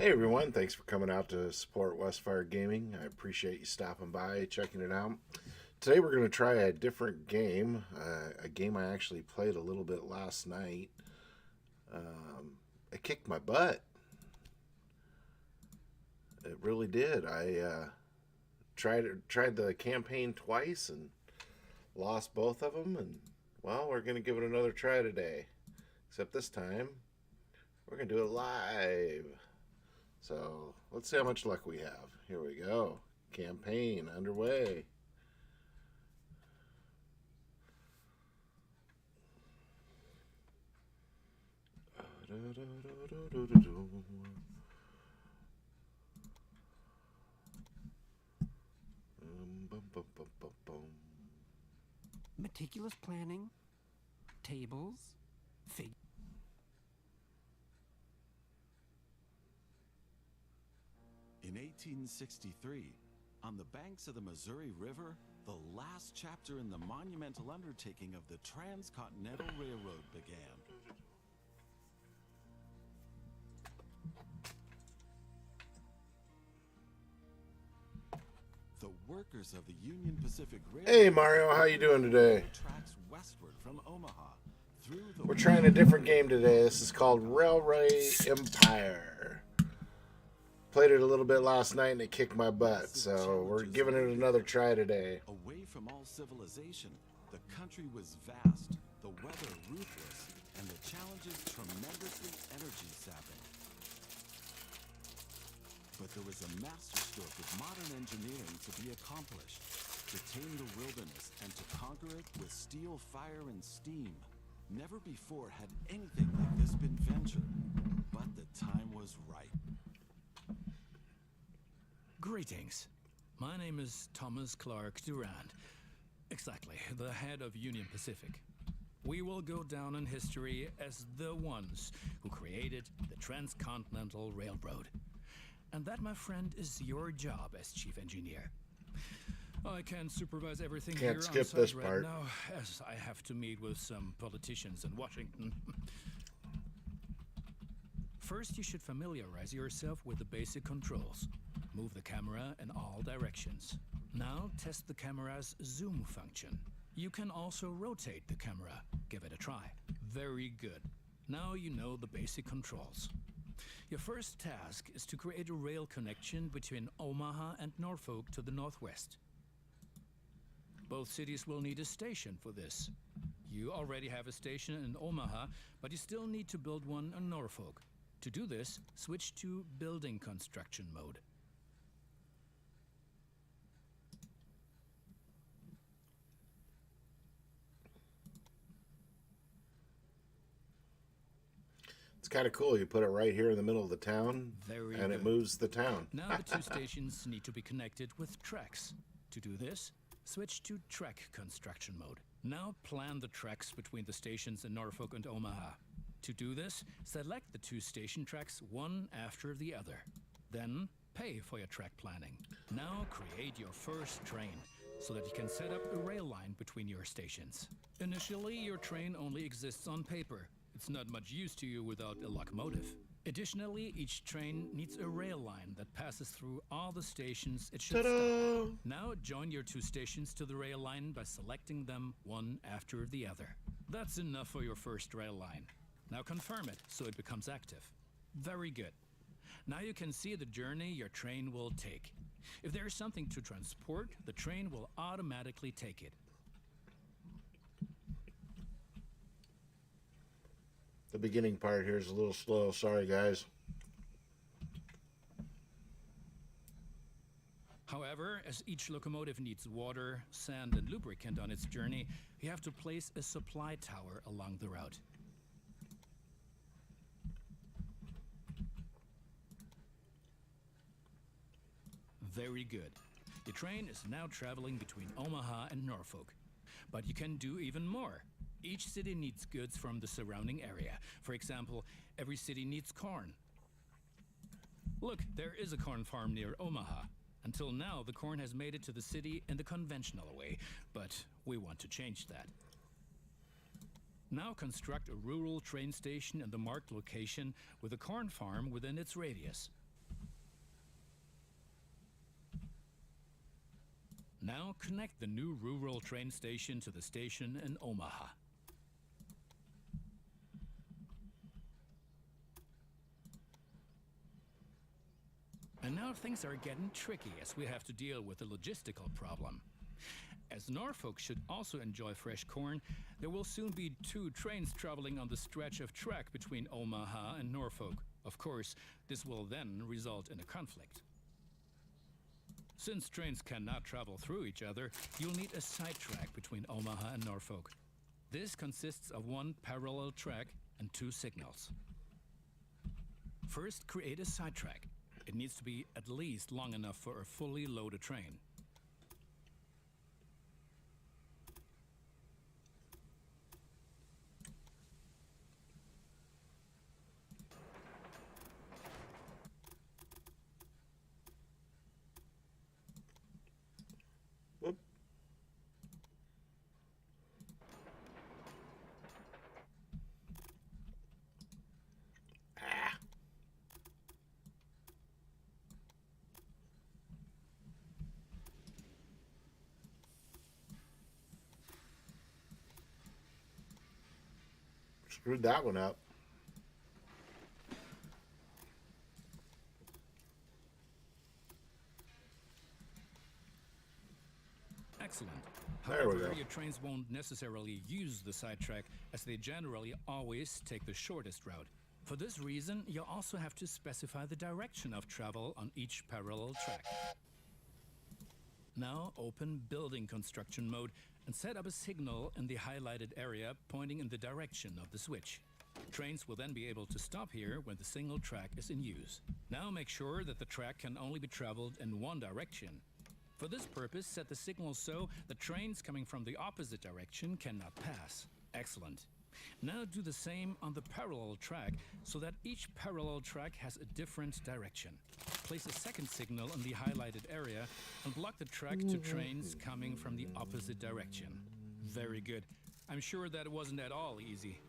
Hey everyone, thanks for coming out to support Westfire Gaming. I appreciate you stopping by, checking it out. Today we're going to try a different game, a game I actually played a little bit last night. It kicked my butt. It really did. I tried the campaign twice and lost both of them. And well, we're going to give it another try today. Except this time, we're going to do it live. So let's see how much luck we have. Here we go. Campaign underway. Meticulous planning, tables, fig. In 1863, on the banks of the Missouri River, the last chapter in the monumental undertaking of the Transcontinental Railroad began. The workers of the Union Pacific Railroad. Hey Mario, how you doing today? Tracks westward from Omaha through the. We're trying a different game today. This is called Railway Empire. Played it a little bit last night and it kicked my butt, so we're giving it another try today. Away from all civilization, the country was vast, the weather ruthless, and the challenges tremendously energy-sapping. But there was a masterstroke of modern engineering to be accomplished, to tame the wilderness and to conquer it with steel, fire, and steam. Never before had anything like this been ventured, but the time was right. Greetings. My name is Thomas Clark Durand. Exactly, the head of Union Pacific. We will go down in history as the ones who created the Transcontinental Railroad. And that, my friend, is your job as chief engineer. I can't supervise everything Can't here skip on site this right part. now, as I have to meet with some politicians in Washington. First, you should familiarize yourself with the basic controls. Move the camera in all directions. Now, test the camera's zoom function. You can also rotate the camera. Give it a try. Very good. Now you know the basic controls. Your first task is to create a rail connection between Omaha and Norfolk to the northwest. Both cities will need a station for this. You already have a station in Omaha, but you still need to build one in Norfolk. To do this, switch to building construction mode. It's kind of cool. You put it right here in the middle of the town, Very and it good. moves the town. Now the two stations need to be connected with tracks. To do this, switch to track construction mode. Now plan the tracks between the stations in Norfolk and Omaha. To do this, select the two station tracks one after the other. Then pay for your track planning. Now create your first train so that you can set up a rail line between your stations. Initially, your train only exists on paper. It's not much use to you without a locomotive. Additionally, each train needs a rail line that passes through all the stations it should Ta-da! stop. Now join your two stations to the rail line by selecting them one after the other. That's enough for your first rail line. Now confirm it so it becomes active. Very good. Now you can see the journey your train will take. If there is something to transport, the train will automatically take it. The beginning part here is a little slow. Sorry, guys. However, as each locomotive needs water, sand, and lubricant on its journey, you have to place a supply tower along the route. Very good. The train is now traveling between Omaha and Norfolk. But you can do even more. Each city needs goods from the surrounding area. For example, every city needs corn. Look, there is a corn farm near Omaha. Until now, the corn has made it to the city in the conventional way, but we want to change that. Now construct a rural train station in the marked location with a corn farm within its radius. Now connect the new rural train station to the station in Omaha. And now things are getting tricky as we have to deal with a logistical problem. As Norfolk should also enjoy fresh corn, there will soon be 2 trains traveling on the stretch of track between Omaha and Norfolk. Of course, this will then result in a conflict. Since trains cannot travel through each other, you'll need a sidetrack between Omaha and Norfolk. This consists of 1 parallel track and 2 signals. First, create a sidetrack. It needs to be at least long enough for a fully loaded train. Whoop. Ah. Screwed that one up. Excellent. There we However, go. your trains won't necessarily use the sidetrack, as they generally always take the shortest route. For this reason, you also have to specify the direction of travel on each parallel track. Now open building construction mode and set up a signal in the highlighted area pointing in the direction of the switch. Trains will then be able to stop here when the single track is in use. Now make sure that the track can only be traveled in one direction. For this purpose, set the signal so the trains coming from the opposite direction cannot pass. Excellent. Now do the same on the parallel track so that each parallel track has a different direction. Place a second signal in the highlighted area and block the track to trains coming from the opposite direction. Very good. I'm sure that wasn't at all easy.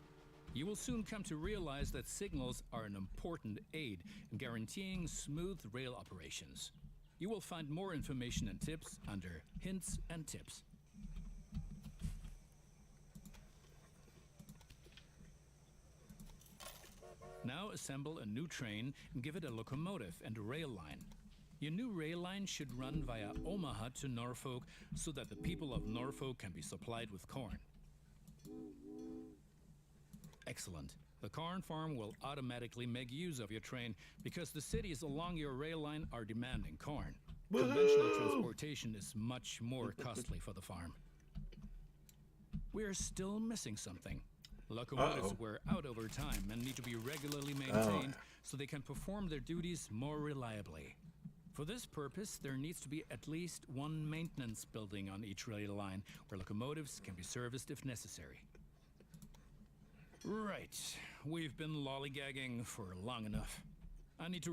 You will soon come to realize that signals are an important aid in guaranteeing smooth rail operations. You will find more information and tips under Hints and Tips. Now assemble a new train and give it a locomotive and a rail line. Your new rail line should run via Omaha to Norfolk so that the people of Norfolk can be supplied with corn. Excellent. The corn farm will automatically make use of your train because the cities along your rail line are demanding corn. Conventional transportation is much more costly for the farm. We're still missing something. Locomotives wear out over time and need to be regularly maintained so they can perform their duties more reliably. For this purpose, there needs to be at least one maintenance building on each rail line where locomotives can be serviced if necessary. Right, we've been lollygagging for long enough. I need to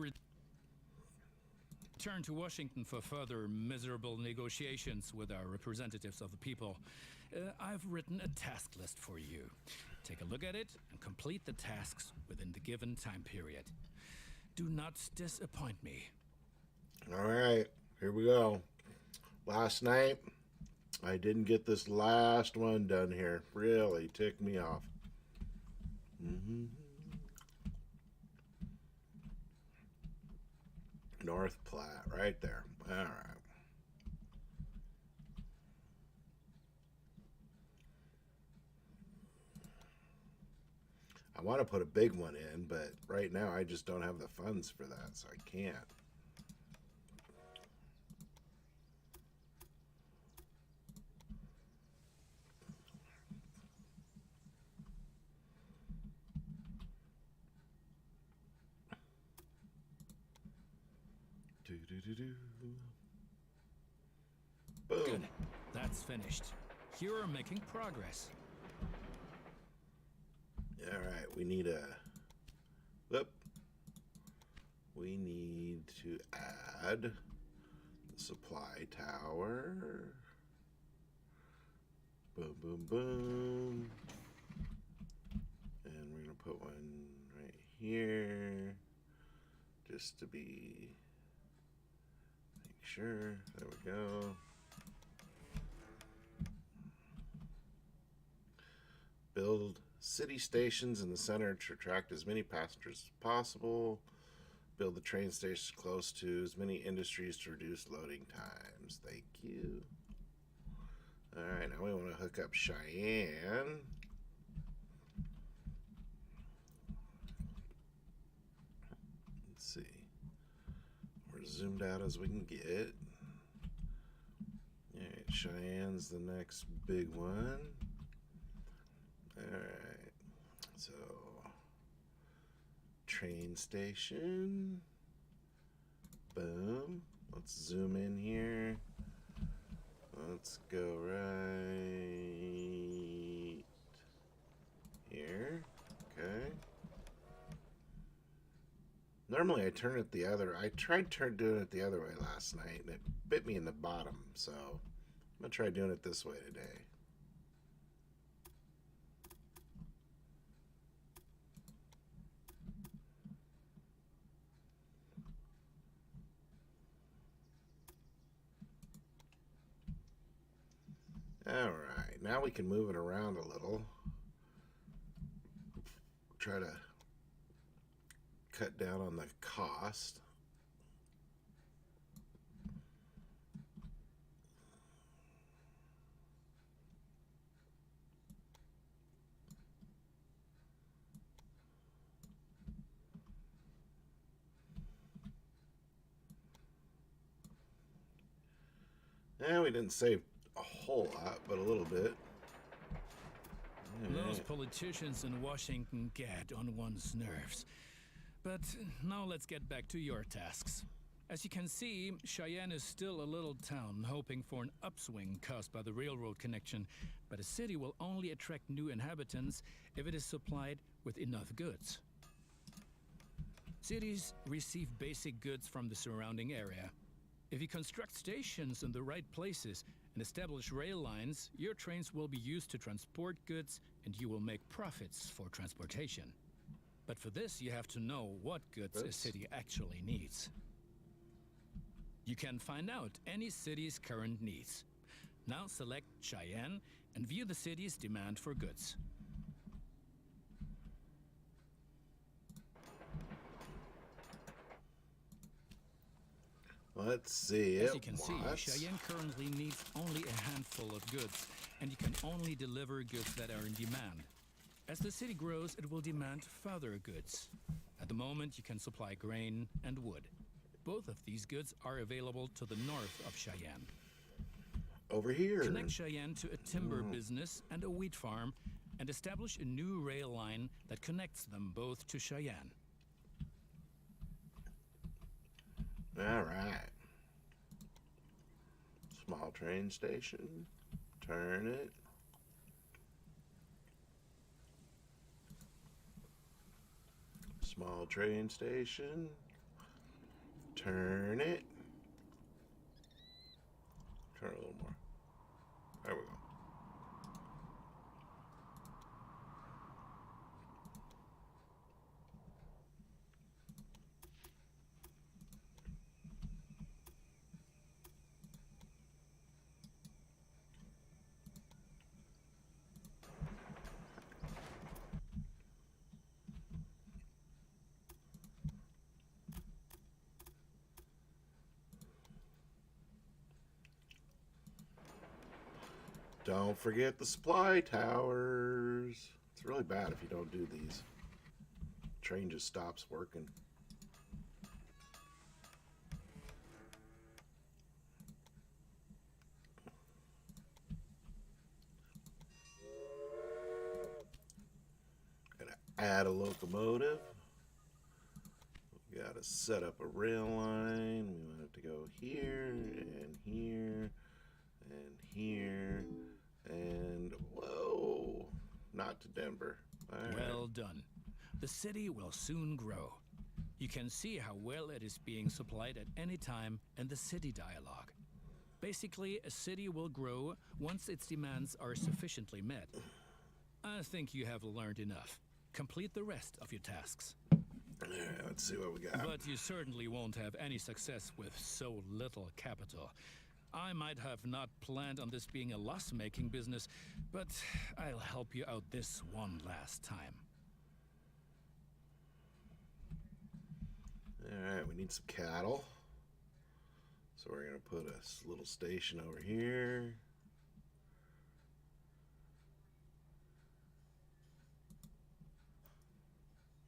return to Washington for further miserable negotiations with our representatives of the people. I've written a task list for you. Take a look at it and complete the tasks within the given time period. Do not disappoint me. All right, here we go. Last night, I didn't get this last one done here. Really ticked me off. North Platte, right there. All right. I want to put a big one in, but right now I just don't have the funds for that, so I can't. Boom. Good. That's finished. You're making progress. All right, we need a. Whoop. We need to add the supply tower. Boom, boom, boom. And we're gonna put one right here, just to be. Make sure. There we go. city stations in the center to attract as many passengers as possible. Build the train stations close to as many industries to reduce loading times. Thank you. Alright, now we want to hook up Cheyenne. Let's see. We're zoomed out as we can get. Alright, Cheyenne's the next big one. Alright, so train station. Boom. Let's zoom in here. Let's go right here. Okay. Normally I turn it the other. I tried doing it the other way last night, and it bit me in the bottom. So I'm gonna try doing it this way today. Alright, now we can move it around a little. Try to cut down on the cost. Yeah, we didn't save a whole lot, but a little bit. Those politicians in Washington get on one's nerves. But now let's get back to your tasks. As you can see, Cheyenne is still a little town hoping for an upswing caused by the railroad connection, but a city will only attract new inhabitants if it is supplied with enough goods. Cities receive basic goods from the surrounding area. If you construct stations in the right places and establish rail lines, your trains will be used to transport goods and you will make profits for transportation. But for this, you have to know what goods a city actually needs. You can find out any city's current needs. Now select Cheyenne and view the city's demand for goods. Let's see. As you can see, Cheyenne currently needs only a handful of goods, and you can only deliver goods that are in demand. As the city grows, it will demand further goods. At the moment, you can supply grain and wood. Both of these goods are available to the north of Cheyenne. Over here. Connect Cheyenne to a timber business and a wheat farm, and establish a new rail line that connects them both to Cheyenne. All right. Small train station. Turn it. Small train station. Turn it. Turn it a little more. There we go. Don't forget the supply towers. It's really bad if you don't do these. Train just stops working. Gotta add a locomotive. We gotta set up a rail line. We want it to go here and here and here. And whoa, not to Denver. All right. Well done. The city will soon grow. You can see how well it is being supplied at any time in the city dialogue. Basically, a city will grow once its demands are sufficiently met. I think you have learned enough. Complete the rest of your tasks. Yeah, let's see what we got. But you certainly won't have any success with so little capital. I might have not planned on this being a loss-making business, but I'll help you out this one last time. Alright, we need some cattle. So we're going to put a little station over here.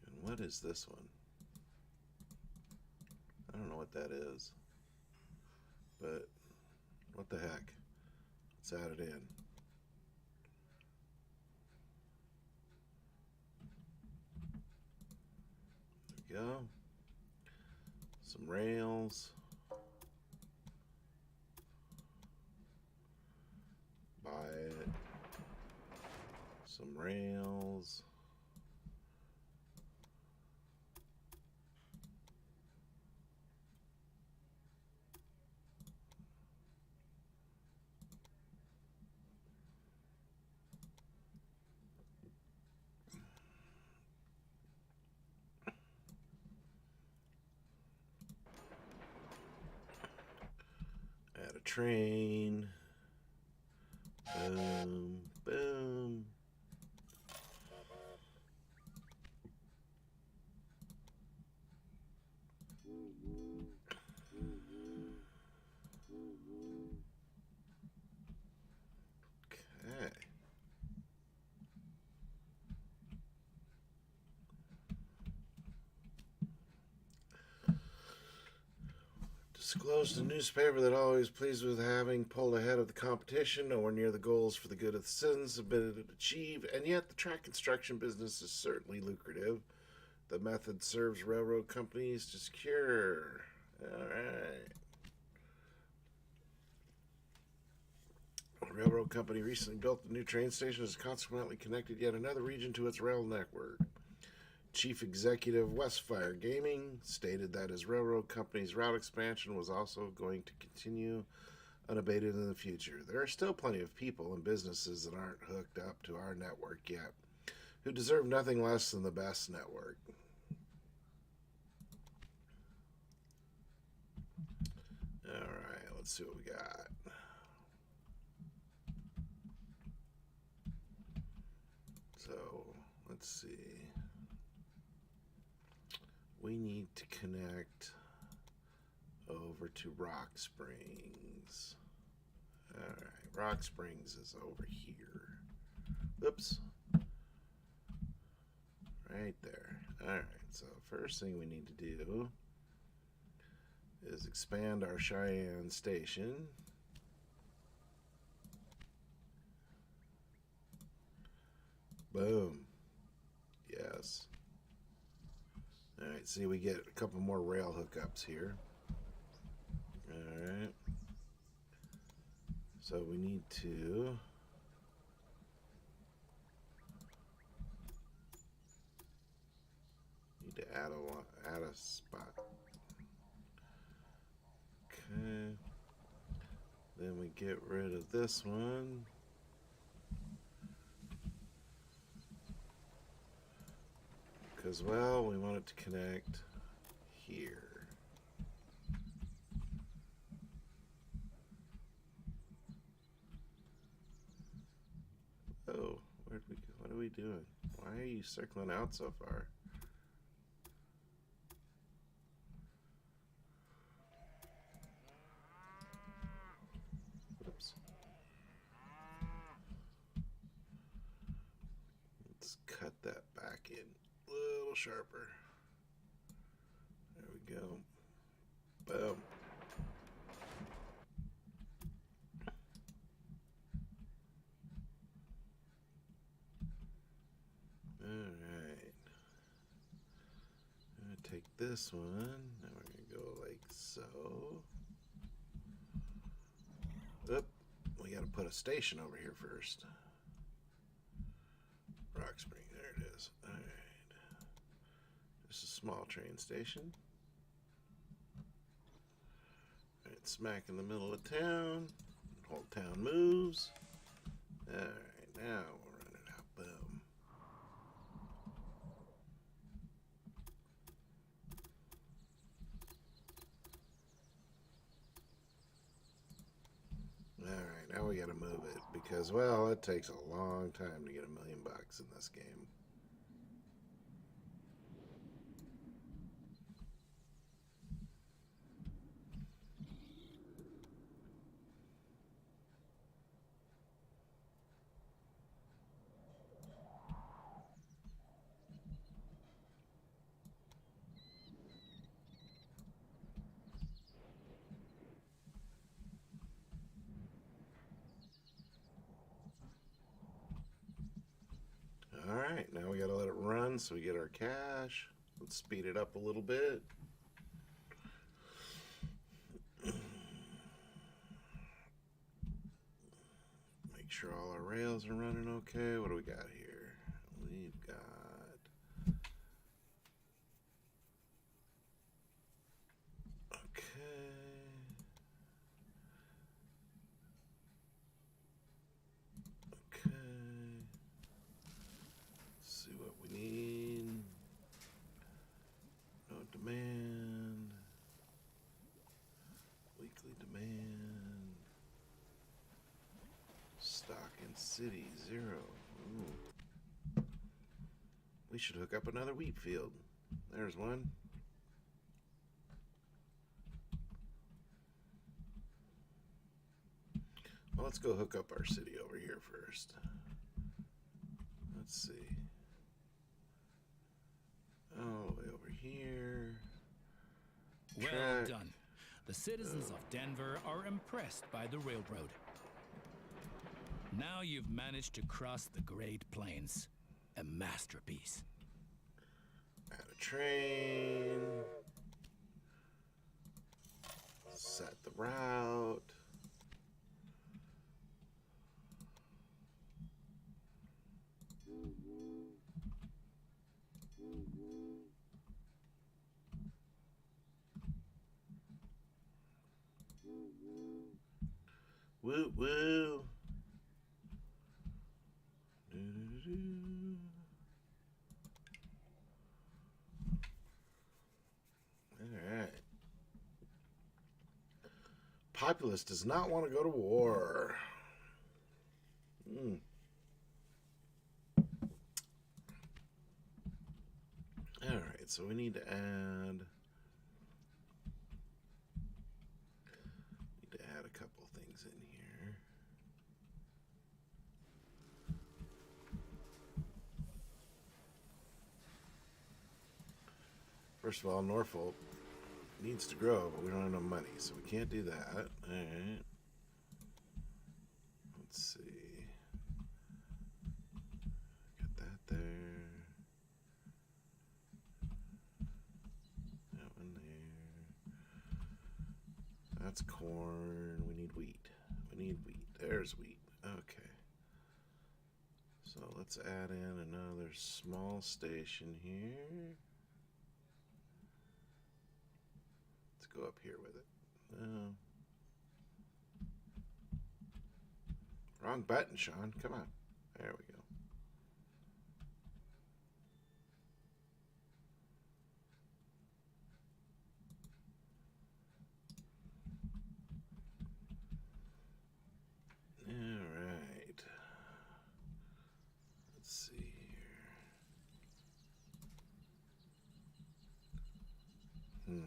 And what is this one? I don't know what that is. But what the heck? Let's add it in. There we go. Some rails. Buy it. Some rails. Add a train. Boom, boom. Okay. Disclosed a newspaper that always pleased with having pulled ahead of the competition, nowhere near the goals for the good of the citizens have been achieved, and yet the track construction business is certainly lucrative. The method serves railroad companies to secure. Alright. A railroad company recently built a new train station and has consequently connected yet another region to its rail network. Chief Executive Westfire Gaming stated that his railroad company's route expansion was also going to continue unabated in the future. There are still plenty of people and businesses that aren't hooked up to our network yet, who deserve nothing less than the best network. Alright, let's see what we got. So, let's see. We need to connect over to Rock Springs. Alright, Rock Springs is over here. Oops. Right there. Alright, so first thing we need to do is expand our Cheyenne station. Boom. Yes. Alright, see, we get a couple more rail hookups here. Alright. So we need to add a spot. Okay. Then we get rid of this one. Because, well, we want it to connect here. Oh, what are we doing? Why are you circling out so far? Oops. Let's cut that back in a little sharper. There we go. Boom. Alright. I'm going to take this one. Now we're going to go like so. Oop. We got to put a station over here first. Rock Spring. There it is. Alright. Just a small train station. Alright, smack in the middle of town. Whole town moves. Alright, now we'll run it out. Boom. Now we gotta move it because, well, it takes a long time to get $1 million in this game. Alright, now we gotta let it run so we get our cash. Let's speed it up a little bit. Make sure all our rails are running okay. What do we got here? We've got okay. See what we need. No demand. Weekly demand. Stock in city 0. Ooh. We should hook up another wheat field. There's one. Well, let's go hook up our city over here first. Let's see. All the way over here. Well done. The citizens of Denver are impressed by the railroad. Now you've managed to cross the Great Plains. A masterpiece. Add a train. Set the route. Woo woo. Alright. Populace does not want to go to war. Alright, so we need to add a couple things in here. First of all, Norfolk needs to grow, but we don't have enough money, so we can't do that. Alright. Let's see. Got that there. That one there. That's corn. We need wheat. We need wheat. There's wheat. Okay. So let's add in another small station here. Let's go up here with it. No. Wrong button, Sean. Come on. There we go. All right. Let's see here.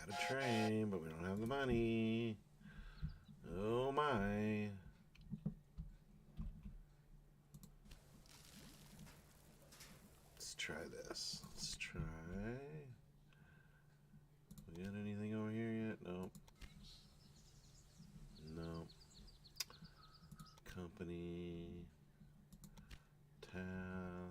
A train, but we don't have the money. Oh my. Let's try this. Let's try. We got anything over here yet? Nope. Nope. Company. Town.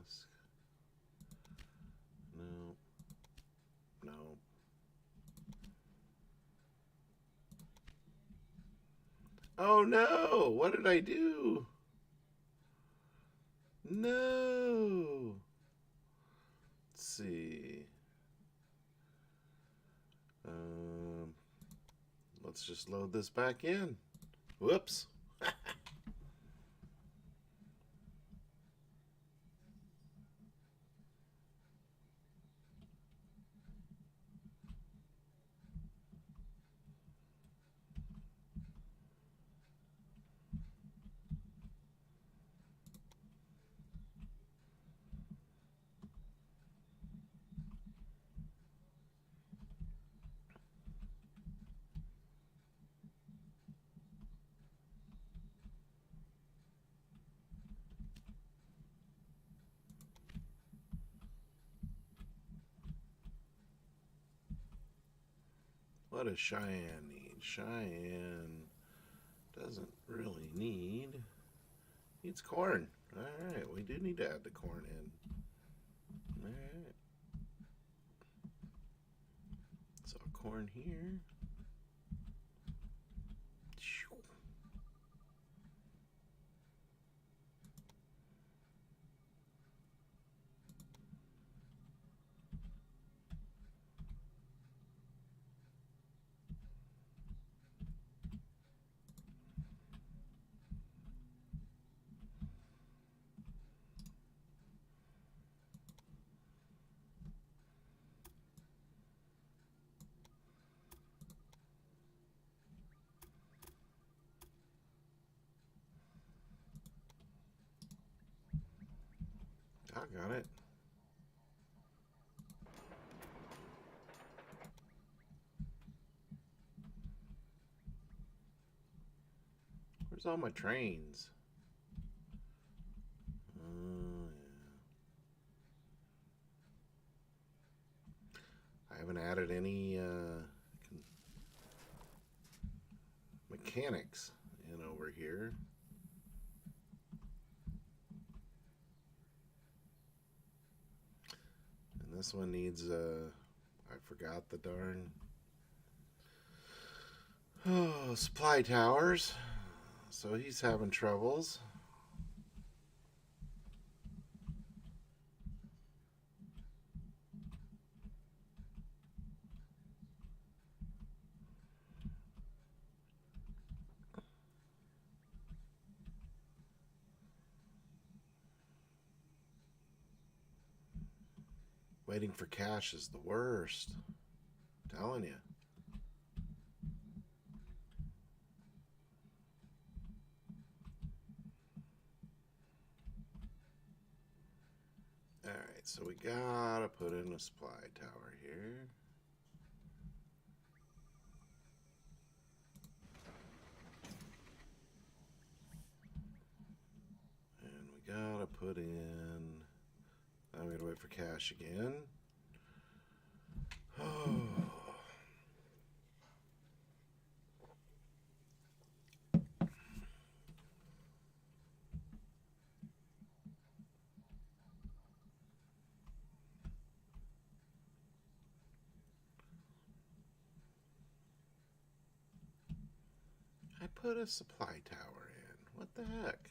Oh no! What did I do? No! Let's see. Um, let's just load this back in. Whoops. What does Cheyenne need? Cheyenne doesn't really needs corn. Alright, we do need to add the corn in. Alright. So corn here. I got it. Where's all my trains? Yeah. I haven't added any mechanics in over here. And this one needs I forgot the darn supply towers. So he's having troubles. Waiting for cash is the worst. I'm telling you. Alright, so we gotta put in a supply tower here. And we gotta put in... I'm gonna wait for cash again. Oh. I put a supply tower in. What the heck?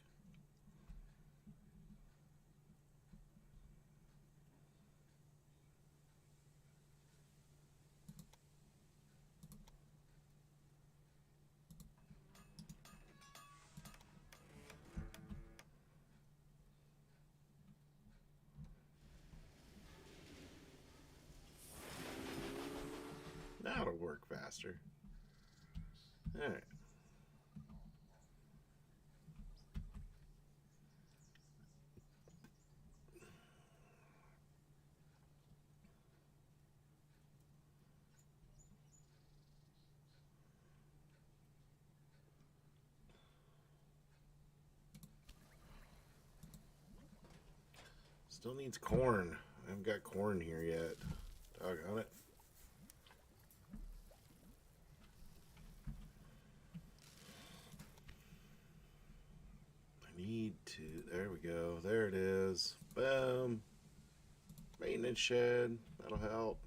That'll work faster. Alright. Still needs corn. I haven't got corn here yet. Doggone it. I need to... There we go. There it is. Boom. Maintenance shed. That'll help.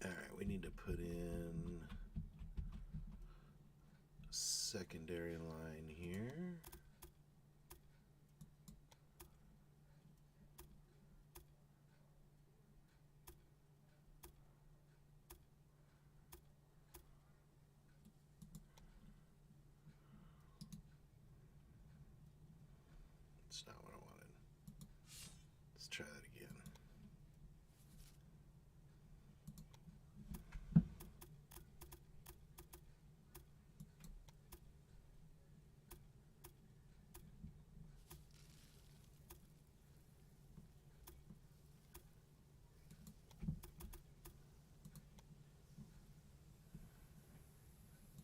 Alright, we need to put in a secondary line here. That's not what I wanted. Let's try that again.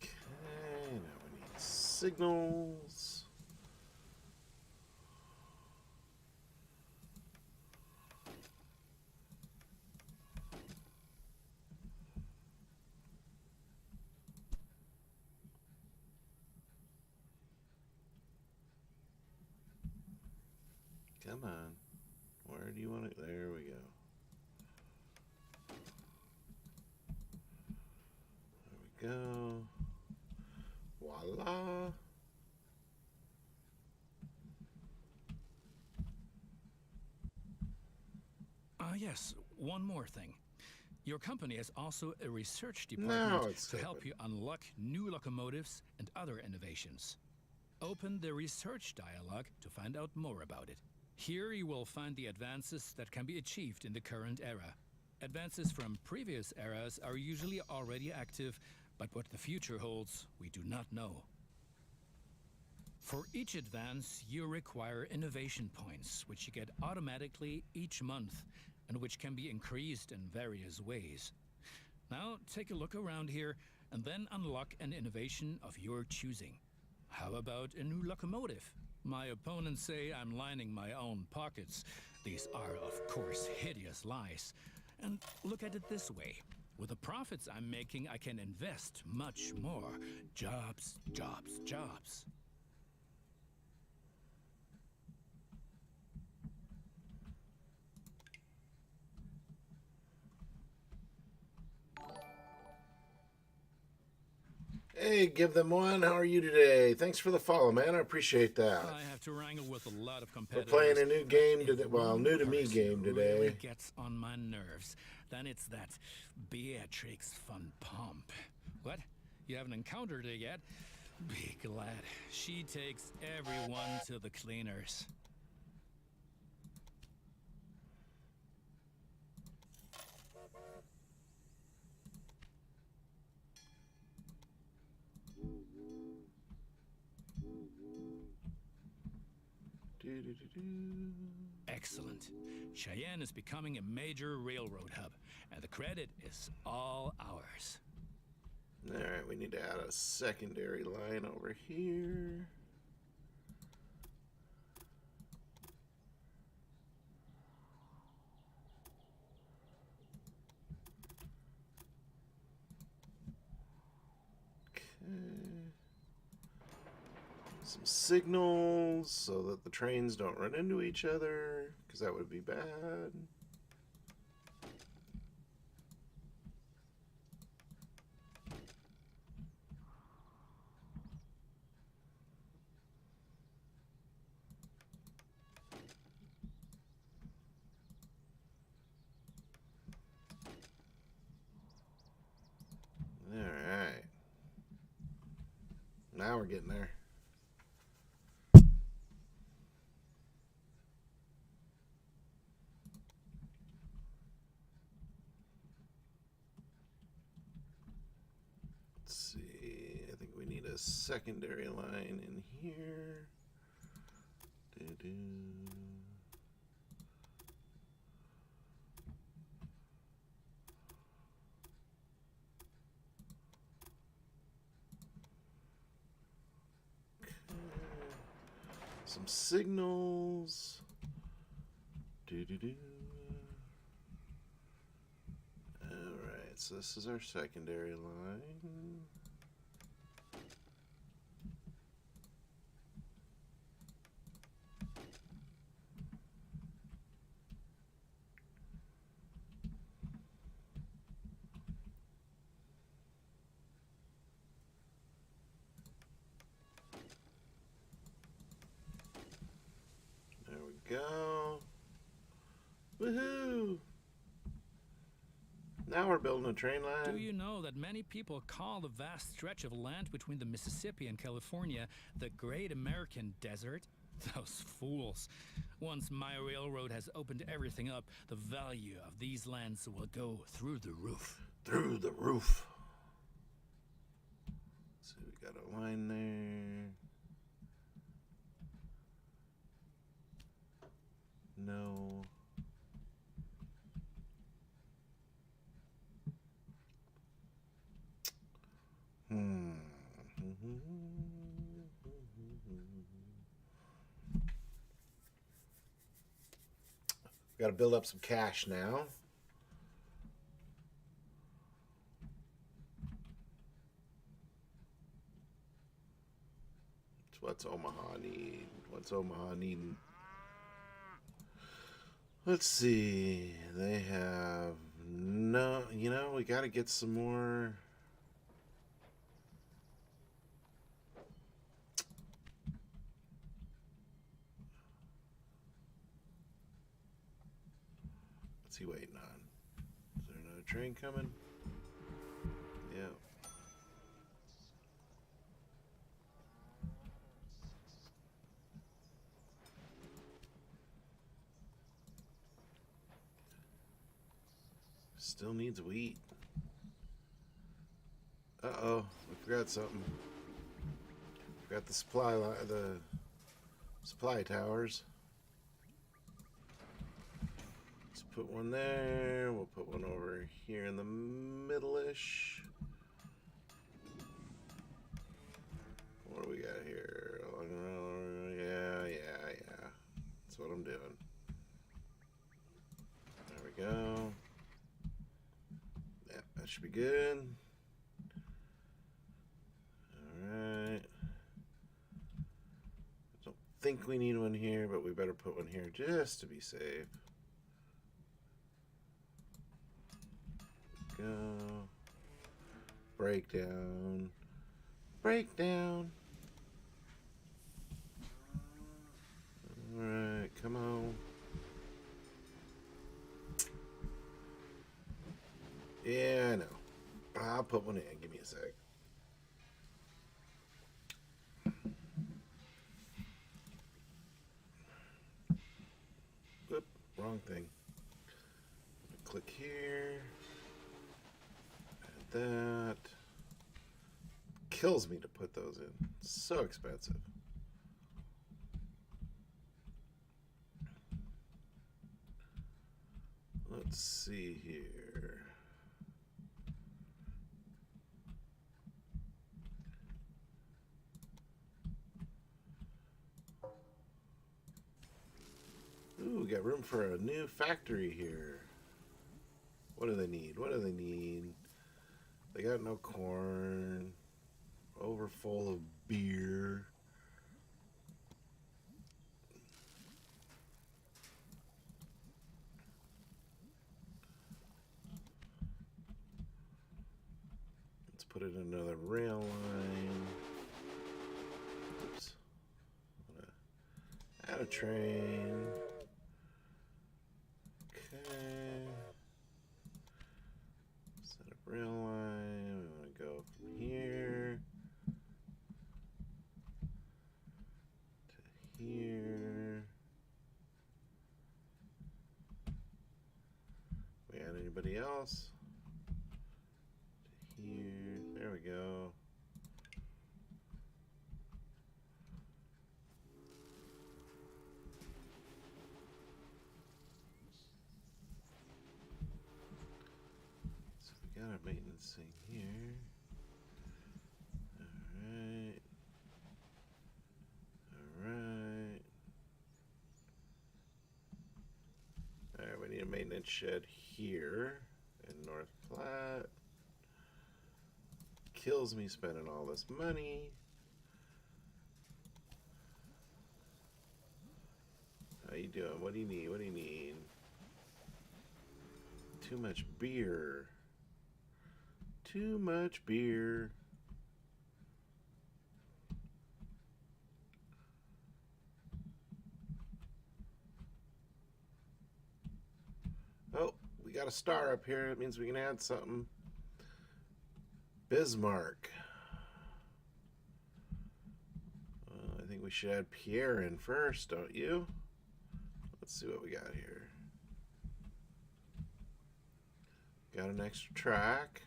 Okay, now we need signals. Come on. Where do you want it? There we go. There we go. Voila. Yes, one more thing. Your company has also a research No, department it's to help open. you unlock new locomotives and other innovations. Open the research dialog to find out more about it. Here you will find the advances that can be achieved in the current era. Advances from previous eras are usually already active, but what the future holds, we do not know. For each advance, you require innovation points, which you get automatically each month, and which can be increased in various ways. Now, take a look around here, and then unlock an innovation of your choosing. How about a new locomotive? My opponents say I'm lining my own pockets. These are, of course, hideous lies. And look at it this way. With the profits I'm making, I can invest much more. Jobs, jobs, jobs. Hey, give them one. How are you today? Thanks for the follow, man. I appreciate that. I have to wrangle with a lot of We're competitors. playing a new game but today. if Well, one new to me person game today. really gets on my nerves, then it's that Beatrix von Pomp. What? You haven't encountered her yet? Be glad. She takes everyone to the cleaners. Excellent. Cheyenne is becoming a major railroad hub, and the credit is all ours. Alright, we need to add a secondary line over here. Okay. Some signals so that the trains don't run into each other, because that would be bad. Alright. Now we're getting there. Let's see. I think we need a secondary line in here. Doo-doo. Some signals. Doo-doo-doo. Alright, so this is our secondary line. Now we're building a train line. Do you know that many people call the vast stretch of land between the Mississippi and California the Great American Desert? Those fools. Once my railroad has opened everything up, the value of these lands will go through the roof. Through the roof. So we got a line there. No. Got to build up some cash now. So what's Omaha need? What's Omaha needing? Let's see. They have no. You know, we got to get some more. What's he waiting on? Is there another train coming? Yeah. Still needs wheat. Uh-oh, we forgot something. Forgot the supply towers. Let's put one there. We'll put one over here in the middle-ish. What do we got here? Yeah. That's what I'm doing. There we go. Yeah, that should be good. Alright. Don't think we need one here, but we better put one here just to be safe. Go. Breakdown. Breakdown. Alright, come on. Yeah, I know. I'll put one in. Give me a sec. Whoop, wrong thing. Click here. Add that. Kills me to put those in. So expensive. Let's see here. Ooh, we got room for a new factory here. What do they need? What do they need? They got no corn. Overfull of beer. Let's put in another rail line. Oops. Add a train. Okay. Set up rail line. We want to go from here to here. We add anybody else? To here. There we go. Got our maintenance thing here. Alright. Alright. Alright, we need a maintenance shed here in North Platte. Kills me spending all this money. How you doing? What do you need? What do you need? Too much beer. Too much beer. Oh, we got a star up here. It means we can add something. Bismarck. I think we should add Pierre in first, don't you? Let's see what we got here. Got an extra track.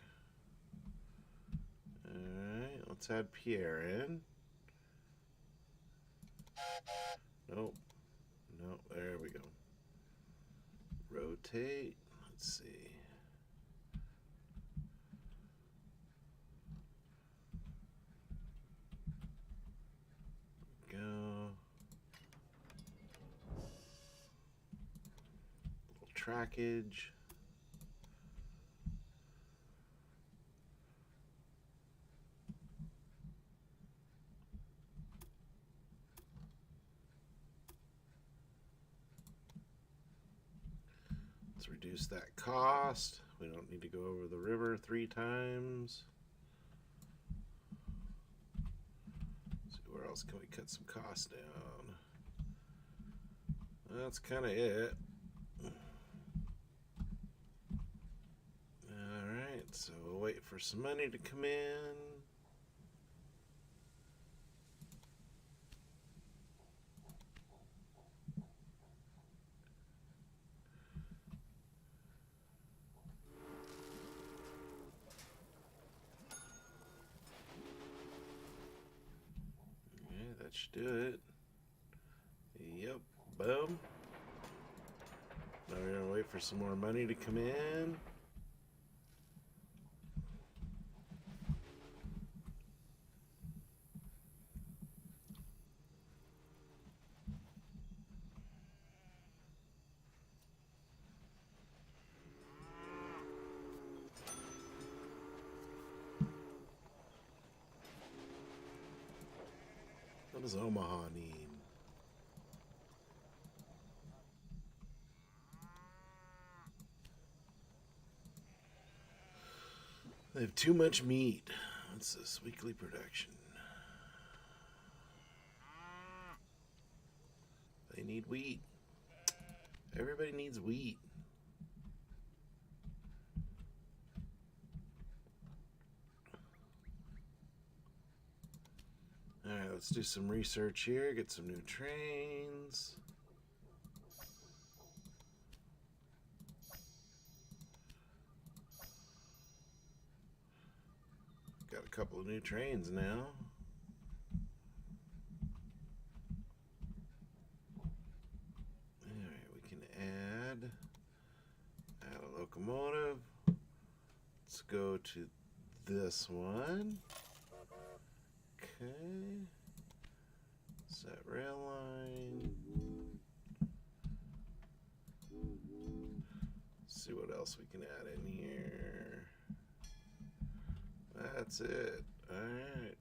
Alright, let's add Pierre in. Nope. Nope, there we go. Rotate. Let's see. Go. Little trackage. Let's reduce that cost. We don't need to go over the river 3 times. Let's see, where else can we cut some costs down? That's kind of it. Alright, so we'll wait for some money to come in. That should do it. Yep, boom. Now we're gonna wait for some more money to come in. What does Omaha need? They have too much meat. What's this? Weekly production. They need wheat. Everybody needs wheat. Alright, let's do some research here. Get some new trains. Got a couple of new trains now. Alright, we can add a locomotive. Let's go to this one. Okay. Set rail line. Let's see what else we can add in here. That's it. Alright.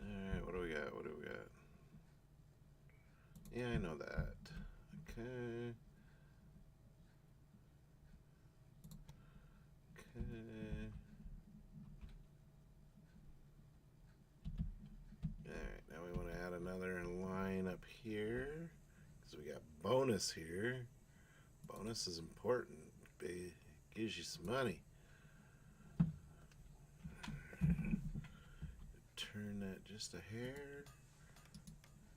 Alright, what do we got? What do we got? Yeah, I know that. Okay. Alright, now we want to add another line up here because we got bonus here. Bonus is important. It gives you some money. Turn that just a hair.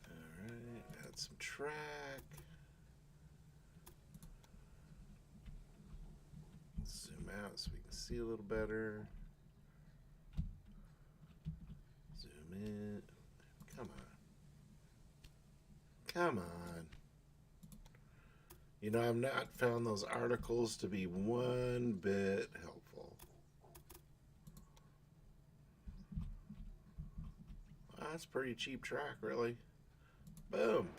Alright, add some track. Zoom out so we can see a little better. Zoom in. Come on. Come on. You know, I've not found those articles to be one bit helpful. Wow, that's pretty cheap track, really. Boom.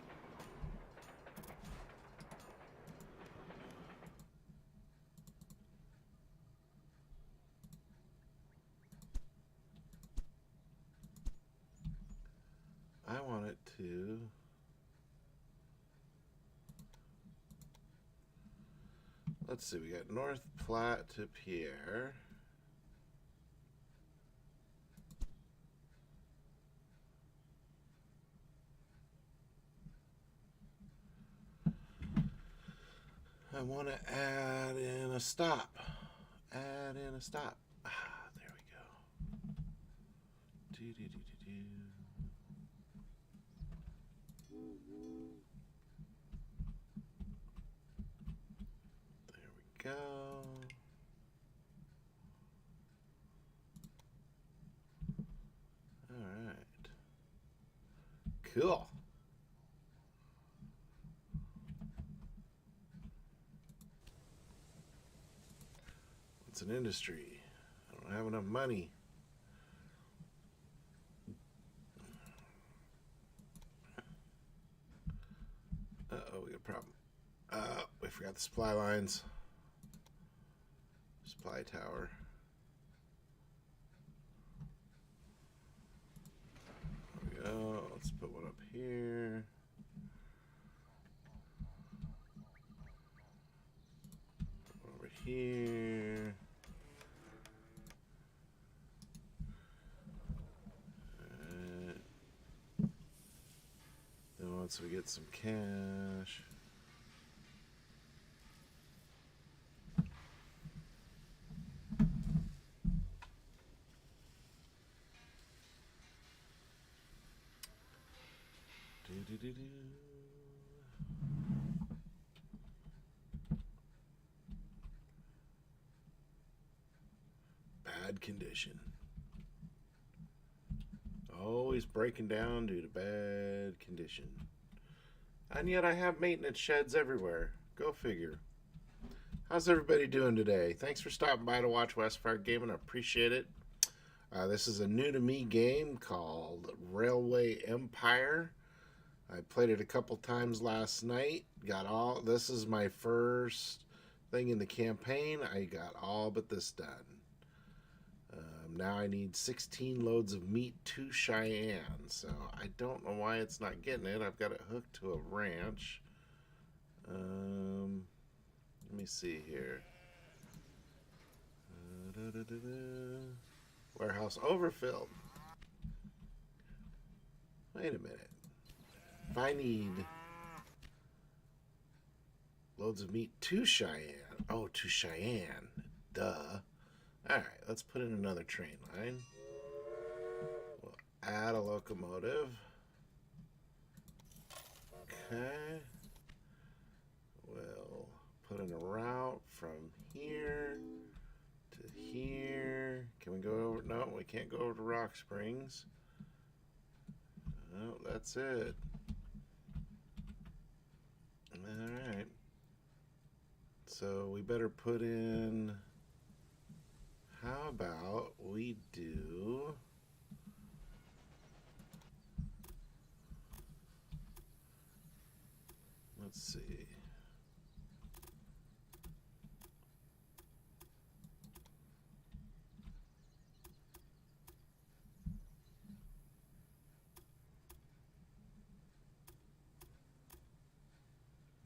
I want it to... Let's see, we got North Platte to Pierre. I want to add in a stop. Add in a stop. Ah, there we go. Do, do, do, do, do. There we go. All right. Cool. It's an industry. I don't have enough money. Uh-oh, we got a problem. We forgot the supply lines. Supply tower. There we go. Let's put one up here. Over here. Then once we get some cash. Do-do-do-do. Bad condition. Always breaking down due to bad condition. And yet I have maintenance sheds everywhere. Go figure. How's everybody doing today? Thanks for stopping by to watch Westfire Gaming. I appreciate it. This is a new to me game called Railway Empire. I played it a couple times last night. This is my first thing in the campaign. I got all but this done. Now I need 16 loads of meat to Cheyenne. So I don't know why it's not getting it. I've got it hooked to a ranch. Let me see here. Warehouse overfilled. Wait a minute. If I need loads of meat to Cheyenne. Oh, to Cheyenne. Duh. Alright, let's put in another train line. We'll add a locomotive. Okay. We'll put in a route from here to here. Can we go over? No, we can't go over to Rock Springs. Oh, that's it. Alright. So we better put in... How about we do... Let's see.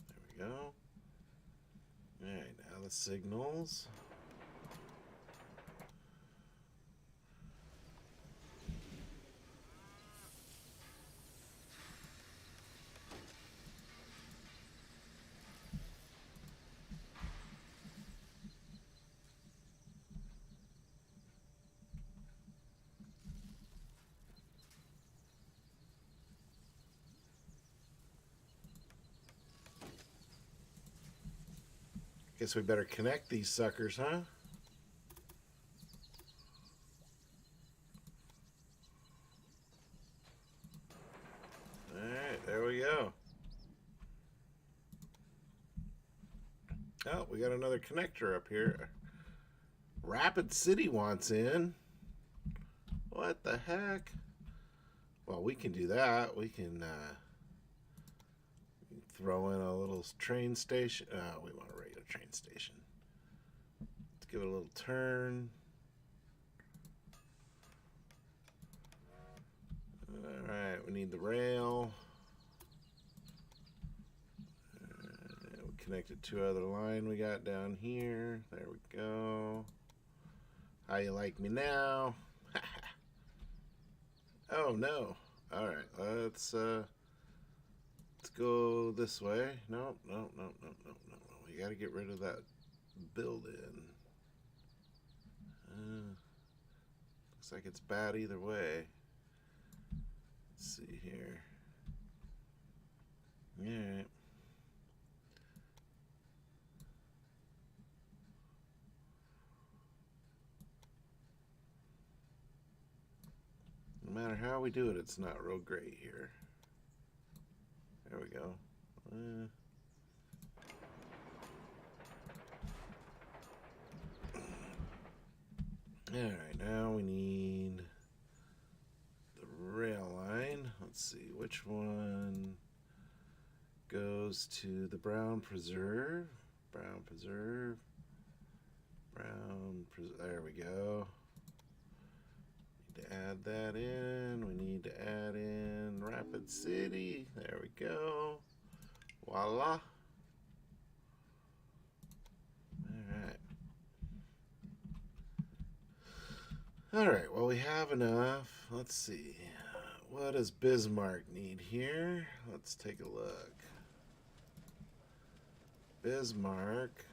There we go. All right, now the signals. Guess we better connect these suckers, huh? Alright, there we go. Oh, we got another connector up here. Rapid City wants in. What the heck? Well, we can do that. We can throw in a little train station. We want a regular train station. Let's give it a little turn. Alright, we need the rail. We'll connect it to other line we got down here. There we go. How you like me now? Oh no. Alright, let's go this way. No. We you gotta get rid of that build-in. Looks like it's bad either way. Let's see here. Alright. No matter how we do it, it's not real great here. There we go. Alright, now we need the rail line. Let's see, which one goes to the Brown Preserve? Brown Preserve. There we go. Need to add that in. We need to add in Rapid City. There we go. Voila. Alright. Alright, well, we have enough. Let's see. What does Bismarck need here? Let's take a look. Bismarck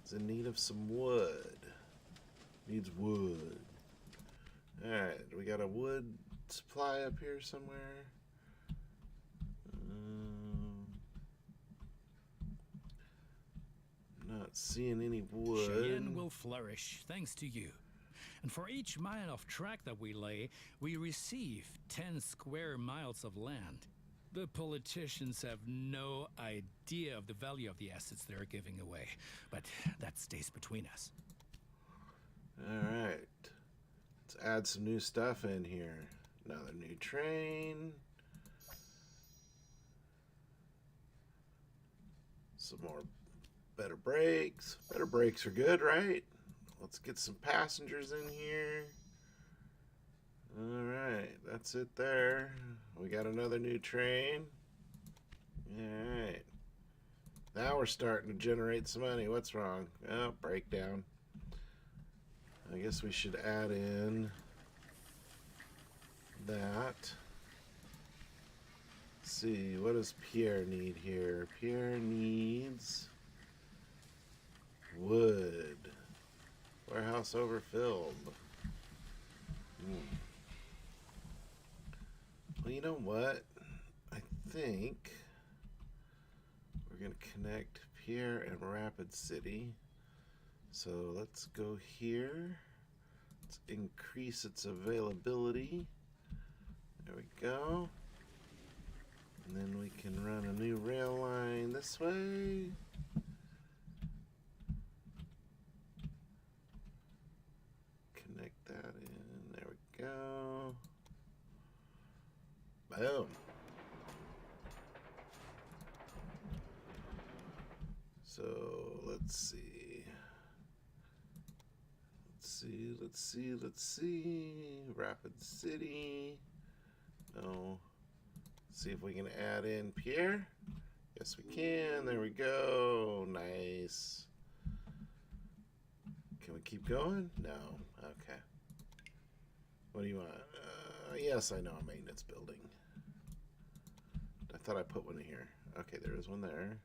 is in need of some wood. Needs wood. Alright, we got a wood supply up here somewhere. Not seeing any wood. Cheyenne will flourish, thanks to you. And for each mile of track that we lay, we receive 10 square miles of land. The politicians have no idea of the value of the assets they're giving away, but that stays between us. Alright. Let's add some new stuff in here. Another new train. Some more better brakes. Better brakes are good, right? Let's get some passengers in here. Alright, that's it there. We got another new train. Alright. Now we're starting to generate some money. What's wrong? Oh, breakdown. I guess we should add in that. Let's see, what does Pierre need here? Pierre needs wood. Warehouse overfilled. Well, you know what? I think we're going to connect Pierre and Rapid City. So let's go here. Let's increase its availability. There we go. And then we can run a new rail line this way. Connect that in. There we go. Boom. So let's see. Let's see. Rapid City. No. Let's see if we can add in Pierre. Yes, we can. There we go. Nice. Can we keep going? No. Okay. What do you want? Yes, I know, a maintenance building. I thought I put one in here. Okay, there is one there.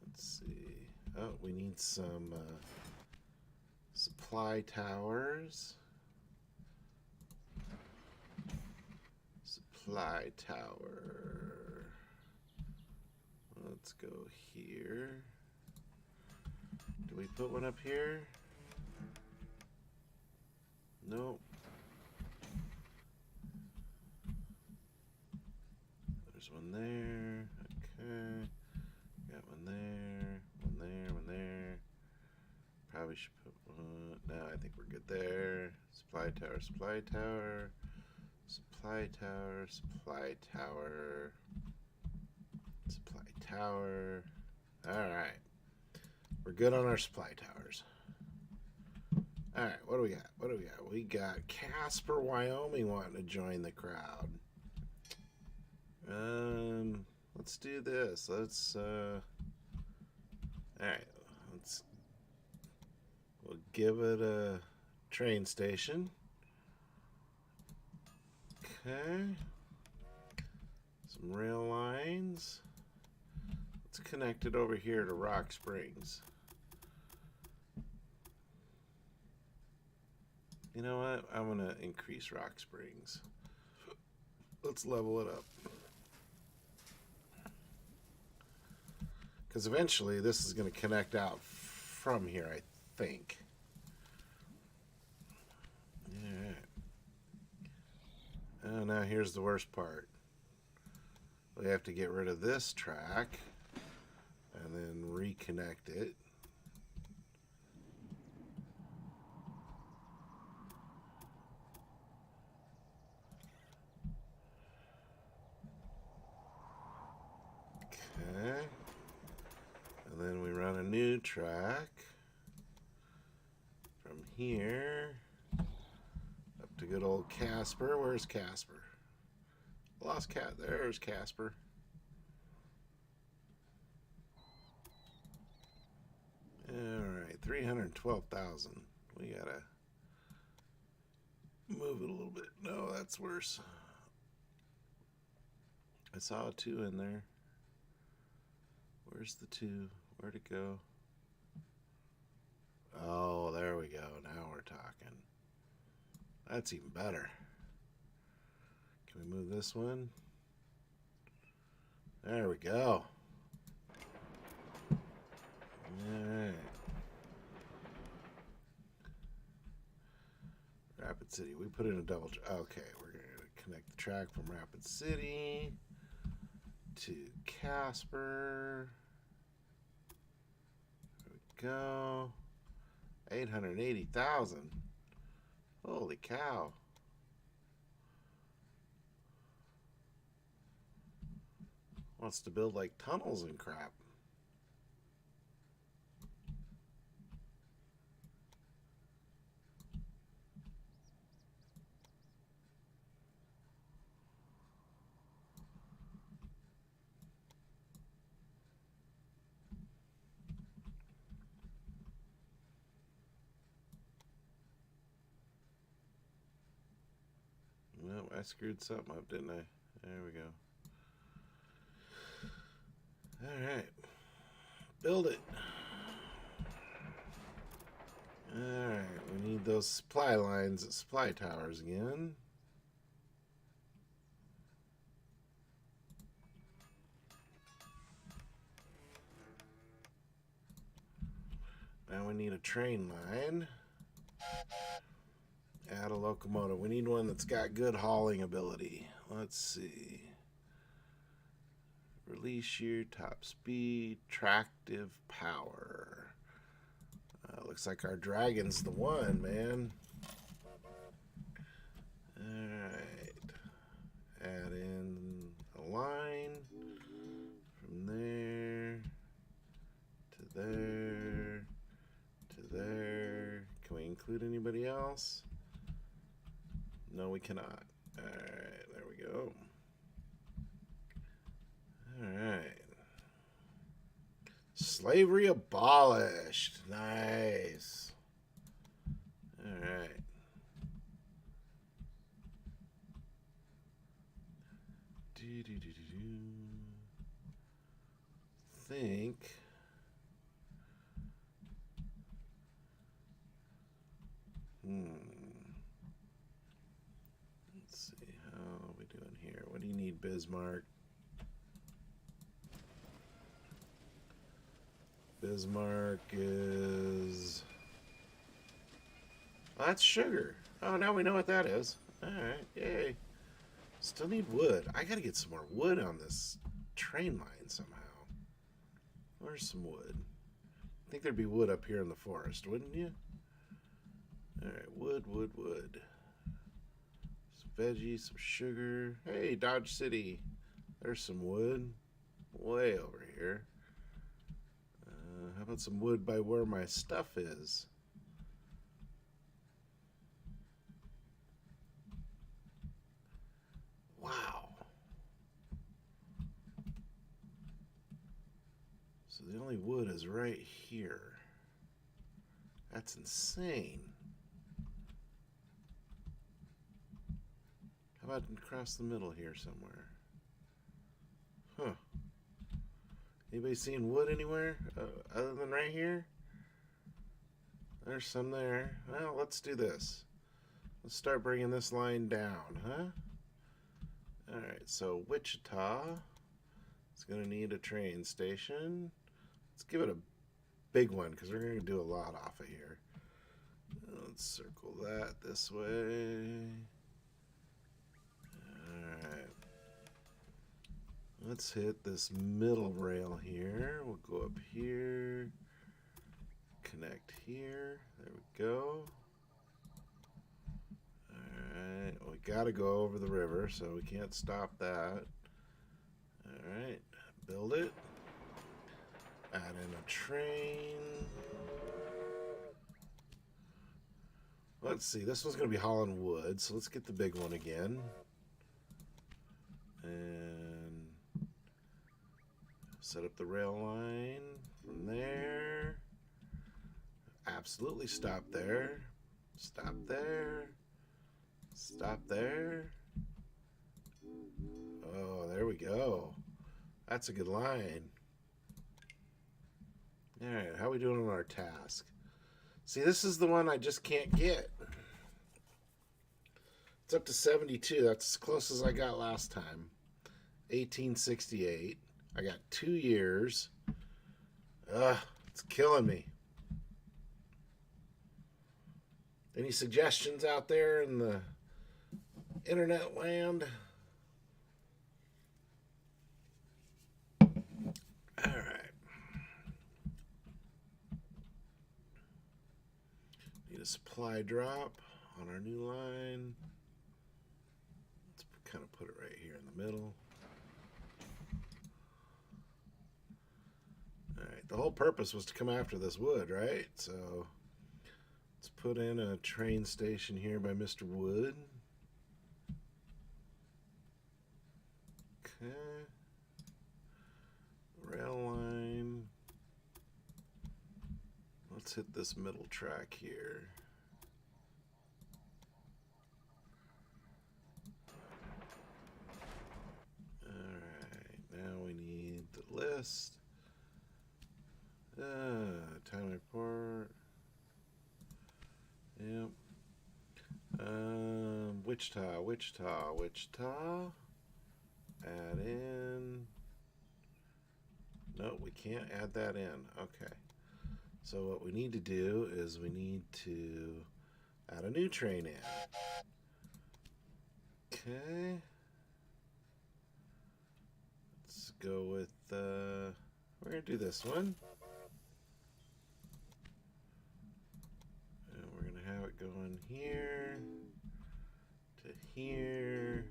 Let's see. Oh, we need some supply towers. Supply tower. Let's go here. Do we put one up here? Nope. There's one there. Okay. Got one there. One there. One there. Probably should put one. No, I think we're good there. Supply tower. Supply tower. Supply tower. Supply tower. Supply tower. Alright. We're good on our supply towers. Alright, what do we got? What do we got? We got Casper, Wyoming wanting to join the crowd. Let's do this. Let's alright, we'll give it a train station. Okay. Some rail lines. It's connected over here to Rock Springs. You know what? I'm going to increase Rock Springs. Let's level it up. Because eventually this is going to connect out from here, I think. Alright. Oh, now here's the worst part. We have to get rid of this track and then reconnect it. Okay. And then we run a new track from here up to good old Casper. Where's Casper? Lost cat. There's Casper. Alright, 312,000. We gotta move it a little bit. No, that's worse. I saw a 2 in there. Where's the 2? Where'd it go? Oh, there we go. Now we're talking. That's even better. Can we move this one? There we go. Alright. Rapid City. We put in a double. Okay, we're going to connect the track from Rapid City to Casper. There we go. 880,000. Holy cow. Wants to build like tunnels and crap. No, I screwed something up, didn't I? There we go. Alright. Build it. Alright, we need those supply lines at supply towers again. Now we need a train line. Add a locomotive. We need one that's got good hauling ability. Let's see. Release shear, top speed, tractive power. Looks like our dragon's the one, man. Alright. Add in a line from there to there to there. Can we include anybody else? No, we cannot. Alright, there we go. Alright. Slavery abolished. Nice. Alright. Think. Let's see. How are we doing here? What do you need, Bismarck? Bismarck is... Oh, that's sugar. Oh, now we know what that is. Alright, yay. Still need wood. I gotta get some more wood on this train line somehow. Where's some wood? I think there'd be wood up here in the forest, wouldn't you? Alright, wood, wood, wood. Some veggies, some sugar. Hey, Dodge City. There's some wood. Way over here. How about some wood by where my stuff is? Wow. So the only wood is right here. That's insane. How about across the middle here somewhere? Huh. Anybody seeing wood anywhere other than right here? There's some there. Well, let's do this. Let's start bringing this line down, huh? Alright, so Wichita is going to need a train station. Let's give it a big one because we're going to do a lot off of here. Let's circle that this way. Alright. Let's hit this middle rail here. We'll go up here. Connect here. There we go. Alright. We gotta go over the river, so we can't stop that. Alright. Build it. Add in a train. Let's see. This one's going to be hauling wood, so let's get the big one again. And set up the rail line from there. Absolutely stop there. Stop there. Stop there. Oh, there we go. That's a good line. Alright, how are we doing on our task? See, this is the one I just can't get. It's up to 72. That's as close as I got last time. 1868. I got 2 years. It's killing me. Any suggestions out there in the internet land? All right. Need a supply drop on our new line. Let's kind of put it right here in the middle. All right. The whole purpose was to come after this wood, right? So let's put in a train station here by Mr. Wood. Okay. Rail line. Let's hit this middle track here. Alright, now we need the list. Time report. Yep. Wichita. Add in. No, we can't add that in. Okay. So what we need to do is we need to add a new train in. Okay. Let's go with, we're going to do this one. And we're going to have it going here to here.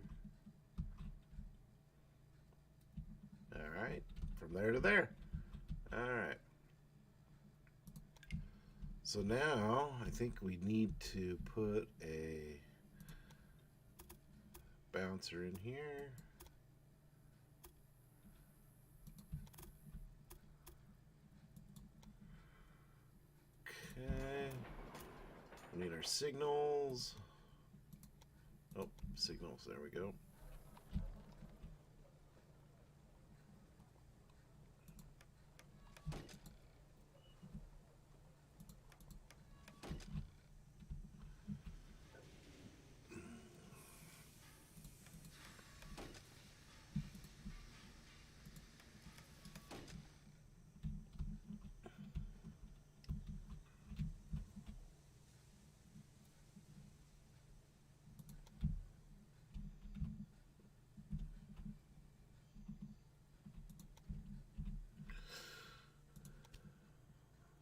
Alright. From there to there. Alright. So now I think we need to put a bouncer in here. Okay. We need our signals. Oh, signals. There we go.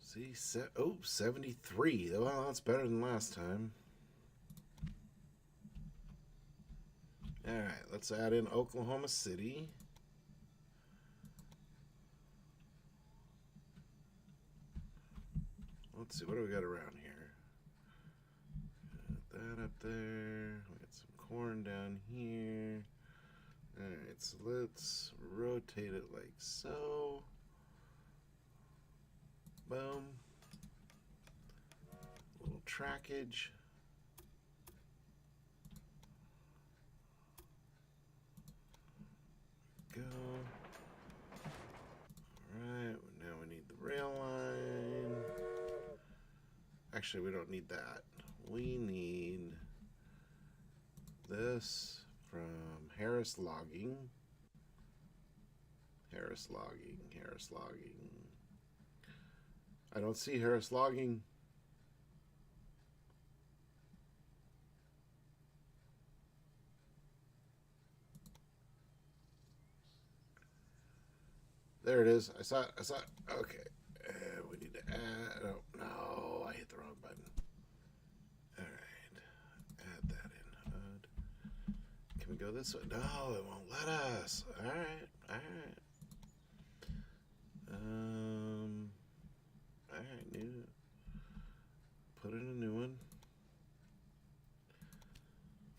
See, 73. Well, that's better than last time. Alright, let's add in Oklahoma City. Let's see, what do we got around here? Got that up there. We got some corn down here. Alright, so let's rotate it like so. Boom. A little trackage. Go. actually, we don't need that. We need this from Harris Logging. Harris Logging, Harris Logging. I don't see Harris Logging. There it is. I saw it. I saw it. Okay. We need to add. Oh, no. I hit the wrong button. All right. Add that in HUD. Can we go this way? No, it won't let us. All right. All right. All right. New. Put in a new one.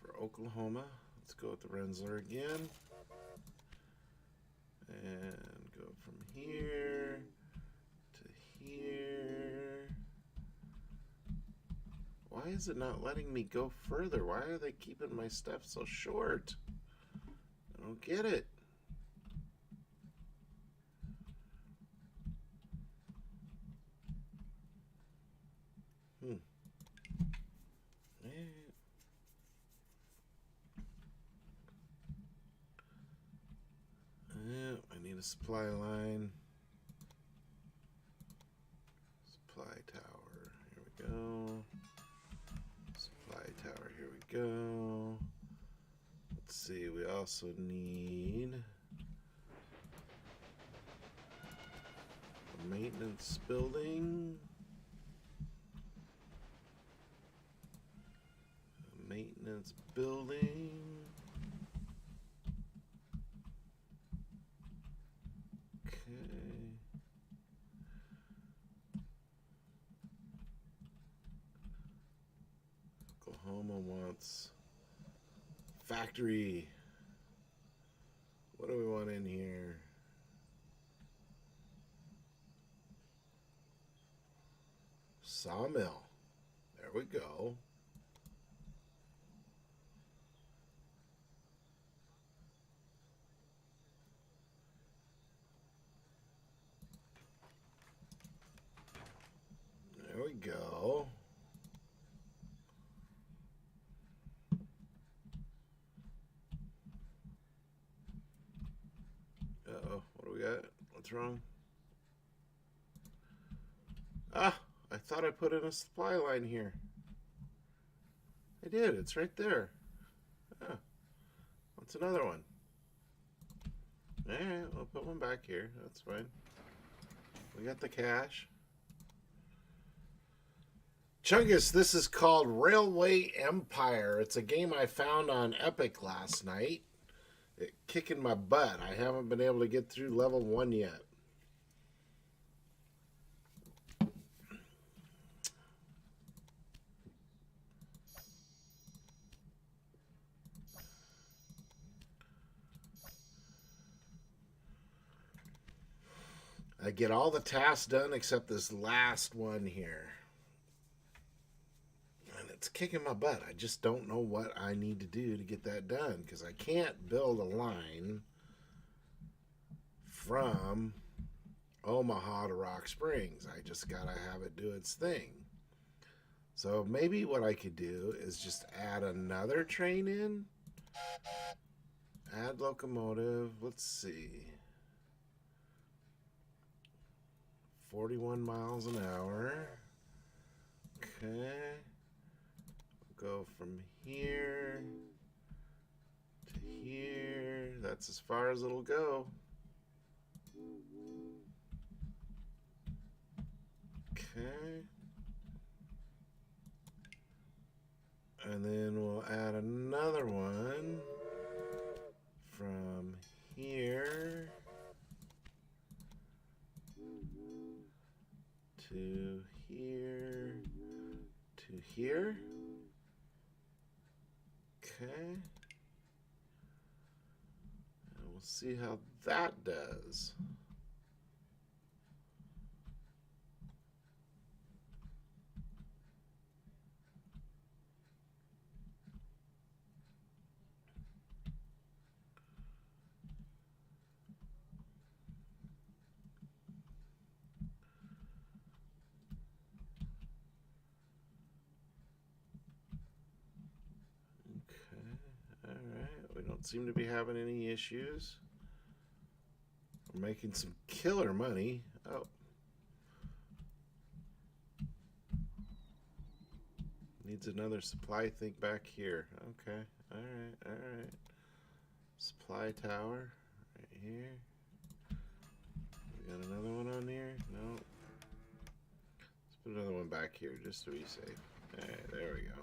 For Oklahoma. Let's go with the Rensler again. And go from here to here. Why is it not letting me go further? Why are they keeping my stuff so short? I don't get it. Yeah, I need a supply line. Supply tower. Here we go. Supply tower. Here we go. Let's see. We also need a maintenance building. A maintenance building. Oklahoma wants factory. What do we want in here? Sawmill. There we go. There we go. Uh-oh, what do we got? What's wrong? Ah, I thought I put in a supply line here. I did, it's right there. Ah, what's another one? Alright, we'll put one back here, that's fine. We got the cash. Chungus, this is called Railway Empire. It's a game I found on Epic last night. It kicking my butt. I haven't been able to get through level 1 yet. I get all the tasks done except this last one here. And it's kicking my butt. I just don't know what I need to do to get that done because I can't build a line from Omaha to Rock Springs. I just got to have it do its thing. So maybe what I could do is just add another train in. Add locomotive. Let's see. 41 miles an hour. Okay. Go from here to here. That's as far as it'll go. Okay. And then we'll add another one from here to here to here. Okay. And we'll see how that does. don't seem to be having any issues. We're making some killer money. Oh. Needs another supply thing back here. Okay. Alright, alright. Supply tower right here. We got another one on there? No. Let's put another one back here just to be safe. Alright, there we go.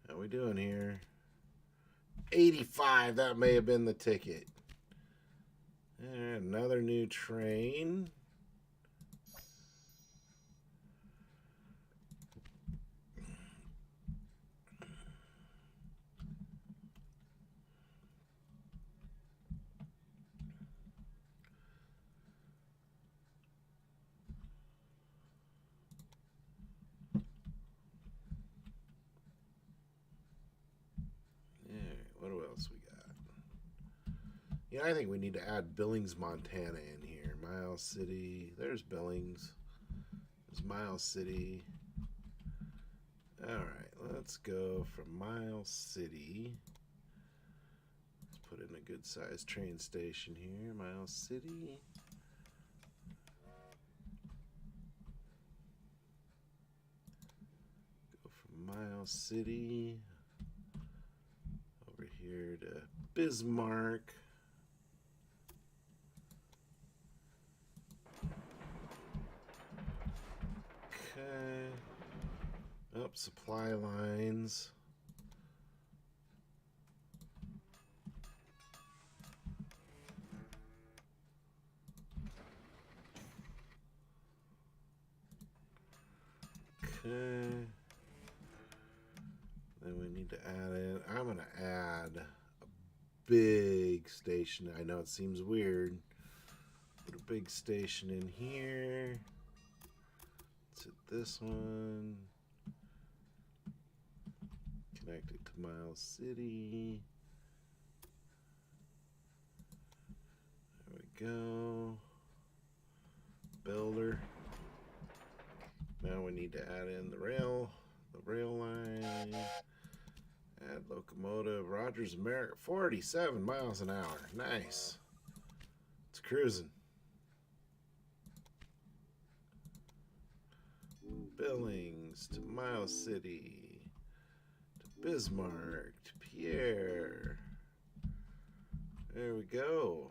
How we doing here? 85, that may have been the ticket. And another new train. What else we got? Yeah, I think we need to add Billings, Montana in here. Miles City. There's Billings. There's Miles City. Alright, let's go from Miles City. Let's put in a good sized train station here. Miles City. Go from Miles City over here to Bismarck. Okay. Up supply lines. Okay. Then we need to add in. I'm going to add a big station. I know it seems weird. Put a big station in here. Let's hit this one. Connect it to Miles City. There we go. Builder. Now we need to add in the rail line. Add locomotive. Rogers America. 47 miles an hour. Nice. It's cruising. Billings to Miles City to Bismarck to Pierre. There we go.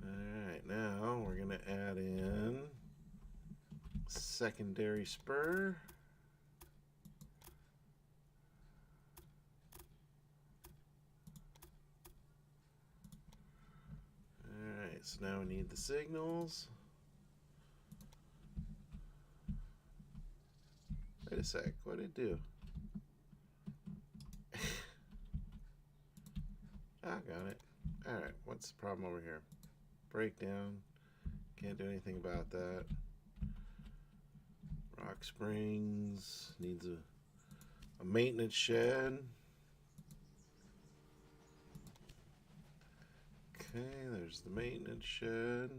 Alright, now we're going to add in secondary spur. Alright, so now we need the signals. Wait a sec, what did it do? I got it. Alright, what's the problem over here? Breakdown. Can't do anything about that. Rock Springs needs a maintenance shed. Okay, there's the maintenance shed.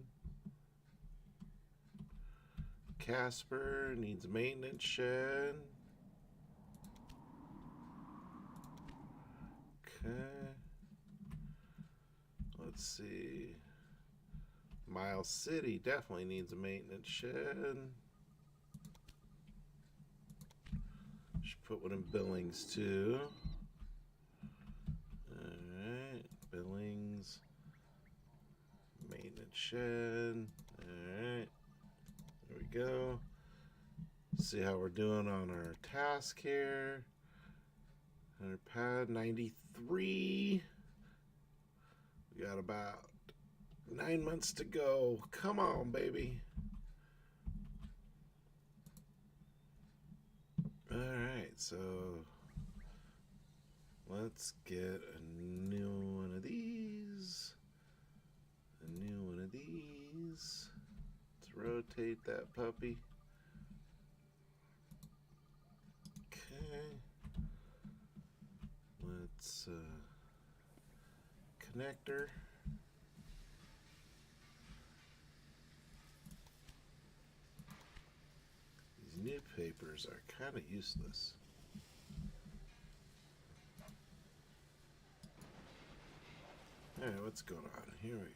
Casper needs a maintenance shed. Okay. Let's see. Miles City definitely needs a maintenance shed. Should put one in Billings too. Alright, Billings. Maintenance shed. Alright. There we go. See how we're doing on our task here. 100 pad 93. We got about 9 months to go. Come on, baby. Alright, so let's get a new one of these. A new one of these. Let's rotate that puppy. Okay. Let's connector. newspapers are kind of useless. Alright, what's going on? Here we go.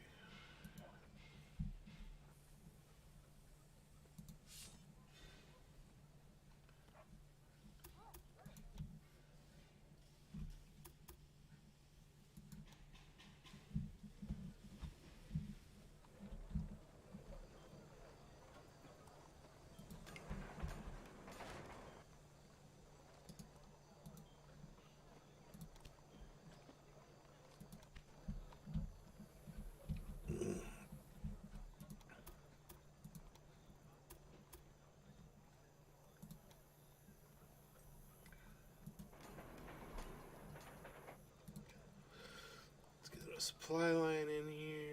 Supply line in here.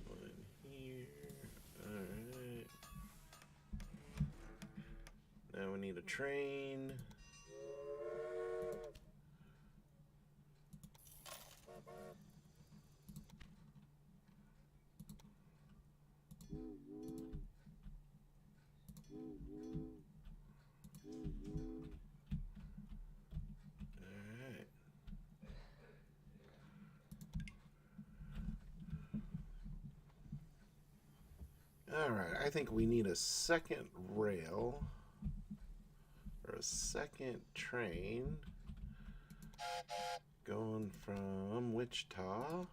One here. Alright. Now we need a train. Alright, I think we need a second rail or a second train going from Wichita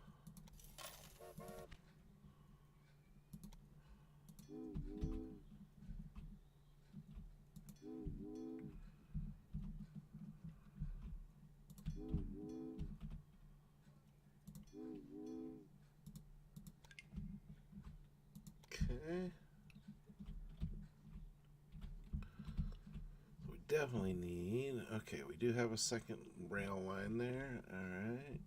we definitely need, okay, we do have a second rail line there. Alright.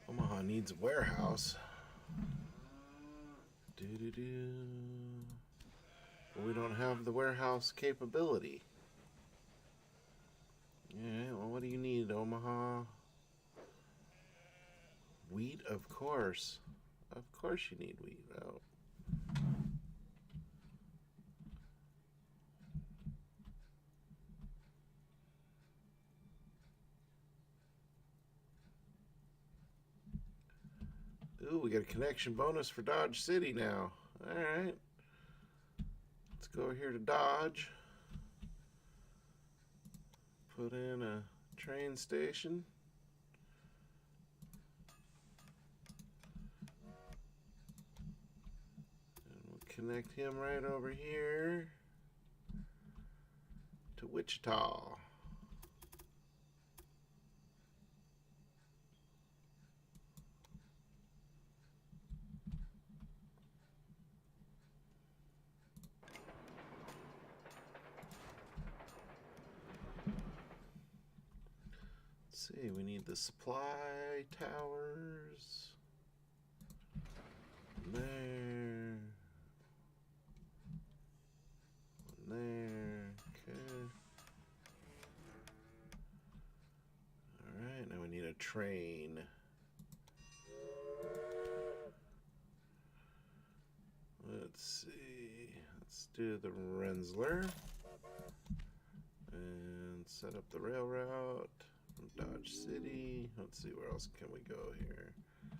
Omaha needs a warehouse. But we don't have the warehouse capability. Yeah, well, what do you need, Omaha? Wheat, of course. Of course you need wheat. Oh. Ooh, we got a connection bonus for Dodge City now. Alright. Let's go over here to Dodge. Put in a train station. And we'll connect him right over here to Wichita. See, we need the supply towers. There. One there. Okay. Alright, now we need a train. Let's see. Let's do the Rensselaer. And set up the rail route. Dodge City. Let's see, where else can we go here?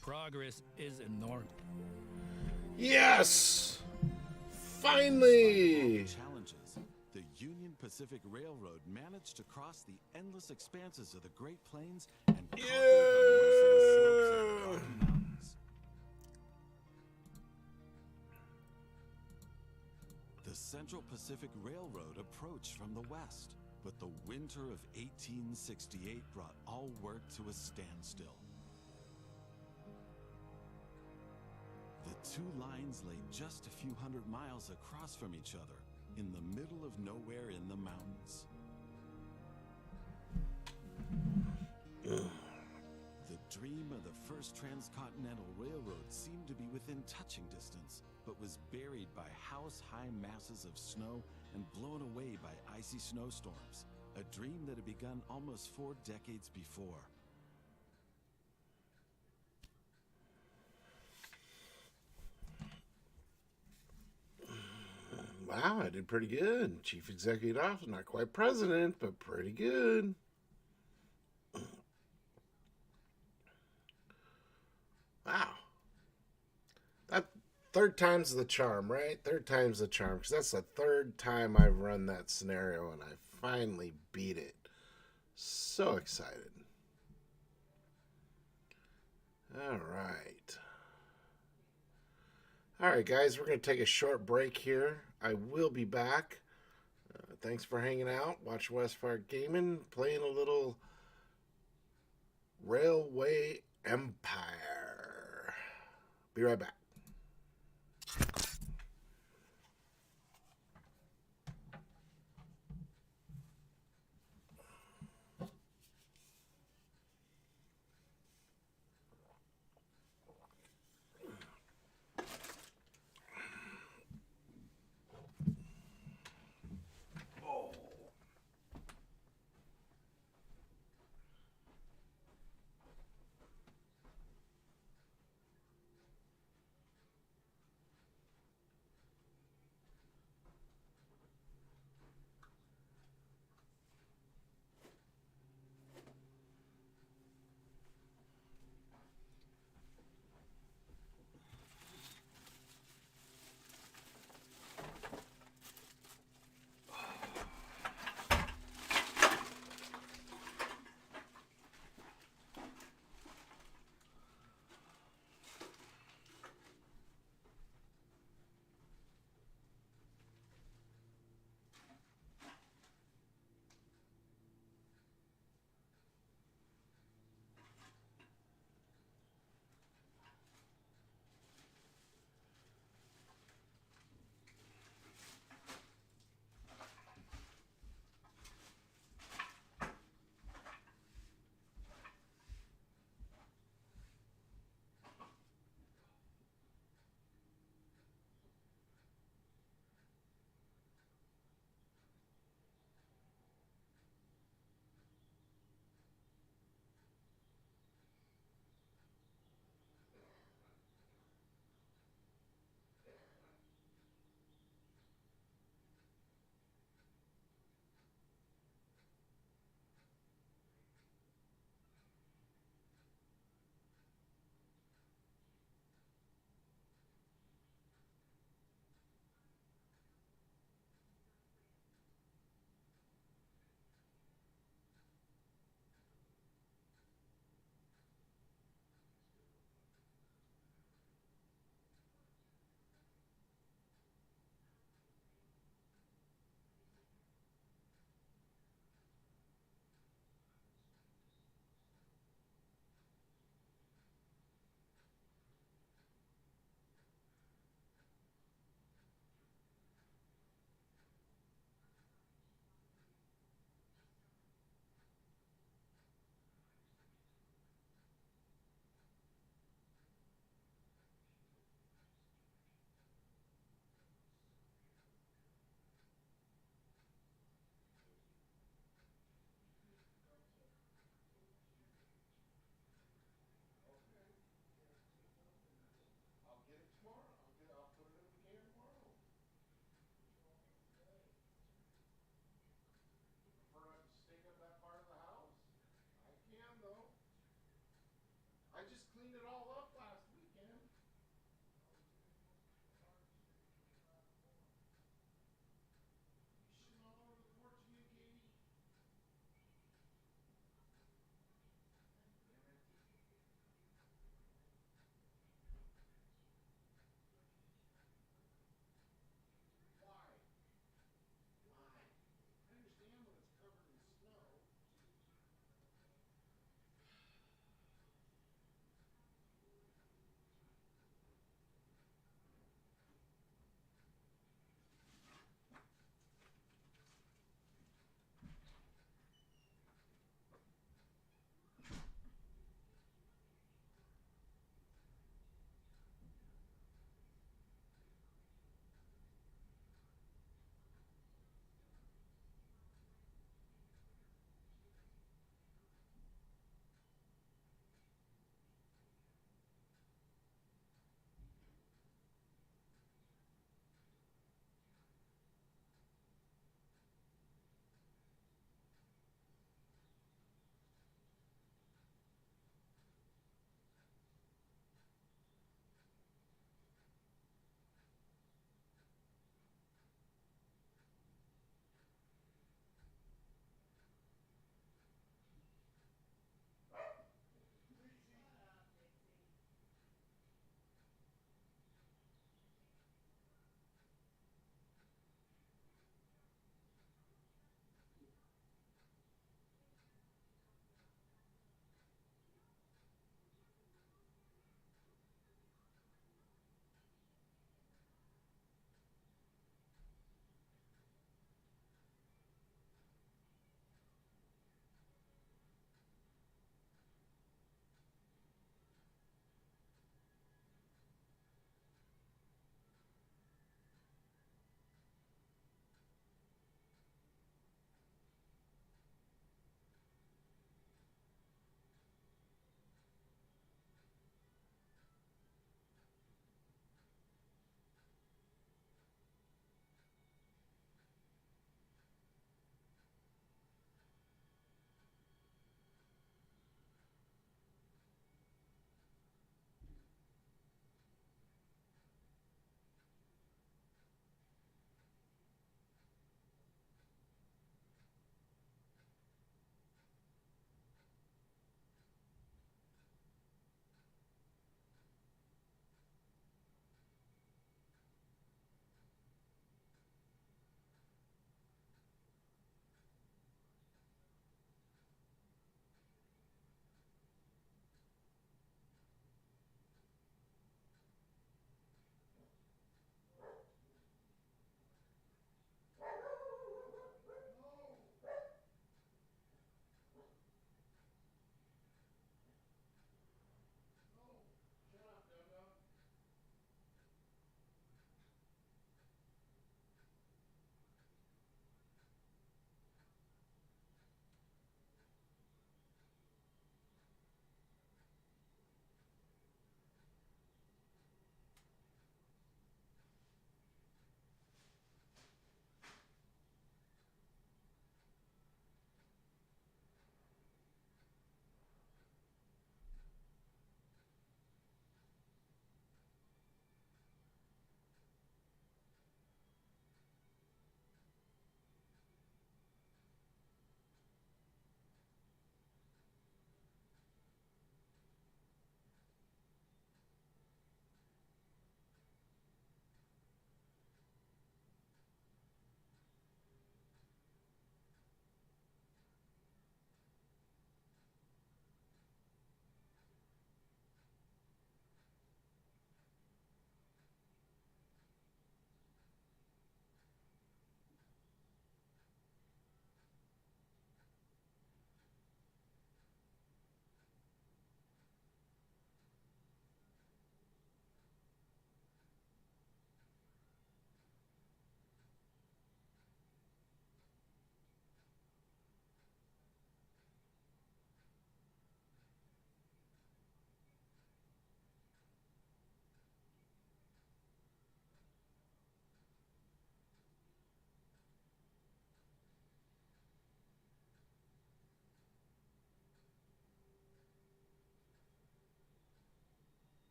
Progress is enormous. Yes! Finally! Challenges. The Union Pacific Railroad managed to cross the endless expanses of the Great Plains and conquer the merciless slopes of the Rocky Mountains. The Central Pacific Railroad approached from the west. But the winter of 1868 brought all work to a standstill. The two lines lay just a few hundred miles across from each other, in the middle of nowhere in the mountains. The dream of the first transcontinental railroad seemed to be within touching distance, but was buried by house-high masses of snow and blown away by icy snowstorms, a dream that had begun almost 4 decades before. Wow, I did pretty good. Chief Executive Officer, not quite president, but pretty good. Wow. That third time's the charm, right? Third time's the charm, because that's the third time I've run that scenario, and I finally beat it. So excited. All right. All right, guys, we're going to take a short break here. I will be back. Thanks for hanging out. Watch Westfire Gaming, playing a little Railway Empire. Be right back.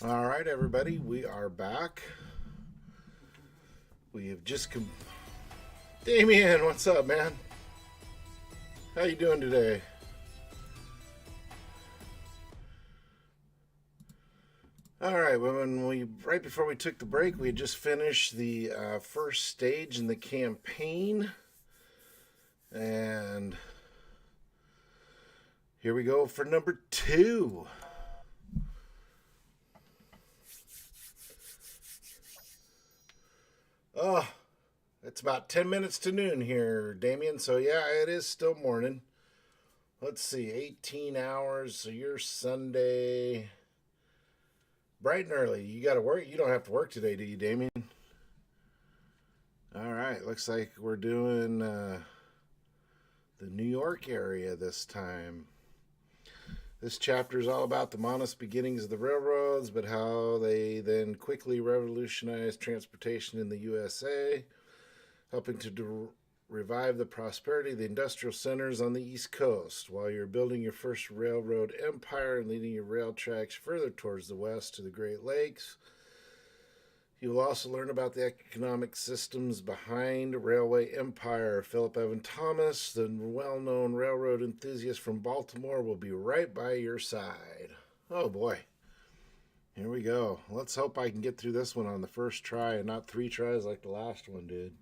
All right, everybody, we are back. We have just Damien, what's up, man? How you doing today? All right, right before we took the break, we had just finished the first stage in the campaign, and here we go for number 2. Oh, it's about 10 minutes to noon here, Damien. So yeah, it is still morning. Let's see, 18 hours. So you're Sunday, bright and early. You got to work. You don't have to work today, do you, Damien? All right. Looks like we're doing the New York area this time. This chapter is all about the modest beginnings of the railroads, but how they then quickly revolutionized transportation in the USA, helping to revive the prosperity of the industrial centers on the East Coast, while you're building your first railroad empire and leading your rail tracks further towards the west to the Great Lakes. You will also learn about the economic systems behind Railway Empire. Philip Evan Thomas, the well-known railroad enthusiast from Baltimore, will be right by your side. Oh boy. Here we go. Let's hope I can get through this one on the first try and not 3 tries like the last one did.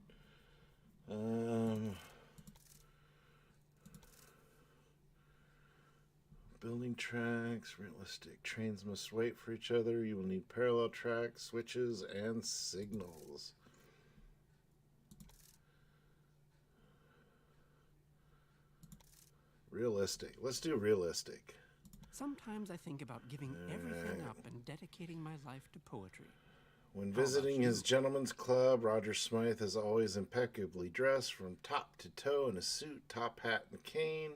Building tracks, realistic. Trains must wait for each other. You will need parallel tracks, switches, and signals. Realistic. Let's do realistic. Sometimes I think about giving everything up and dedicating my life to poetry. When visiting his gentleman's club, Roger Smythe is always impeccably dressed from top to toe in a suit, top hat, and cane.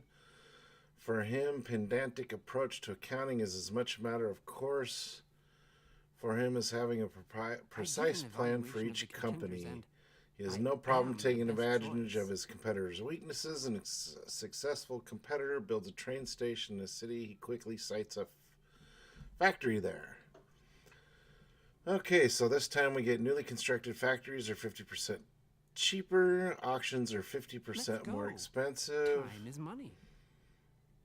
For him, pedantic approach to accounting is as much a matter of course for him as having a precise plan for each company. He has no problem taking advantage of his competitors' weaknesses, and a successful competitor builds a train station in a city. He quickly sites a factory there. Okay, so this time we get newly constructed factories are 50% cheaper. Auctions are 50% more expensive. Time is money.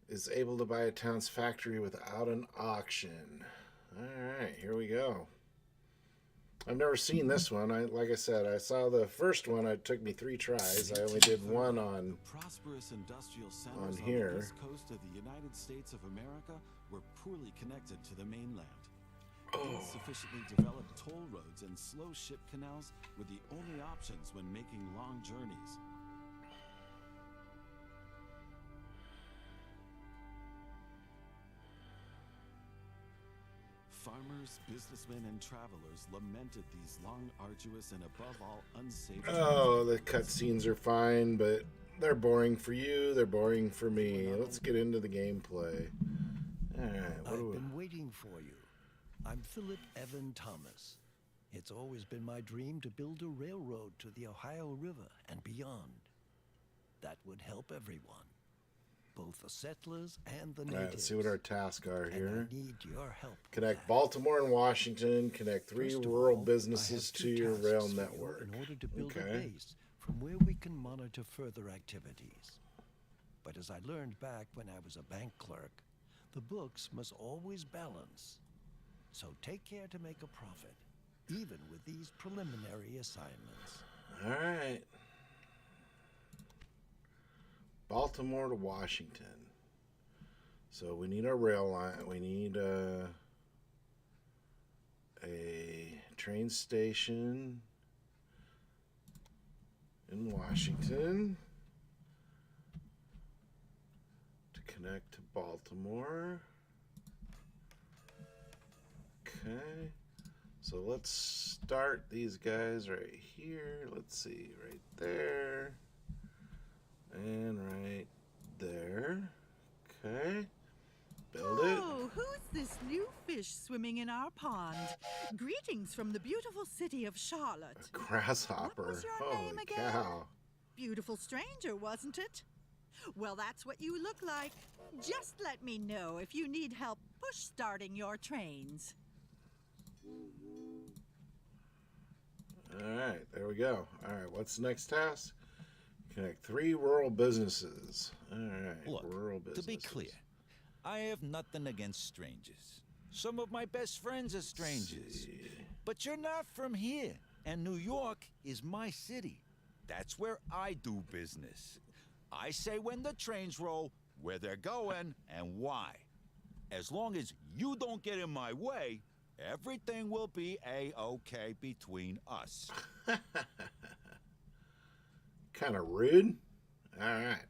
Is able to buy a town's factory without an auction. Alright, here we go. I've never seen this one. Like I said, I saw the first one. It took me 3 tries. I only did one on prosperous industrial centers on here. the west coast of the United States of America were poorly connected to the mainland. Insufficiently developed toll roads and slow ship canals were the only options when making long journeys. Farmers, businessmen, and travelers lamented these long, arduous, and above all, unsafe Oh, the cutscenes are fine, but they're boring for you, they're boring for me. Let's get into the gameplay. Alright, I've been waiting for you. I'm Philip Evan Thomas. It's always been my dream to build a railroad to the Ohio River and beyond. That would help everyone, both the settlers and the natives. Alright, let's see what our tasks are here. And I need your help. Connect Baltimore and Washington. Connect 3 rural businesses to your rail network. In order to build a base from where we can monitor further activities. But as I learned back when I was a bank clerk, the books must always balance. So take care to make a profit, even with these preliminary assignments. All right. Baltimore to Washington. So we need a rail line. We need a train station in Washington to connect to Baltimore. Okay, so let's start these guys right here. Let's see, right there and right there. Okay, build it. Oh, who's this new fish swimming in our pond? Greetings from the beautiful city of Charlotte. A grasshopper. What was your Holy name again? cow. Beautiful stranger, wasn't it? Well, that's what you look like. Just let me know if you need help push starting your trains. Alright, there we go. Alright, what's the next task? Connect 3 rural businesses. Alright, Look, rural to businesses. be clear, I have nothing against strangers. Some of my best friends are strangers. But you're not from here, and New York is my city. That's where I do business. I say when the trains roll, where they're going, and why. As long as you don't get in my way, everything will be A-okay between us. Kind of rude. Alright.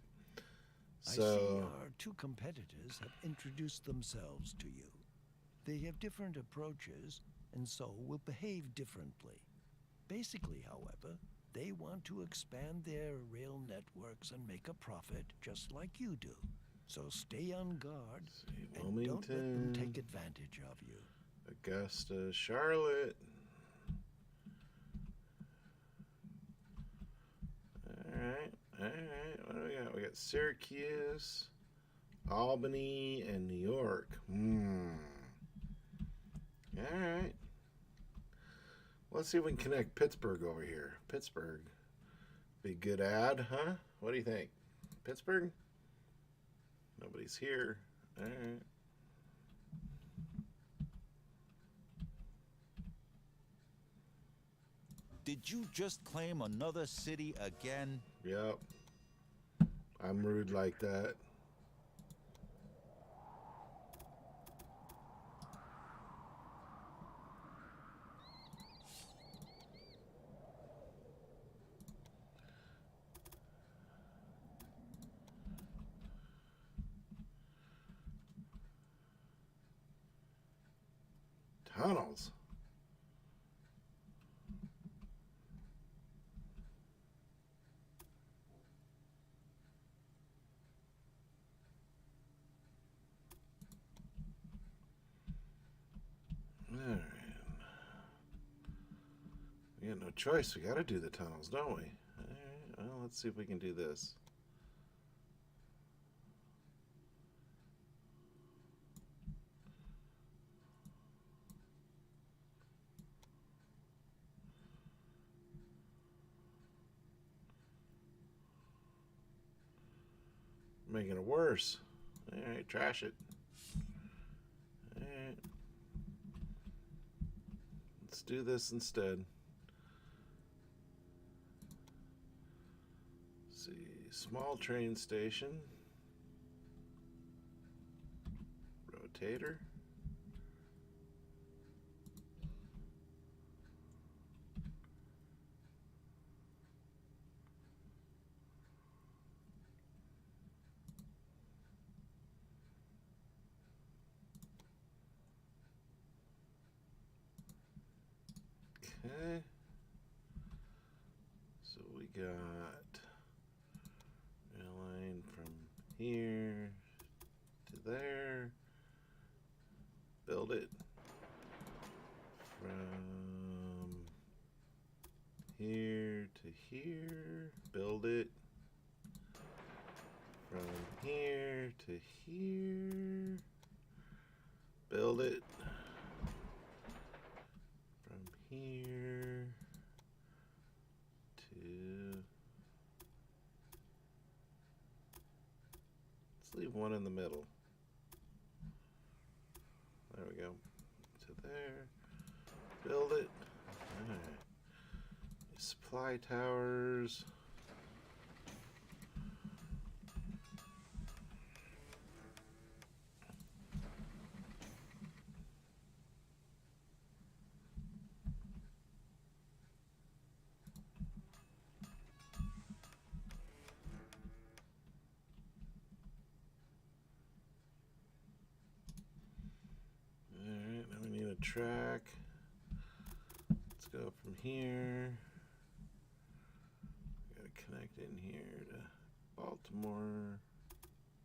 I see So, our 2 competitors have introduced themselves to you. They have different approaches, and so will behave differently. Basically, however, they want to expand their rail networks and make a profit just like you do. So stay on guard and don't let them Wilmington, take advantage of you. Augusta, Charlotte. Alright, alright. What do we got? We got Syracuse, Albany, and New York. Alright. Let's see if we can connect Pittsburgh over here. Pittsburgh. Be a good ad, huh? What do you think? Pittsburgh? Nobody's here. Alright. Did you just claim another city again? Yep. I'm rude like that. Tunnels. Alright. We got no choice. We gotta do the tunnels, don't we? Alright, well, let's see if we can do this. Making it worse. Alright, trash it. Alright. Let's do this instead. Let's see. Small train station. Rotator. Okay. So we got rail line from here to there. Build it from here to here. Build it from here to here. Build it from here to... Let's leave one in the middle. There we go. To there. Build it. Alright. Supply towers. Alright, now we need a track. Let's go from here. Gotta connect in here to Baltimore.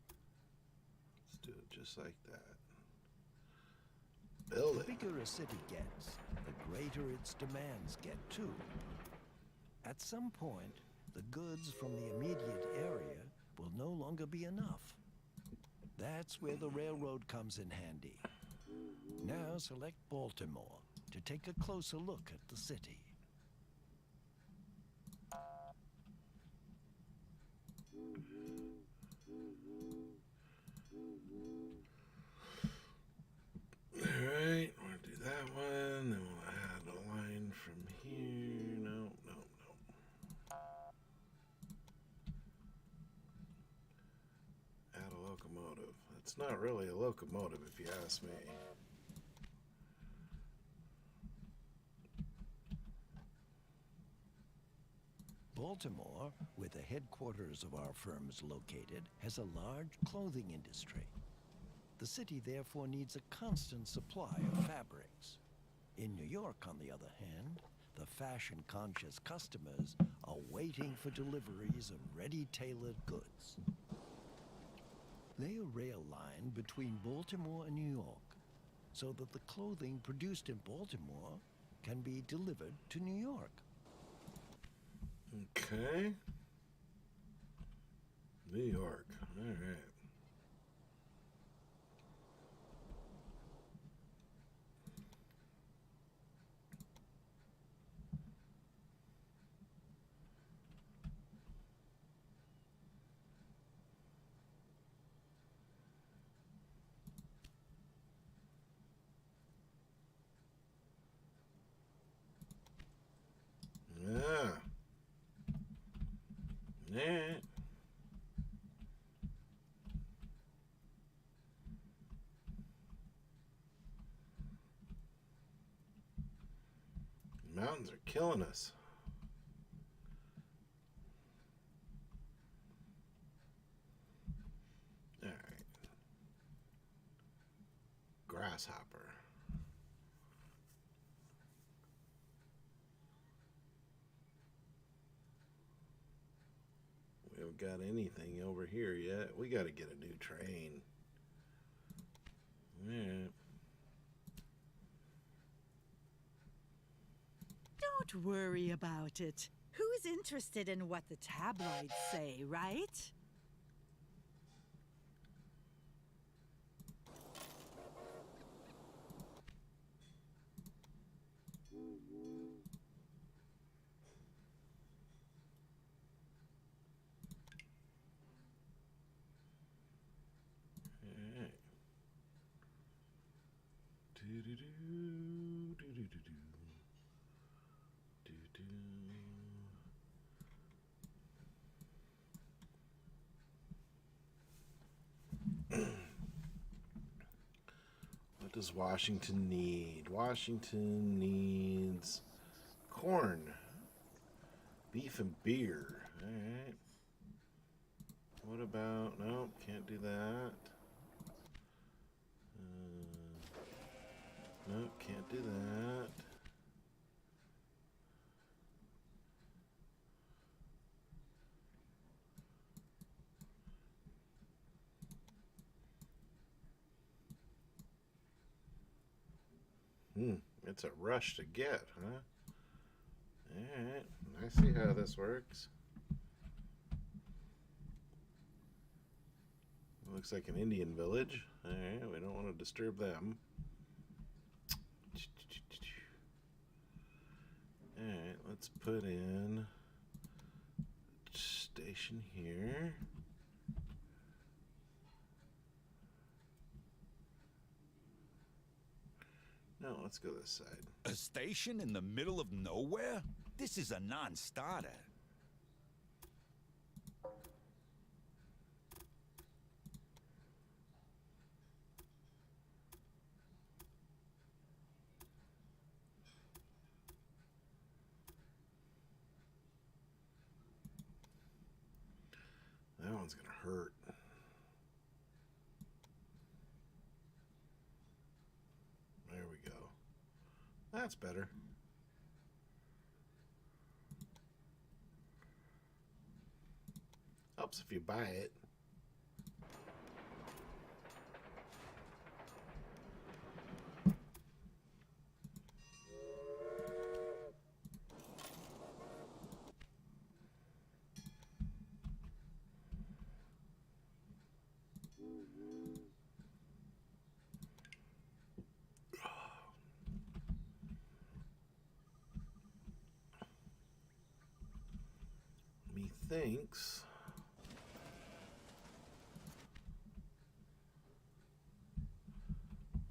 Let's do it just like that. Build The it. bigger a city gets, the greater its demands get too. At some point, the goods from the immediate area will no longer be enough. That's where the railroad comes in handy. Now select Baltimore to take a closer look at the city. Alright, we'll do that one. Then we'll add a line from here. No. Add a locomotive. It's not really a locomotive if you ask me. Baltimore, where the headquarters of our firm is located, has a large clothing industry. The city therefore needs a constant supply of fabrics. In New York, on the other hand, the fashion-conscious customers are waiting for deliveries of ready-tailored goods. Lay a rail line between Baltimore and New York so that the clothing produced in Baltimore can be delivered to New York. Okay. New York. Alright. Yeah. Alright. Mountains are killing us. Alright. Grasshopper. We haven't got anything over here yet. We got to get a new train. Yeah. Don't worry about it. Who's interested in what the tabloids say, right? Alright. Do-do-do, do-do-do-do. Do-do. What does Washington need? Washington needs corn, beef, and beer. Alright. What about... Nope, can't do that. Nope, can't do that. It's a rush to get, huh? Alright, I see how this works. Looks like an Indian village. Alright, we don't want to disturb them. Alright, let's put in station here. No, let's go this side. A station in the middle of nowhere? This is a non-starter. That one's gonna hurt. There we go. That's better. Helps if you buy it. thinks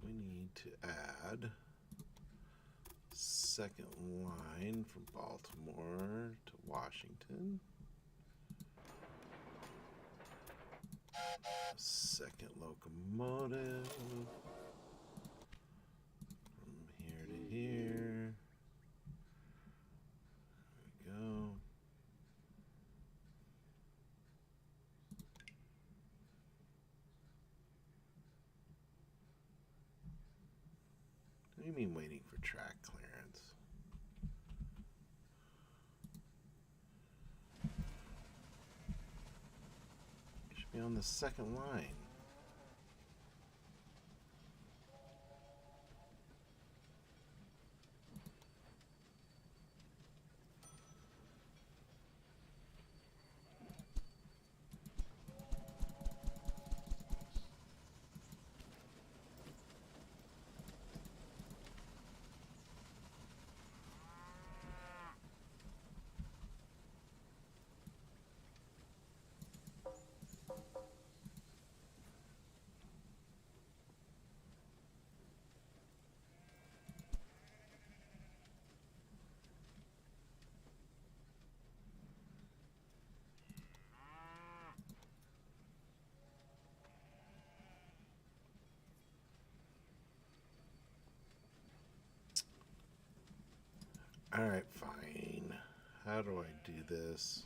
we need to add second line from Baltimore to Washington. Second locomotive from here to here. There we go. What do you mean waiting for track clearance? Should be on the second line. All right, fine. How do I do this?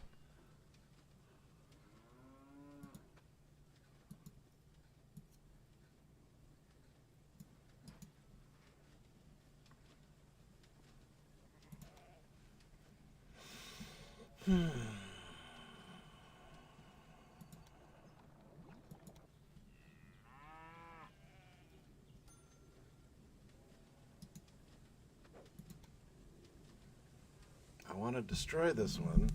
I want to destroy this one.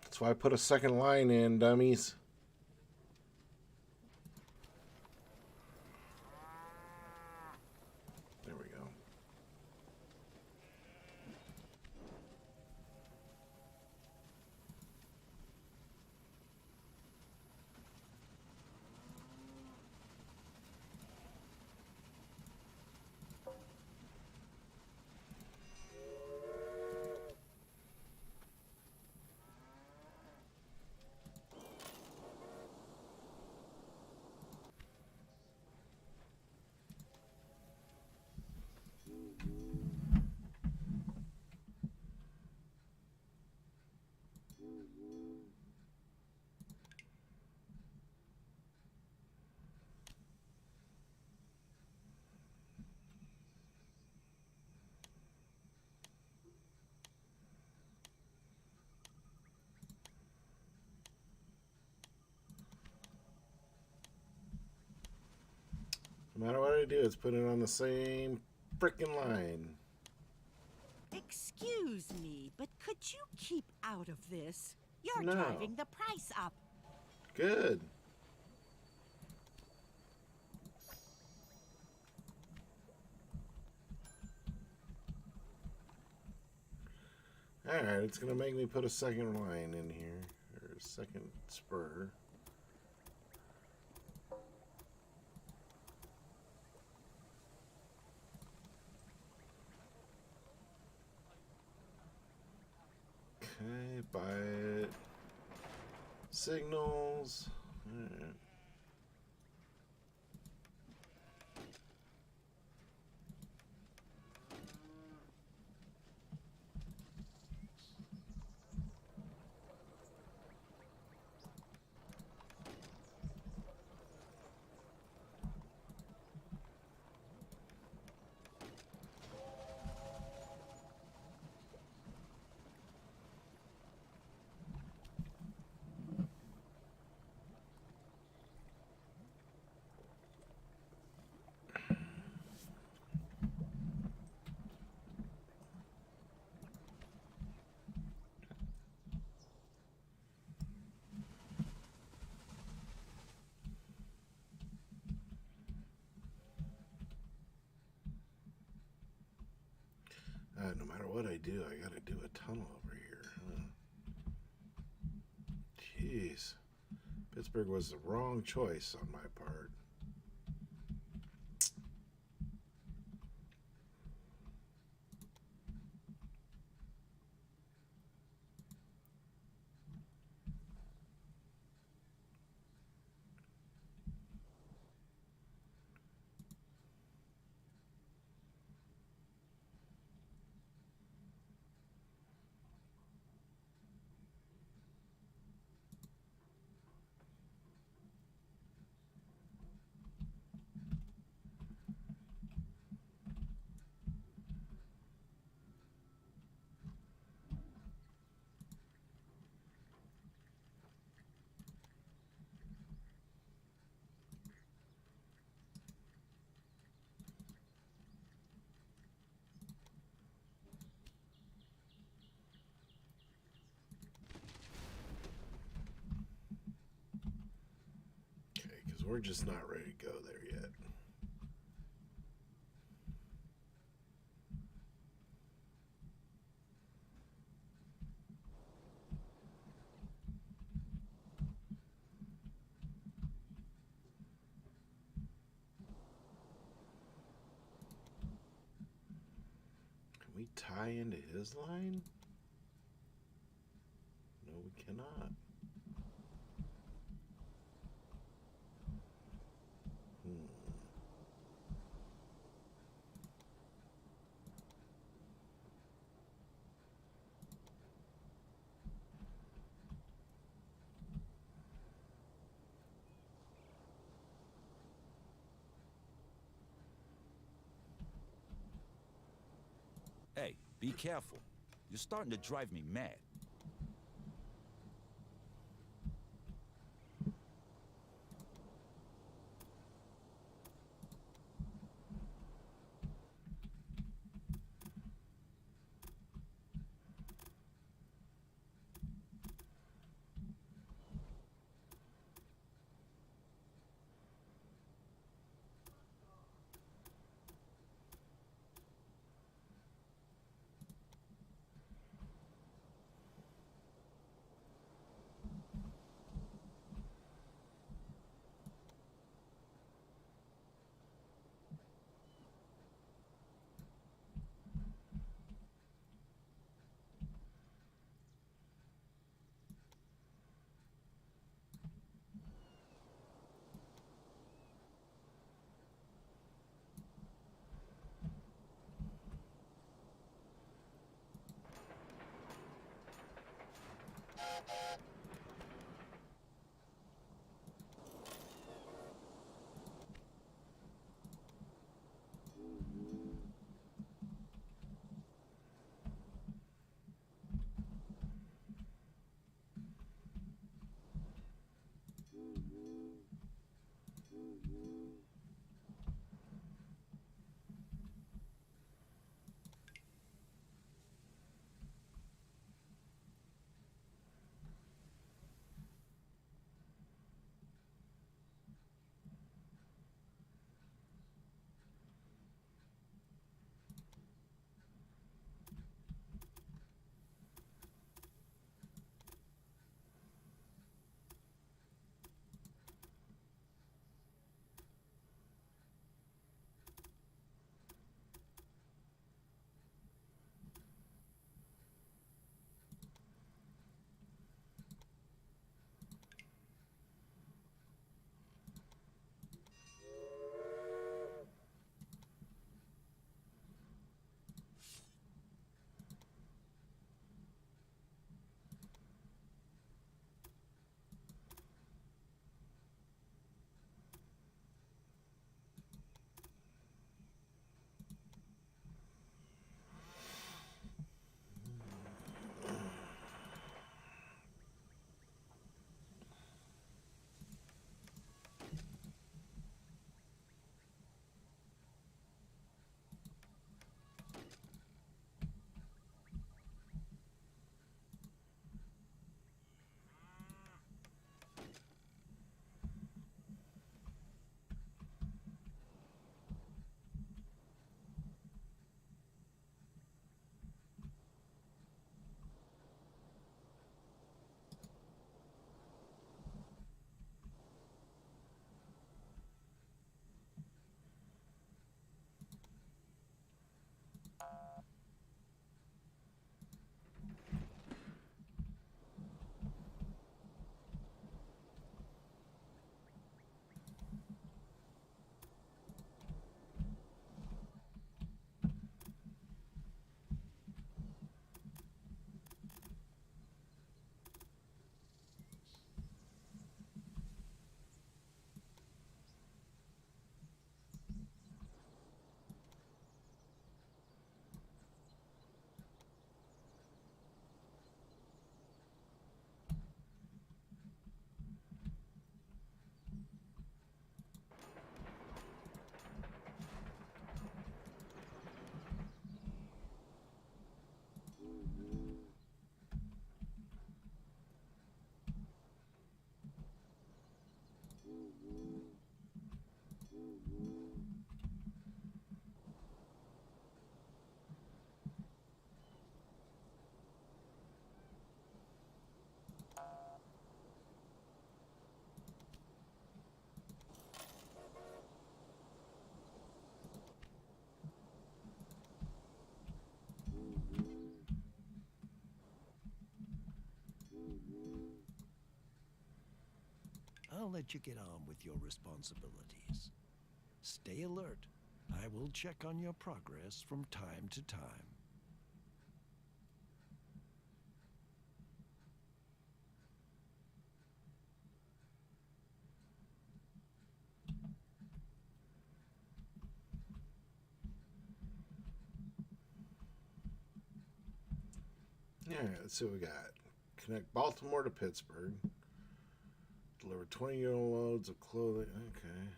That's why I put a second line in, dummies. There we go. No matter what I do, it's put it on the same freaking line. Excuse me, but could you keep out of this? You're No. driving the price up. Good. Alright, it's going to make me put a second line in here, or a second spur. Okay, buy it. Signals. Alright. do. I gotta do a tunnel over here. Huh? Jeez. Pittsburgh was the wrong choice on my part. Okay, because we're just not ready to go there yet. Can we tie into his line? No, we cannot. Hey, be careful. You're starting to drive me mad. let you get on with your responsibilities. Stay alert. I will check on your progress from time to time. Alright, let's see what we got. Connect Baltimore to Pittsburgh. Deliver 20-year loads of clothing. Okay.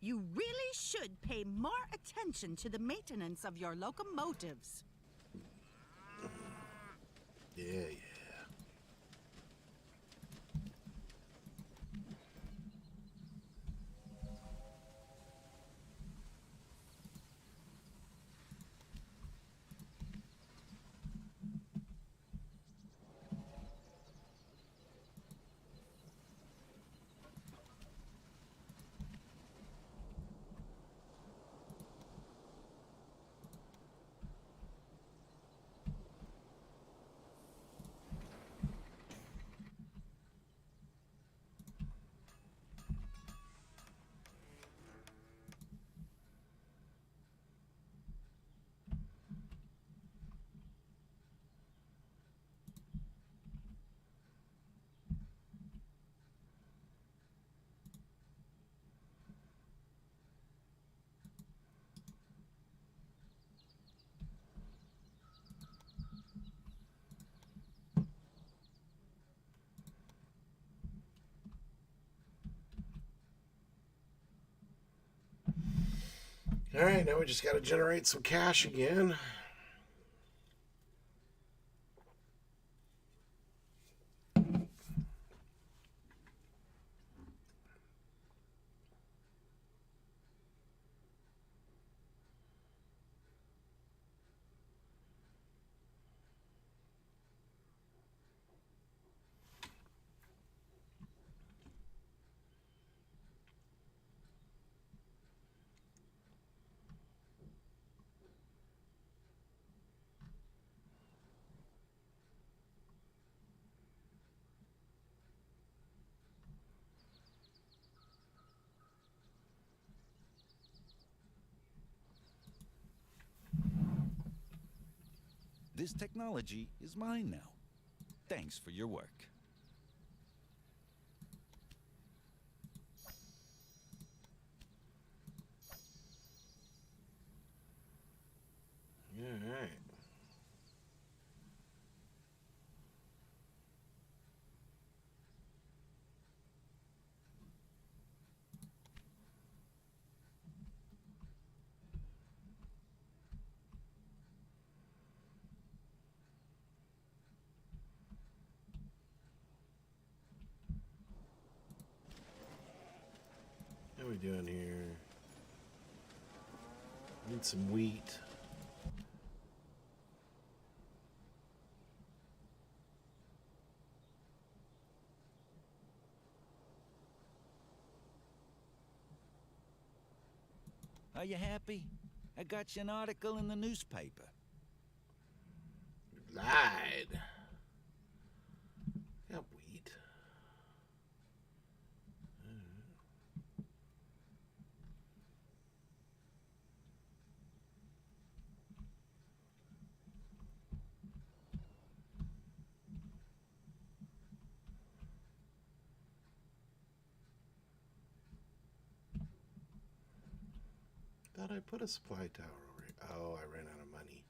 You really should pay more attention to the maintenance of your locomotives. Yeah. Alright, now we just got to generate some cash again. This technology is mine now. Thanks for your work. Alright. What are we doing here? Need some wheat. Are you happy? I got you an article in the newspaper. You lied. Got wheat. Thought I put a supply tower over here. Oh, I ran out of money.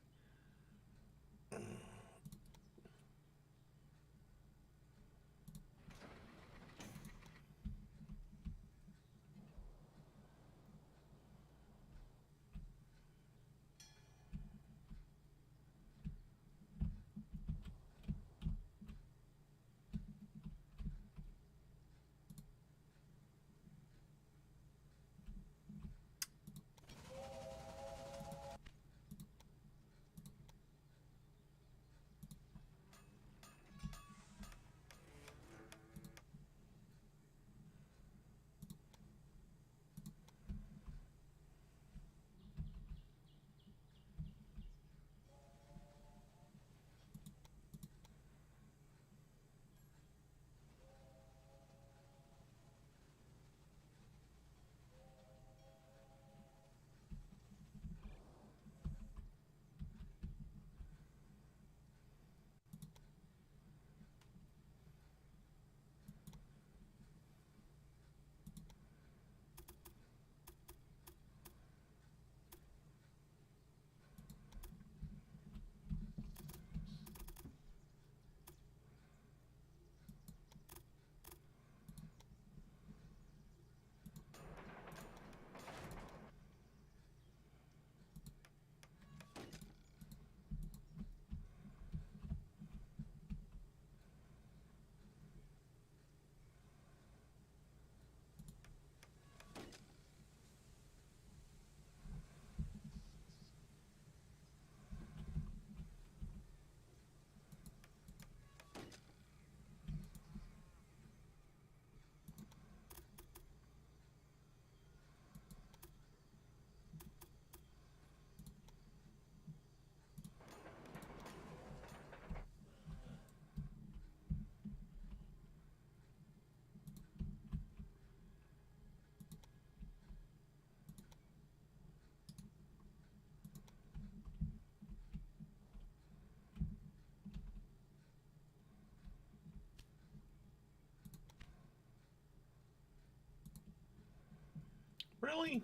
Really?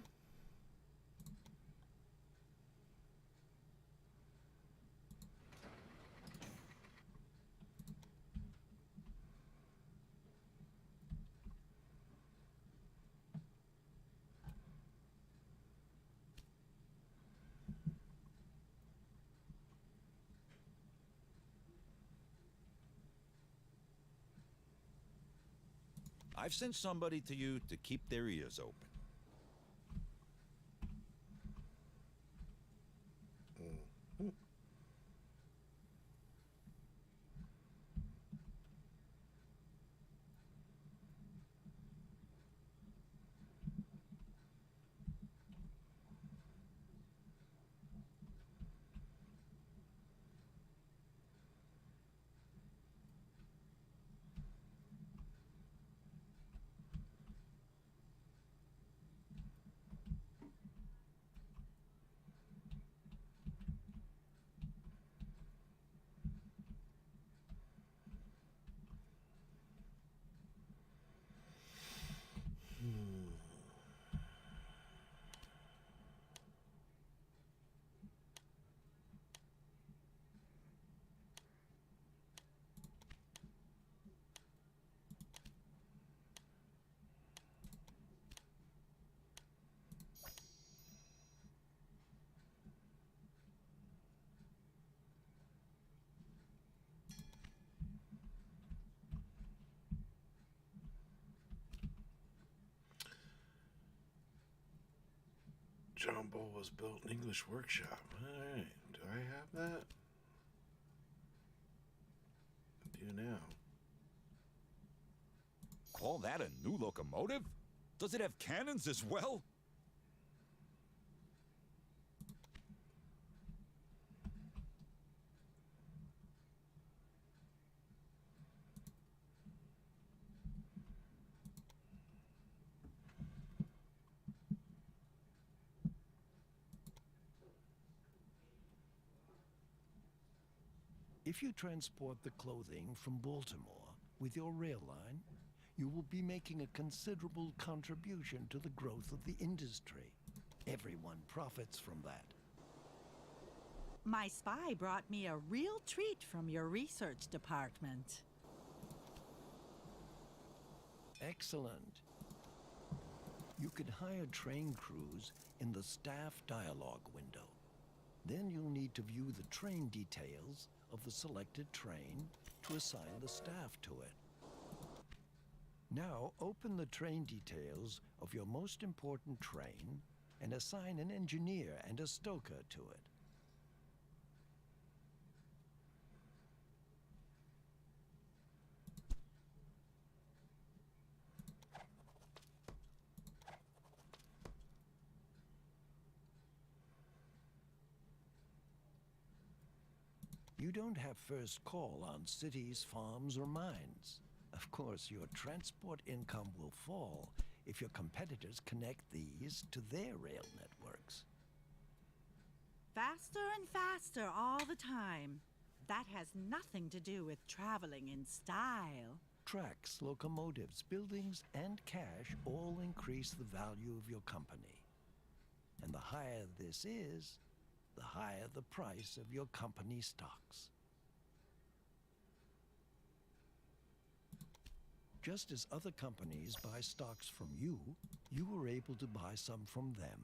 I've sent somebody to you to keep their ears open. Jumbo was built in English workshop. Alright, do I have that? I do now. Call that a new locomotive? Does it have cannons as well? If you transport the clothing from Baltimore with your rail line, you will be making a considerable contribution to the growth of the industry. Everyone profits from that. My spy brought me a real treat from your research department. Excellent. You can hire train crews in the staff dialogue window. Then you'll need to view the train details of the selected train to assign the staff to it. Now open the train details of your most important train and assign an engineer and a stoker to it. You don't have first call on cities, farms, or mines. Of course, your transport income will fall if your competitors connect these to their rail networks. Faster and faster all the time. That has nothing to do with traveling in style. Tracks, locomotives, buildings, and cash all increase the value of your company. And the higher this is, the higher the price of your company stocks. Just as other companies buy stocks from you, you were able to buy some from them.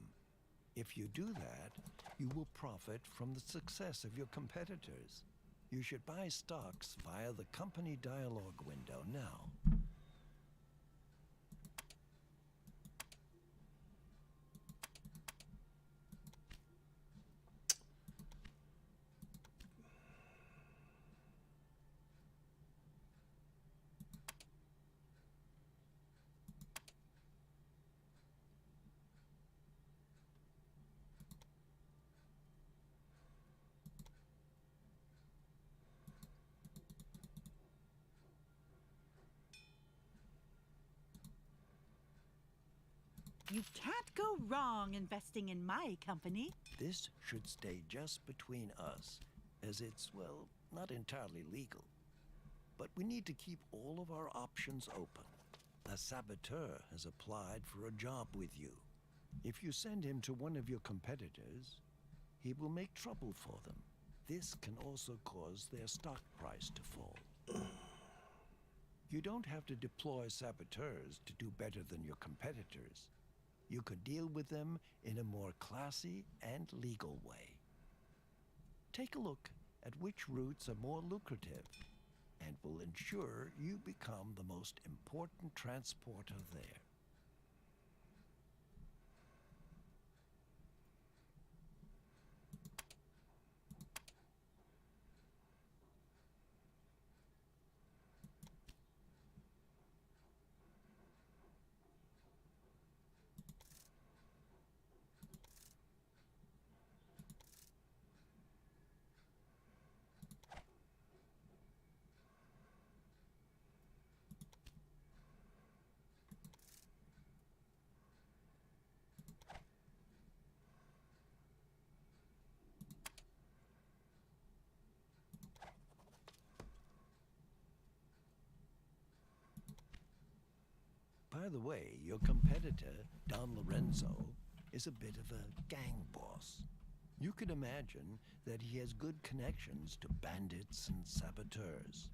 If you do that, you will profit from the success of your competitors. You should buy stocks via the company dialogue window now. You can't go wrong investing in my company. This should stay just between us, as it's, well, not entirely legal. But we need to keep all of our options open. A saboteur has applied for a job with you. If you send him to one of your competitors, he will make trouble for them. This can also cause their stock price to fall. You don't have to deploy saboteurs to do better than your competitors. You could deal with them in a more classy and legal way. Take a look at which routes are more lucrative and will ensure you become the most important transporter there. By the way, your competitor, Don Lorenzo, is a bit of a gang boss. You can imagine that he has good connections to bandits and saboteurs,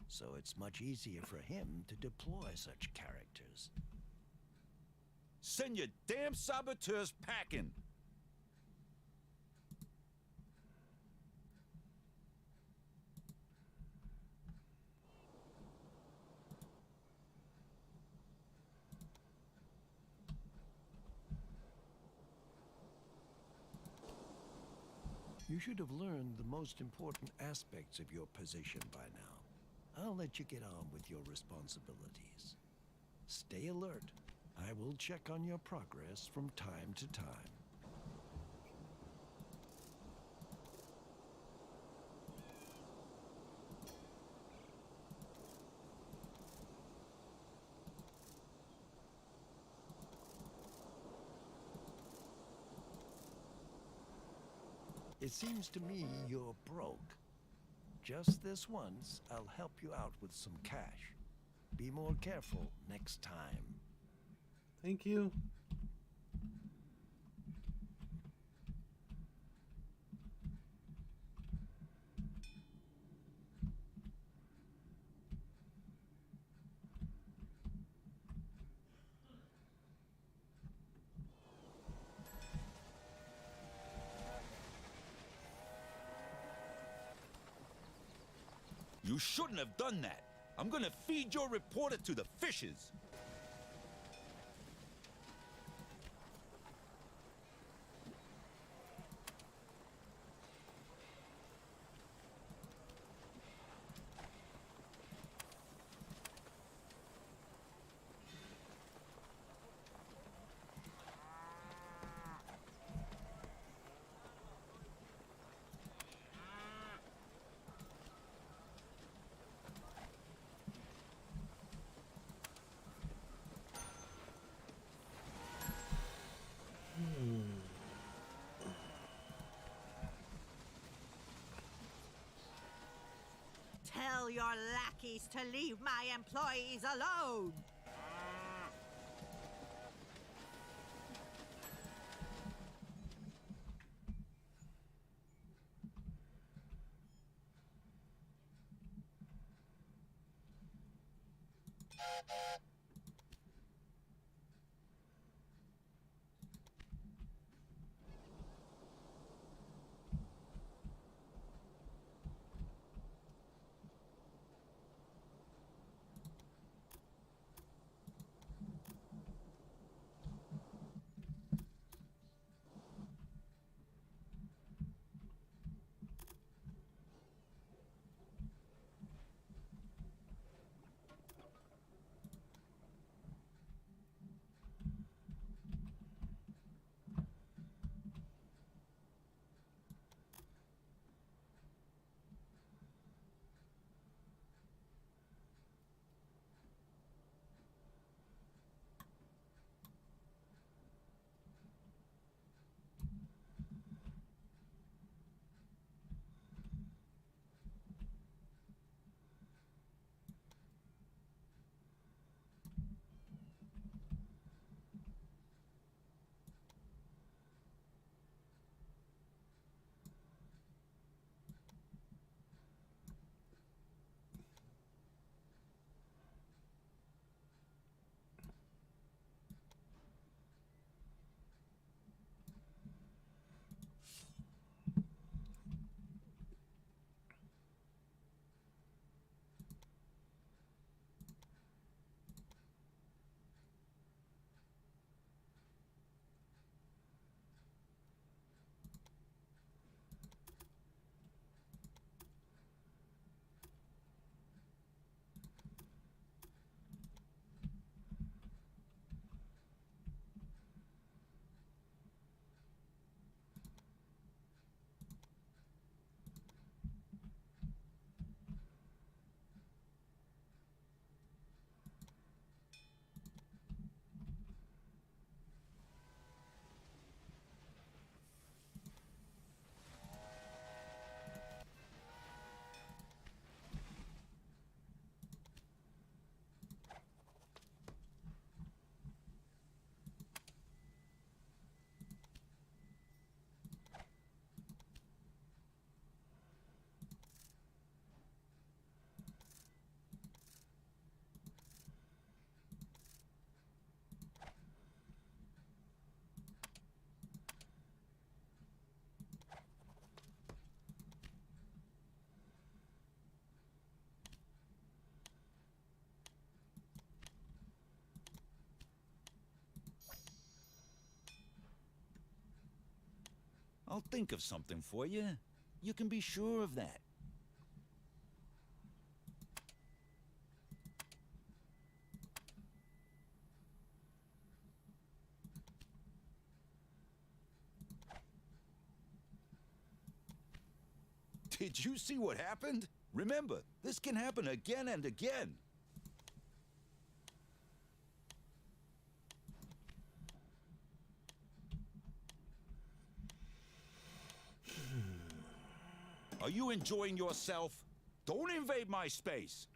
so it's much easier for him to deploy such characters. Send your damn saboteurs packing! You should have learned the most important aspects of your position by now. I'll let you get on with your responsibilities. Stay alert. I will check on your progress from time to time. It seems to me you're broke. Just this once, I'll help you out with some cash. Be more careful next time. Thank you. You shouldn't have done that. I'm gonna feed your reporter to the fishes. Tell your lackeys to leave my employees alone! I'll think of something for you. You can be sure of that. Did you see what happened? Remember, this can happen again and again. Are you enjoying yourself? Don't invade my space.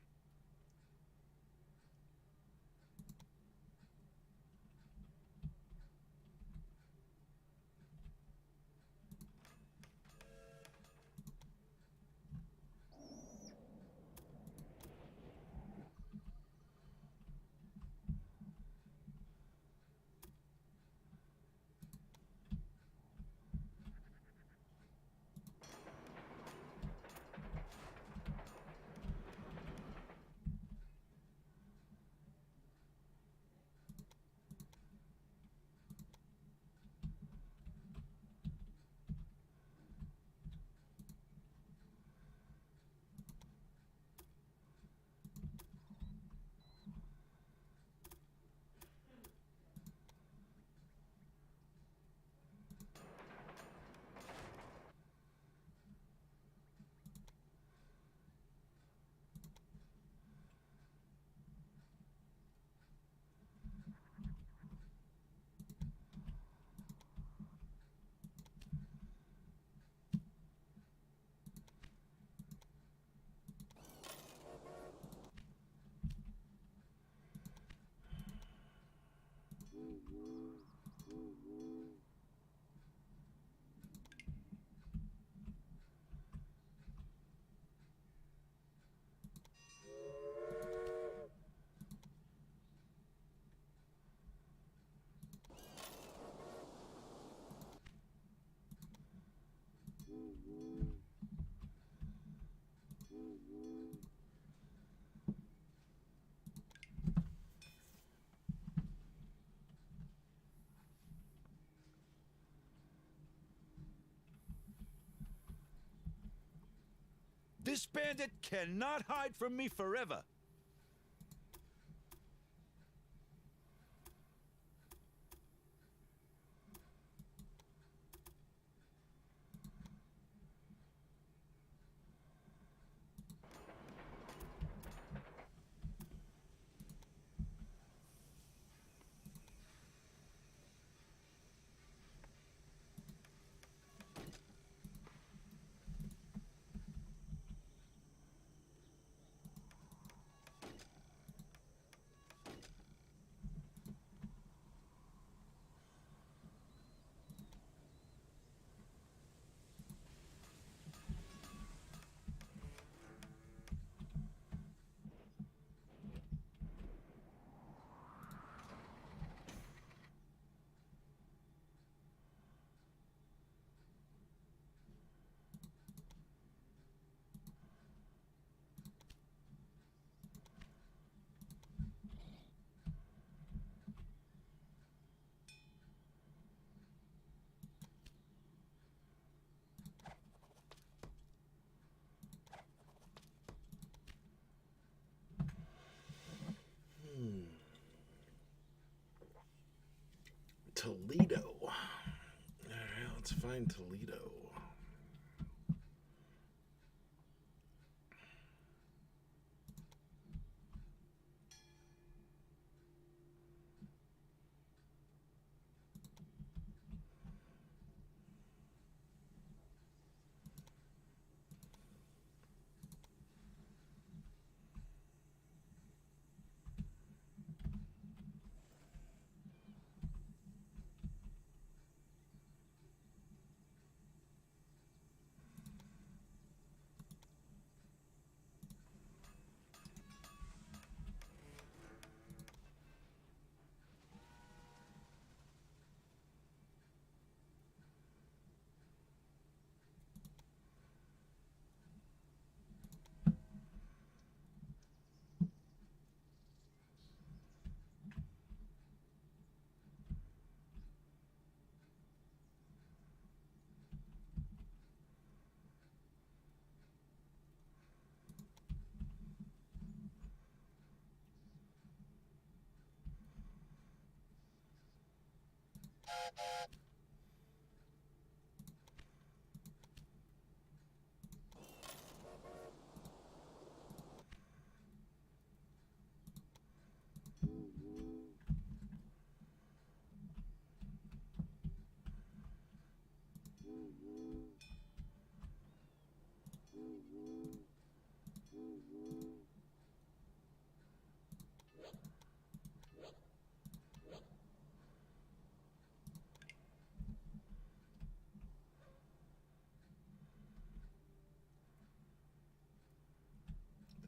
This bandit cannot hide from me forever. Toledo. All right, let's find Toledo.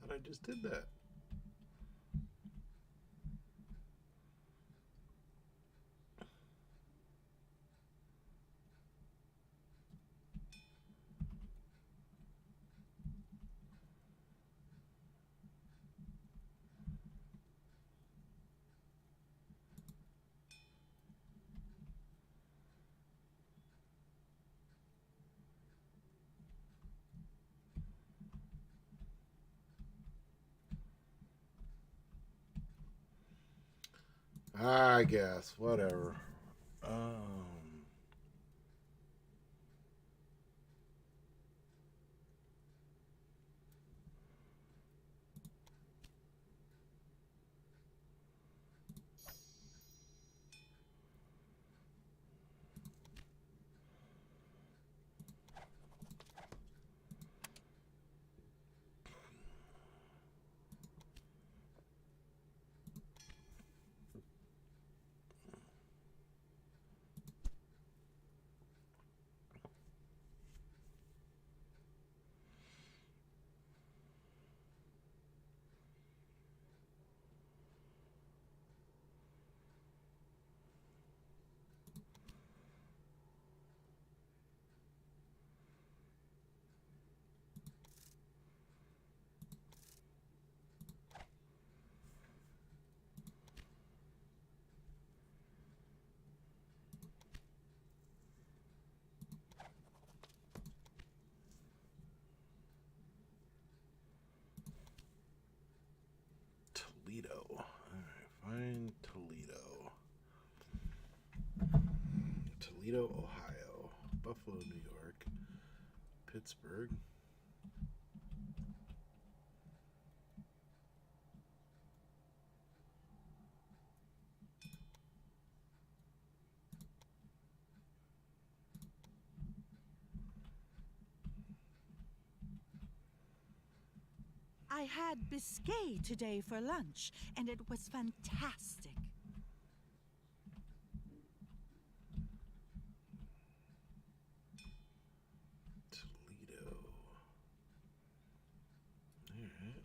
Thought I just did that. I guess. Whatever. Toledo. All right, find Toledo. Toledo, Ohio. Buffalo, New York. Pittsburgh. I had biscuit today for lunch, and it was fantastic. Toledo. All right.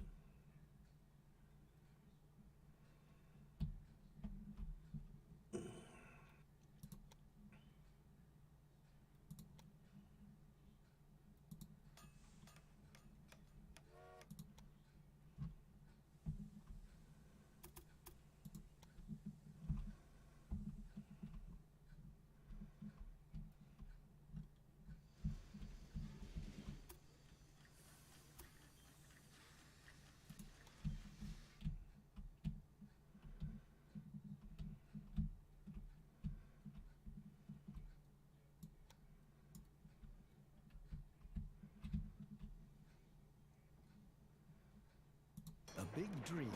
A big dream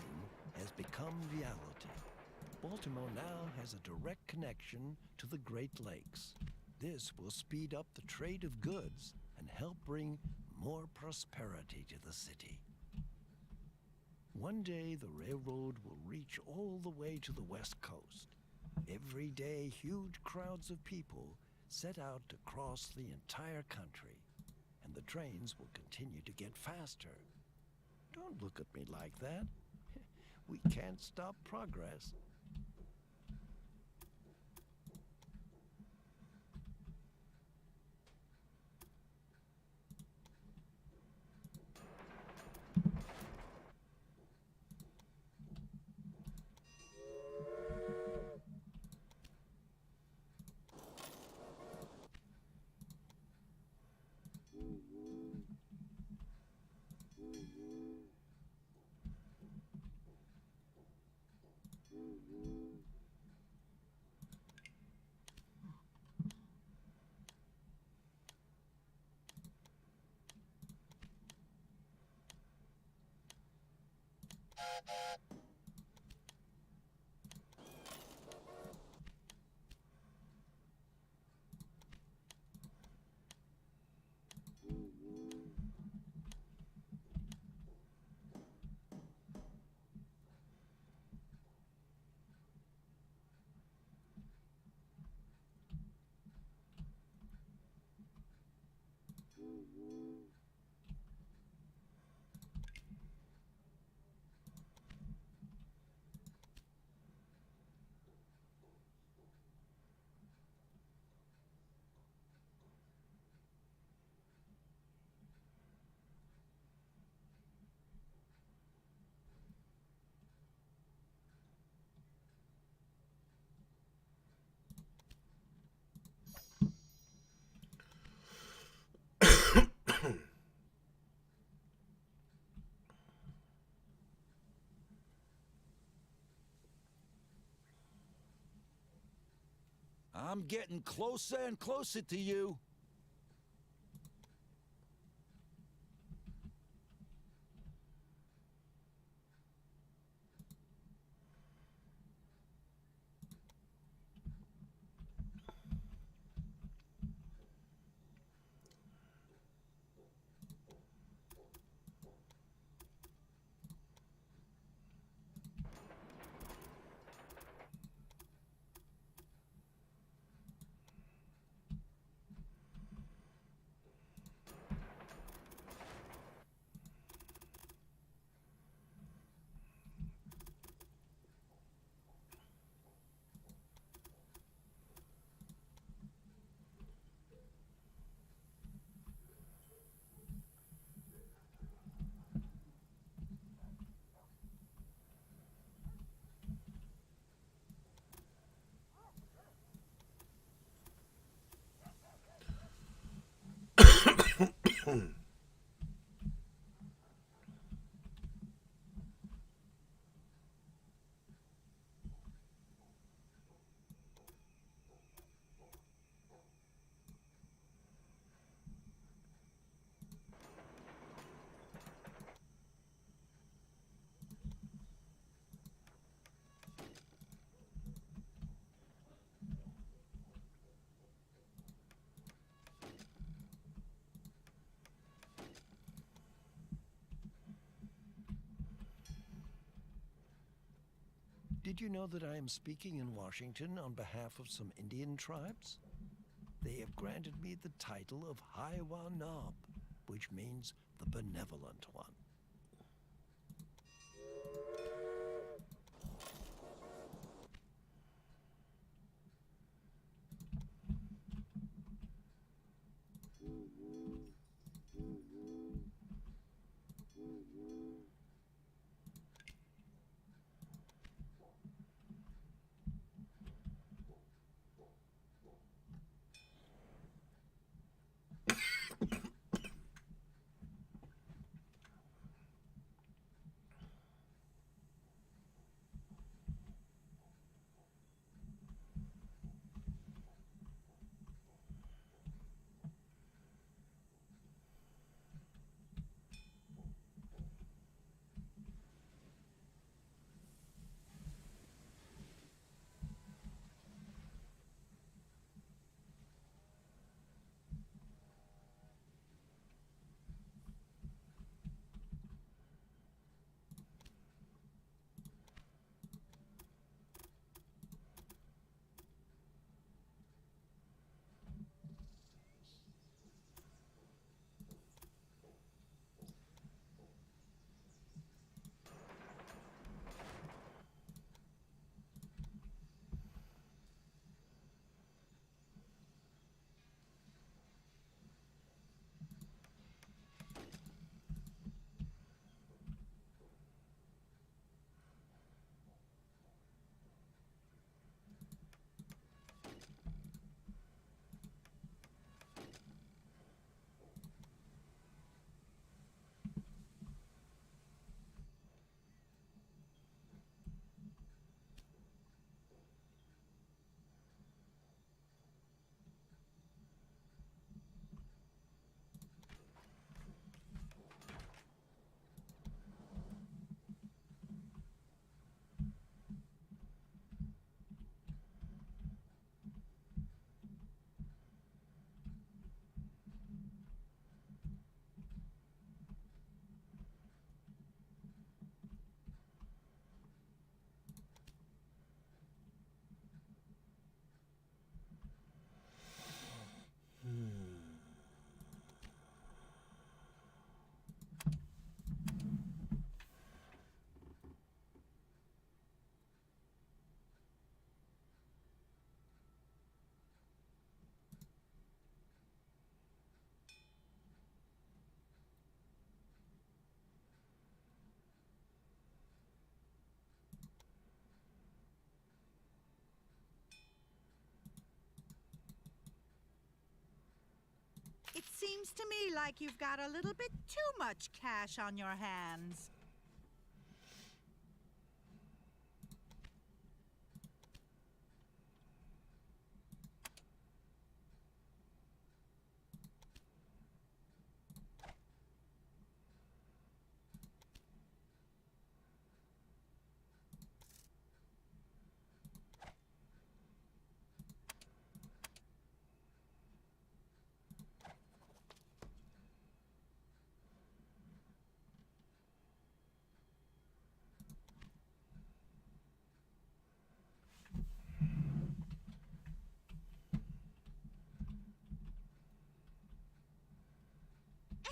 has become reality. Baltimore now has a direct connection to the Great Lakes. This will speed up the trade of goods and help bring more prosperity to the city. One day, the railroad will reach all the way to the West Coast. Every day, huge crowds of people set out to cross the entire country, and the trains will continue to get faster. Don't look at me like that. We can't stop progress. I'm getting closer and closer to you. Did you know that I am speaking in Washington on behalf of some Indian tribes? They have granted me the title of Haiwa Nob, which means the benevolent one. to me like you've got a little bit too much cash on your hands.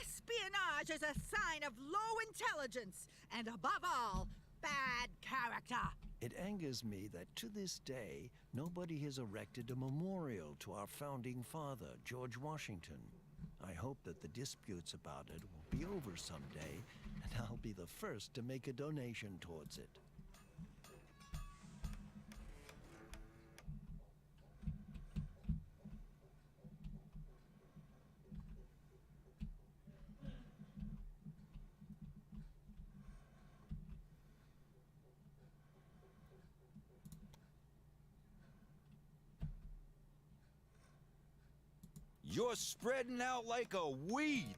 Espionage is a sign of low intelligence and, above all, bad character. It angers me that to this day, nobody has erected a memorial to our founding father, George Washington. I hope that the disputes about it will be over someday, and I'll be the first to make a donation towards it. You're spreading out like a weed.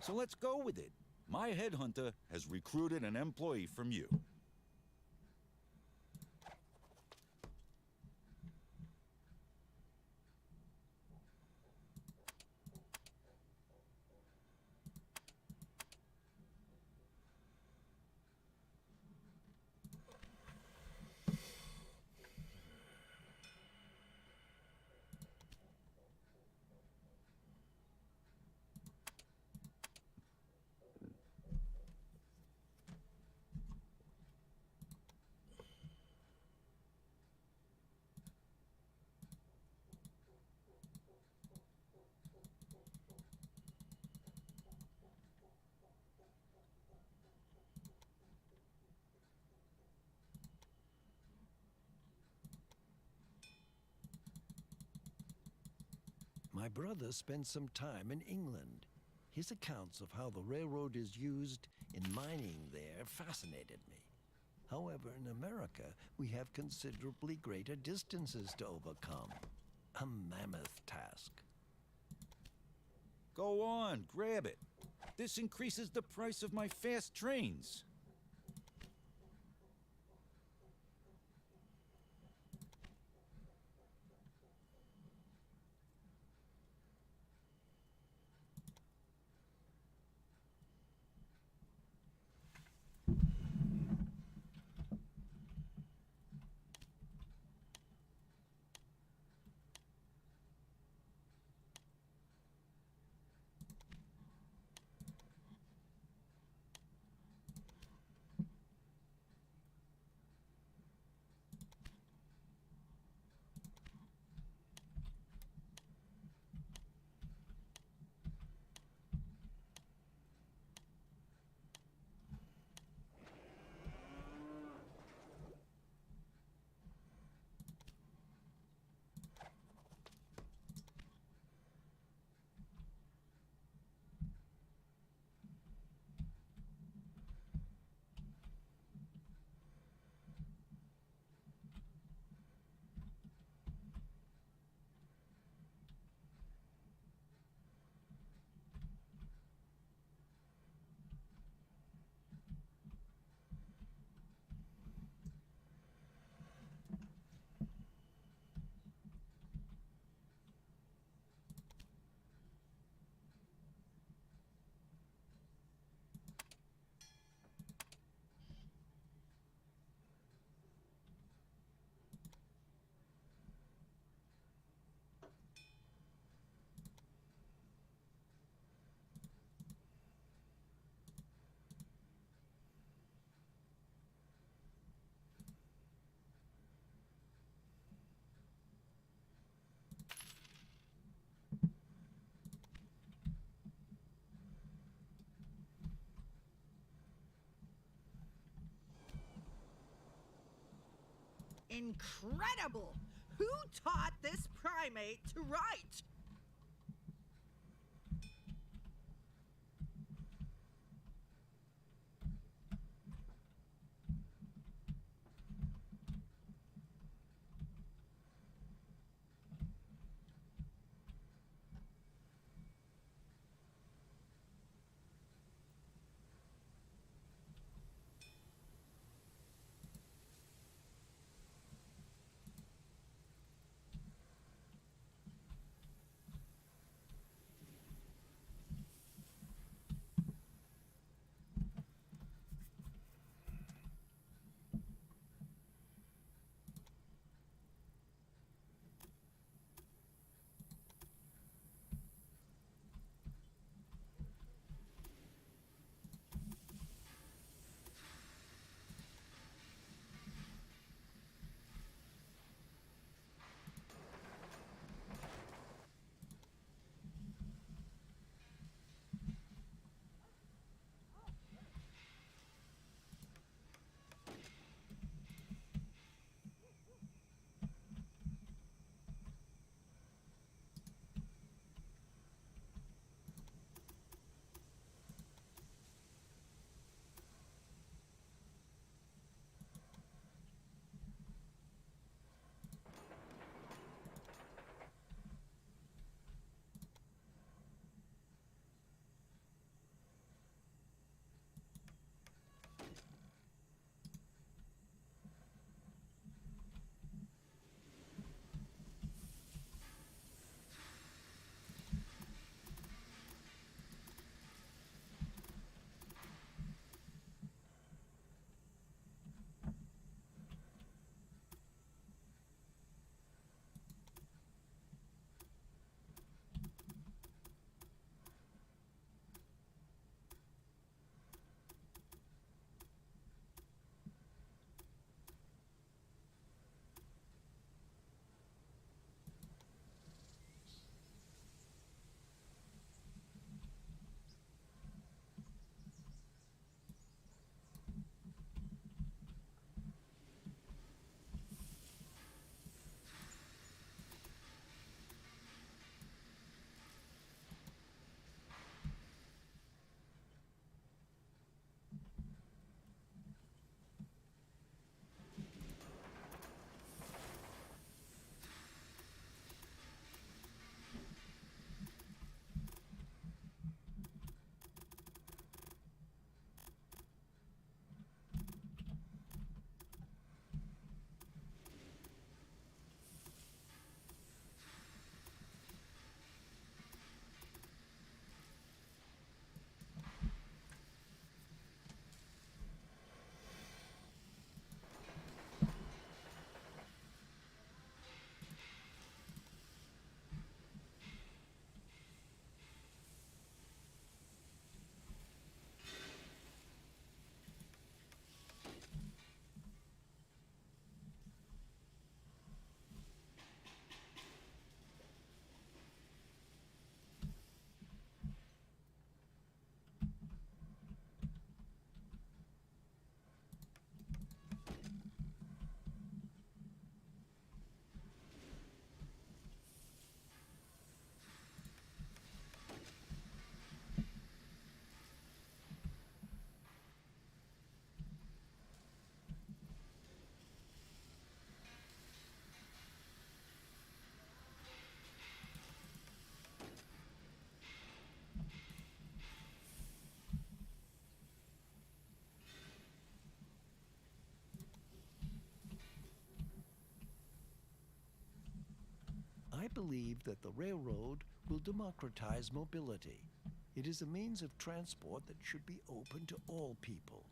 So let's go with it. My headhunter has recruited an employee from you. My brother spent some time in England. His accounts of how the railroad is used in mining there fascinated me. However, in America, we have considerably greater distances to overcome. A mammoth task. Go on, grab it. This increases the price of my fast trains. Incredible! Who taught this primate to write? I believe that the railroad will democratize mobility. It is a means of transport that should be open to all people.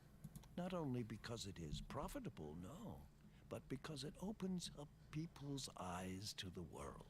Not only because it is profitable, no, but because it opens up people's eyes to the world.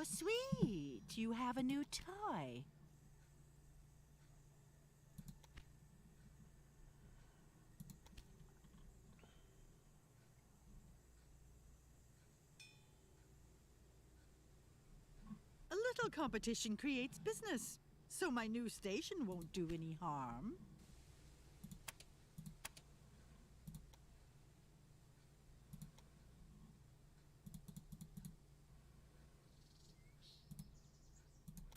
How sweet. You have a new toy. A little competition creates business, so my new station won't do any harm.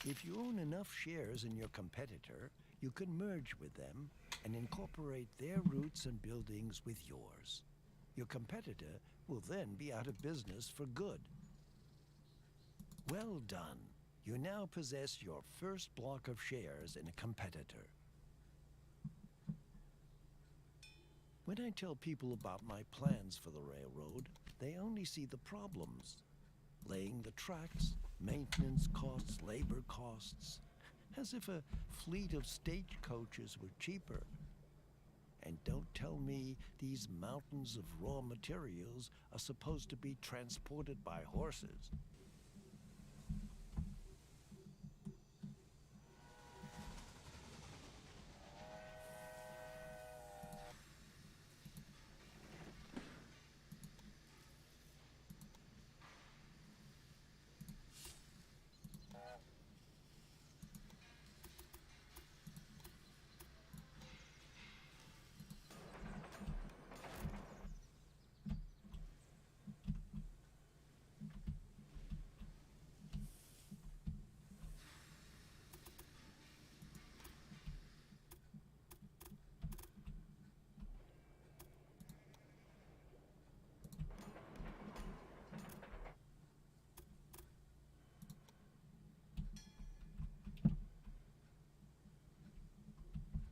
If you own enough shares in your competitor, you can merge with them and incorporate their routes and buildings with yours. Your competitor will then be out of business for good. Well done. You now possess your first block of shares in a competitor. When I tell people about my plans for the railroad, they only see the problems. Laying the tracks, maintenance costs, labor costs, as if a fleet of stagecoaches were cheaper. And don't tell me these mountains of raw materials are supposed to be transported by horses.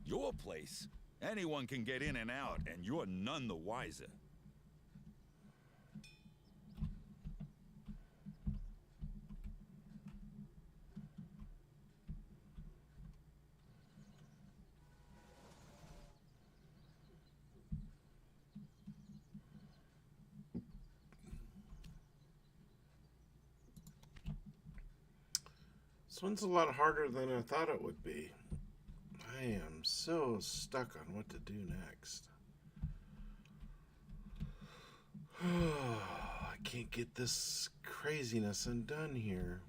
Your place? Anyone can get in and out, and you're none the wiser. This one's a lot harder than I thought it would be. I am so stuck on what to do next. I can't get this craziness undone here.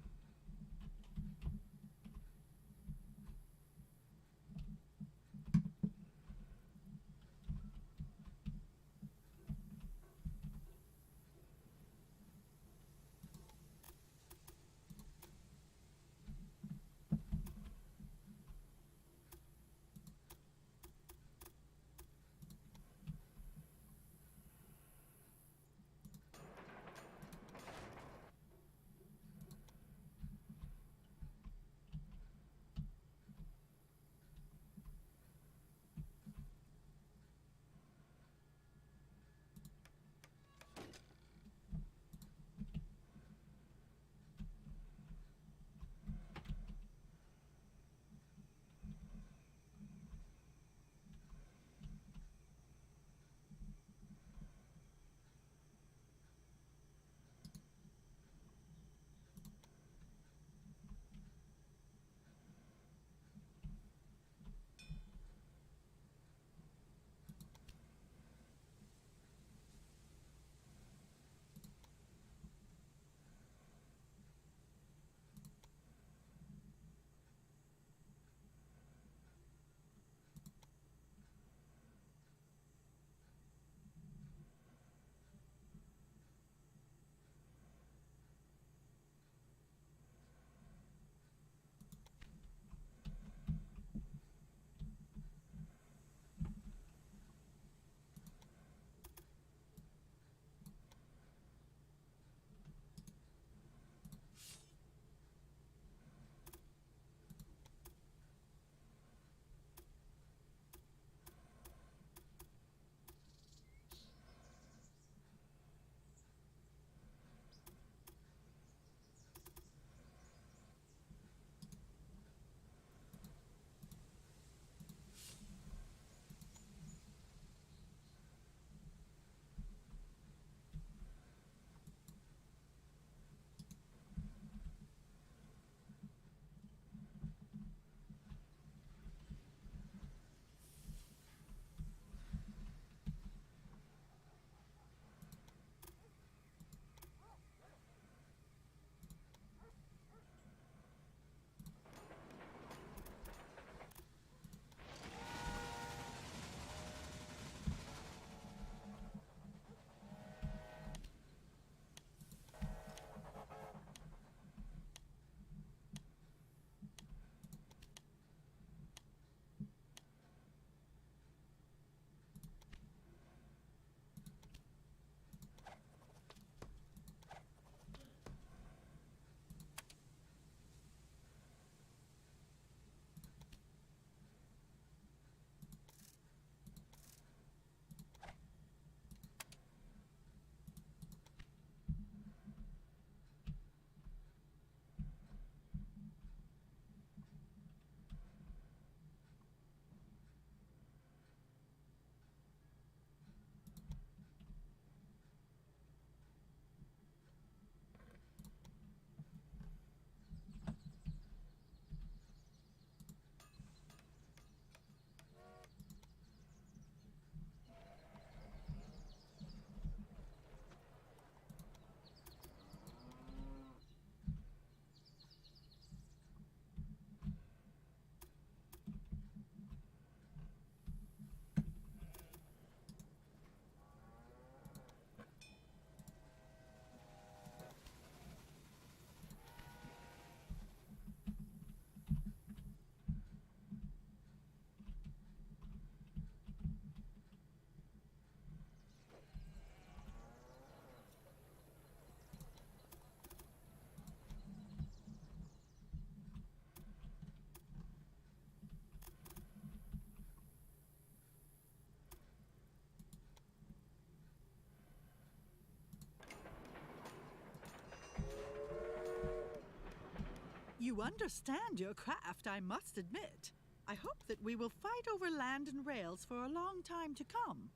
You understand your craft, I must admit. I hope that we will fight over land and rails for a long time to come.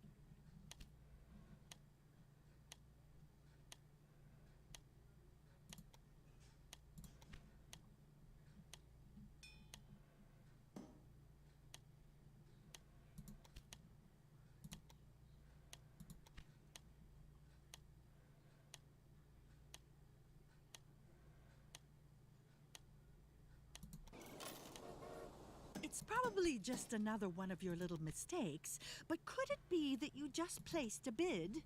It's probably just another one of your little mistakes, but could it be that you just placed a bid?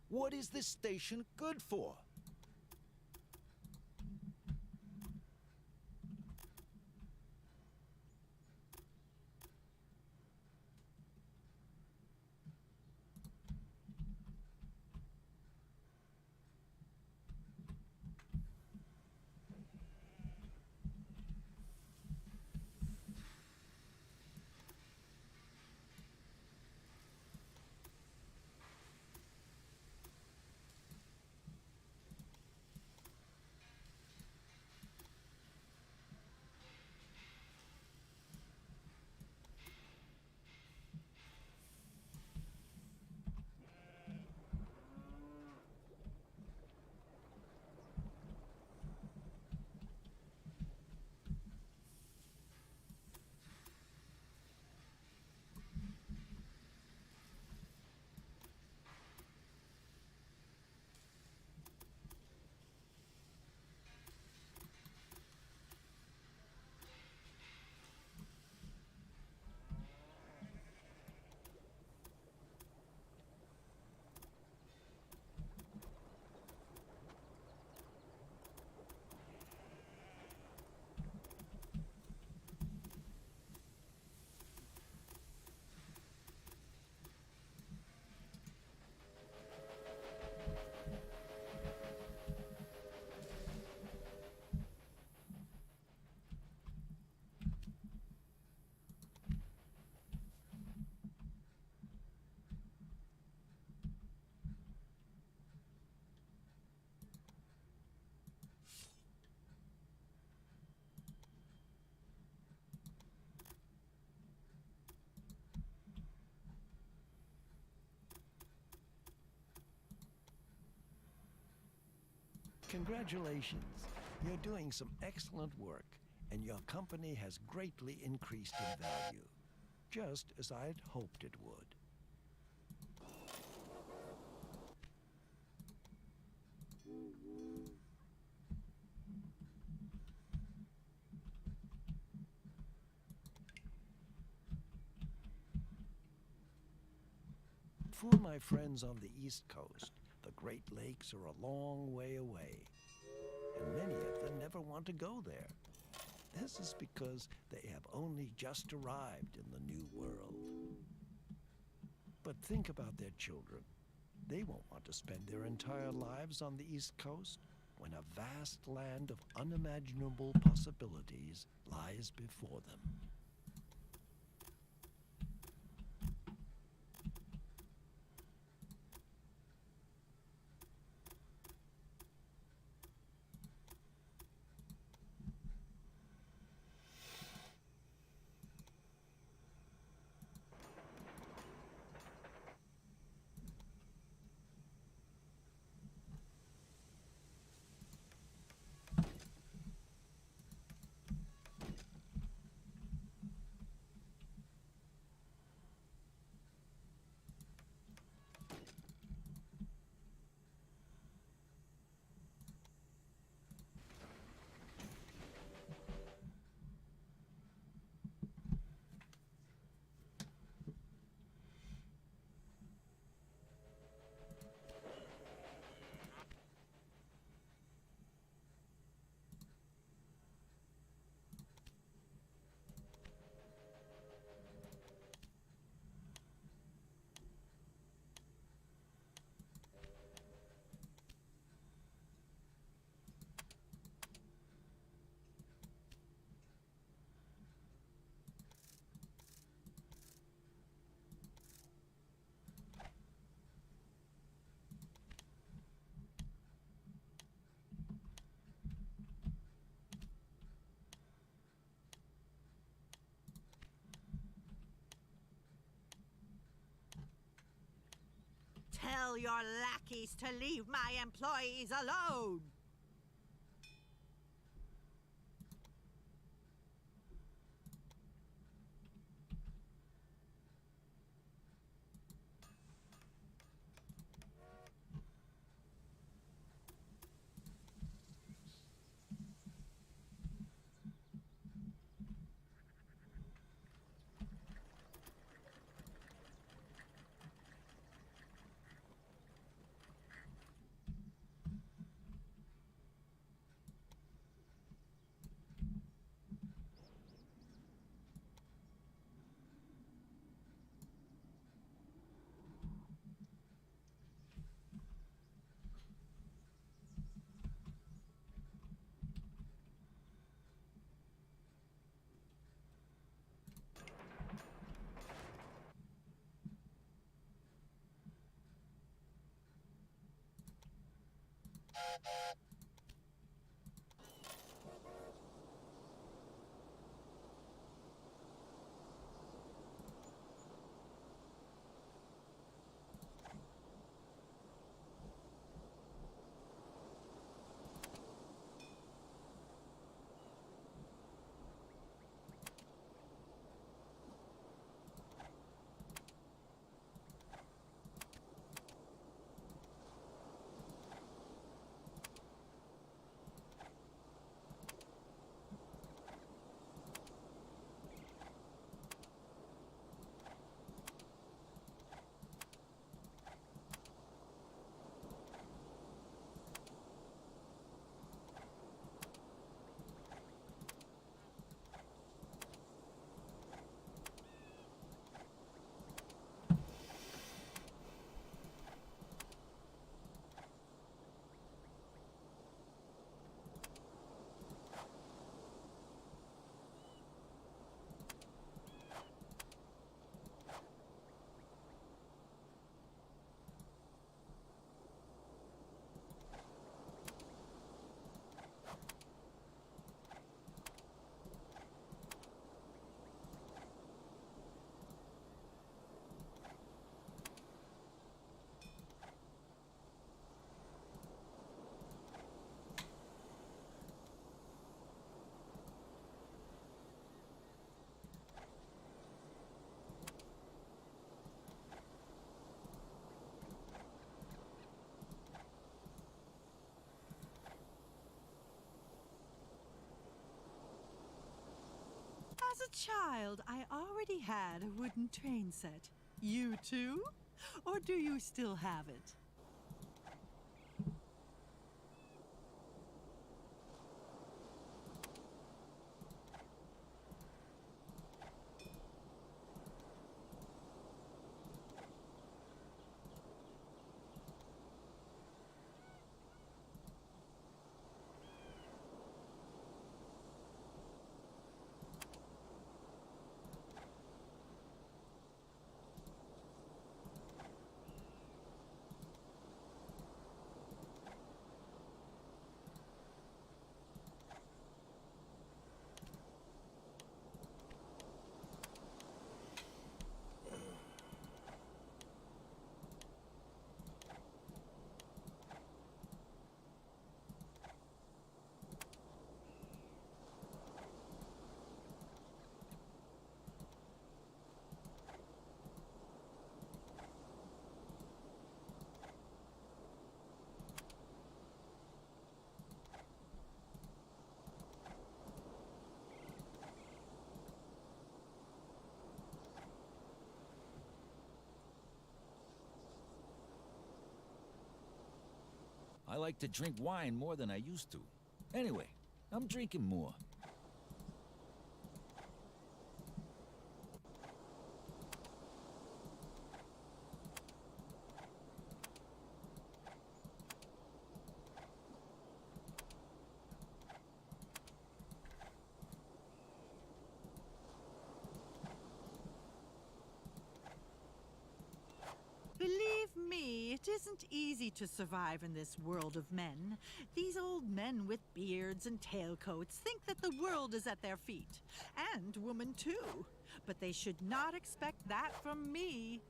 What is this station good for? Congratulations. You're doing some excellent work, and your company has greatly increased in value, just as I'd hoped it would. for my friends on the East Coast, the Great Lakes are a long way away, and many of them never want to go there. This is because they have only just arrived in the New World. But think about their children. They won't want to spend their entire lives on the East Coast when a vast land of unimaginable possibilities lies before them. Tell your lackeys to leave my employees alone! As a child, I already had a wooden train set. You too? Or do you still have it? I like to drink wine more than I used to. Anyway, I'm drinking more. Believe me, it isn't easy to survive in this world of men. These old men with beards and tailcoats think that the world is at their feet. And women too. But they should not expect that from me.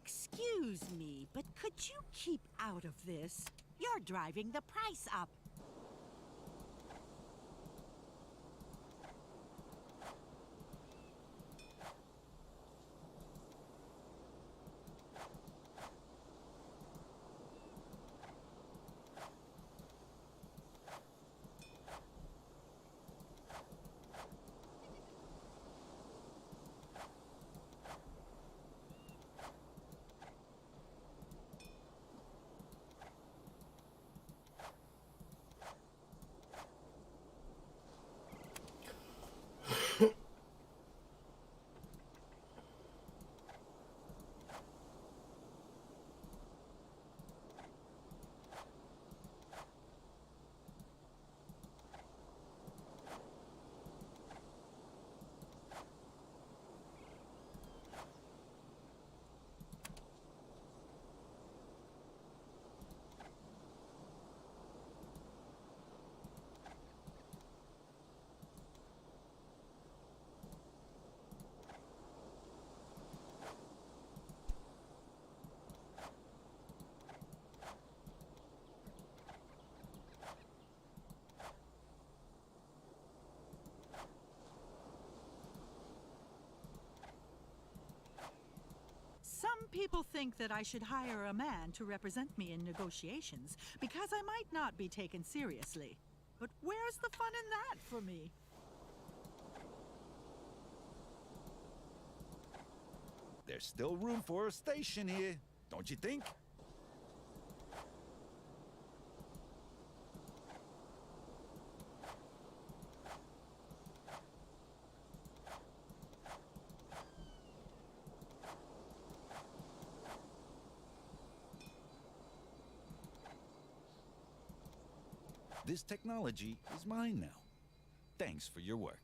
Excuse me, but could you keep out of this? You're driving the price up. Some people think that I should hire a man to represent me in negotiations because I might not be taken seriously. But where's the fun in that for me? There's still room for a station here, don't you think? This technology is mine now. Thanks for your work.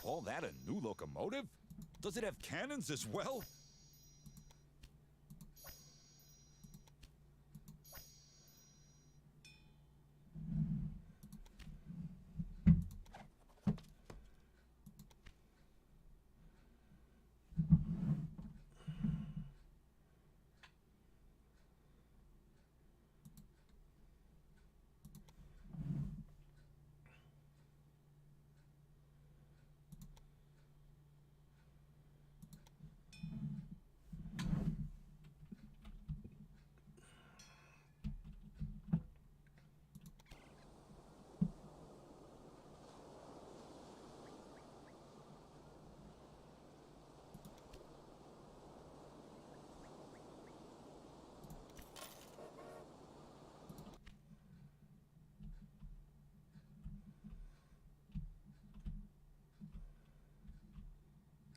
call that a new locomotive? Does it have cannons as well?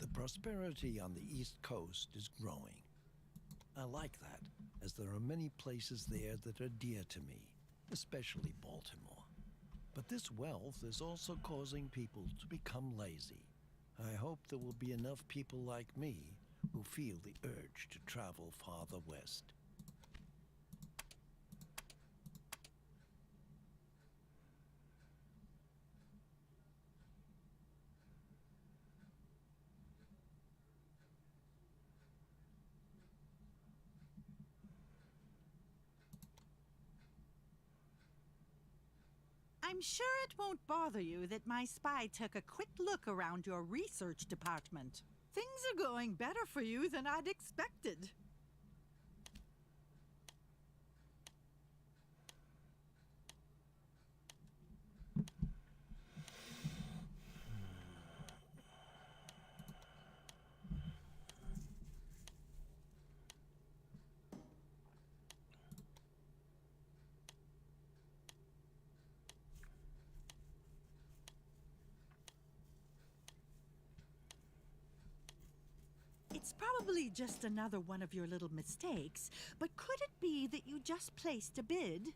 The prosperity on the East Coast is growing. I like that, as there are many places there that are dear to me, especially Baltimore. But this wealth is also causing people to become lazy. I hope there will be enough people like me who feel the urge to travel farther west. I'm sure it won't bother you that my spy took a quick look around your research department. Things are going better for you than I'd expected. It's probably just another one of your little mistakes, but could it be that you just placed a bid?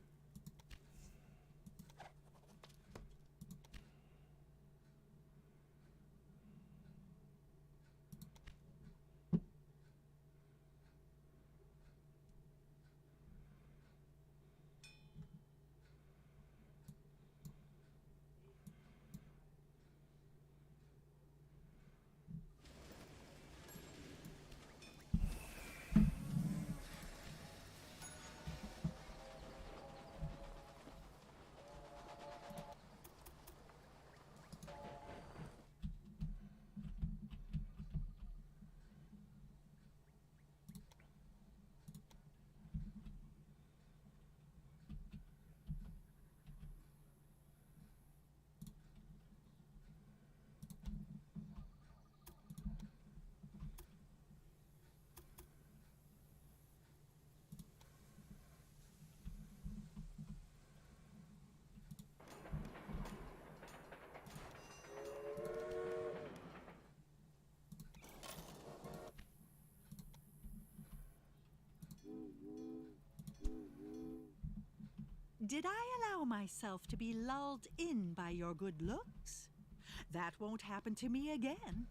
Did I allow myself to be lulled in by your good looks? That won't happen to me again.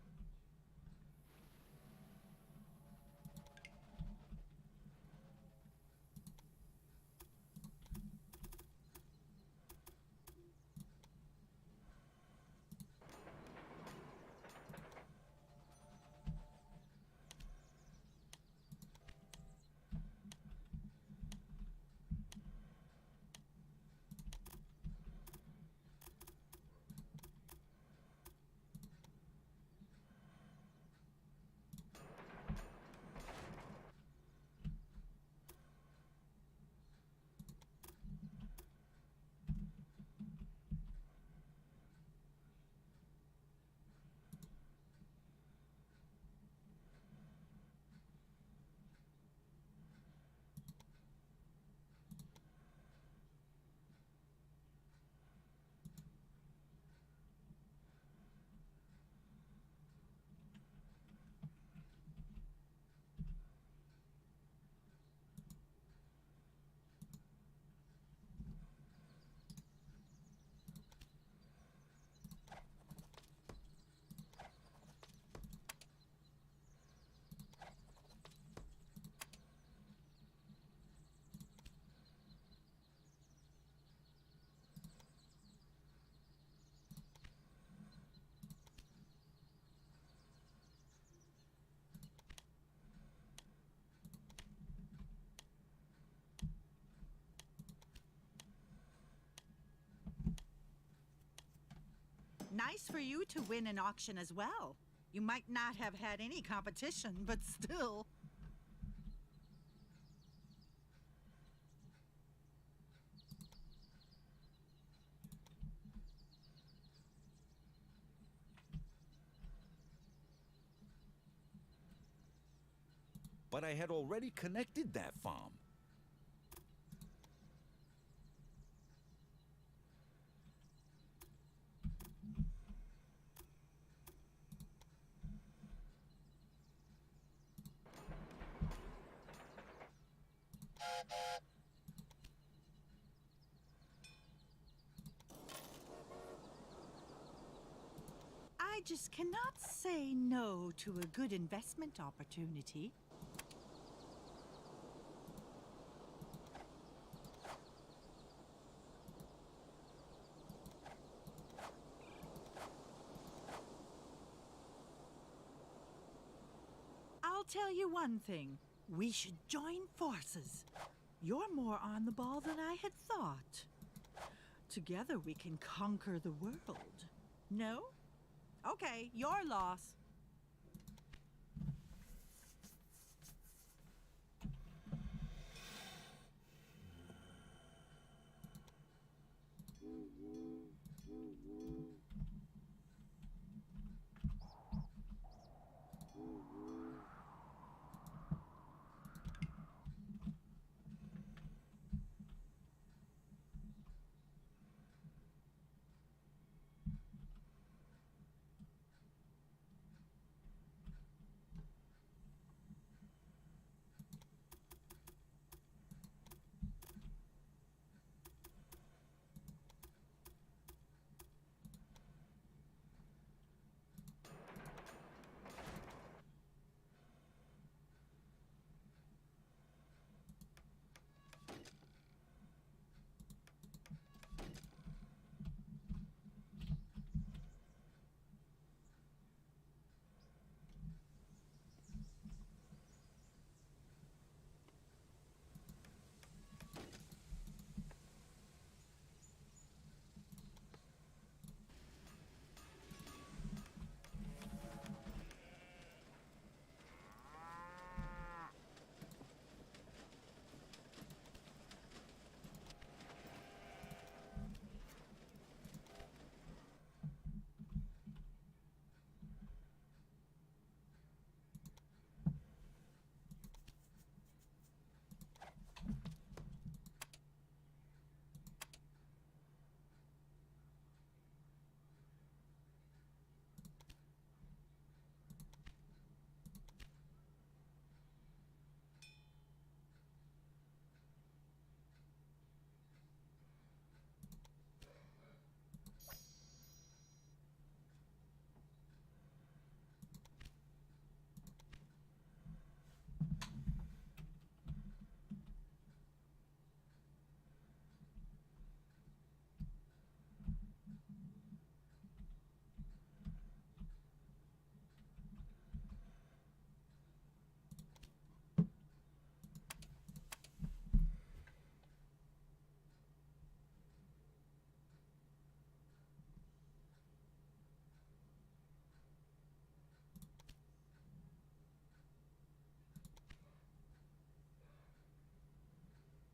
Nice for you to win an auction as well. You might not have had any competition, but still. But I had already connected that farm. I just cannot say no to a good investment opportunity. I'll tell you one thing. We should join forces. You're more on the ball than I had thought. Together we can conquer the world. No? Okay, your loss.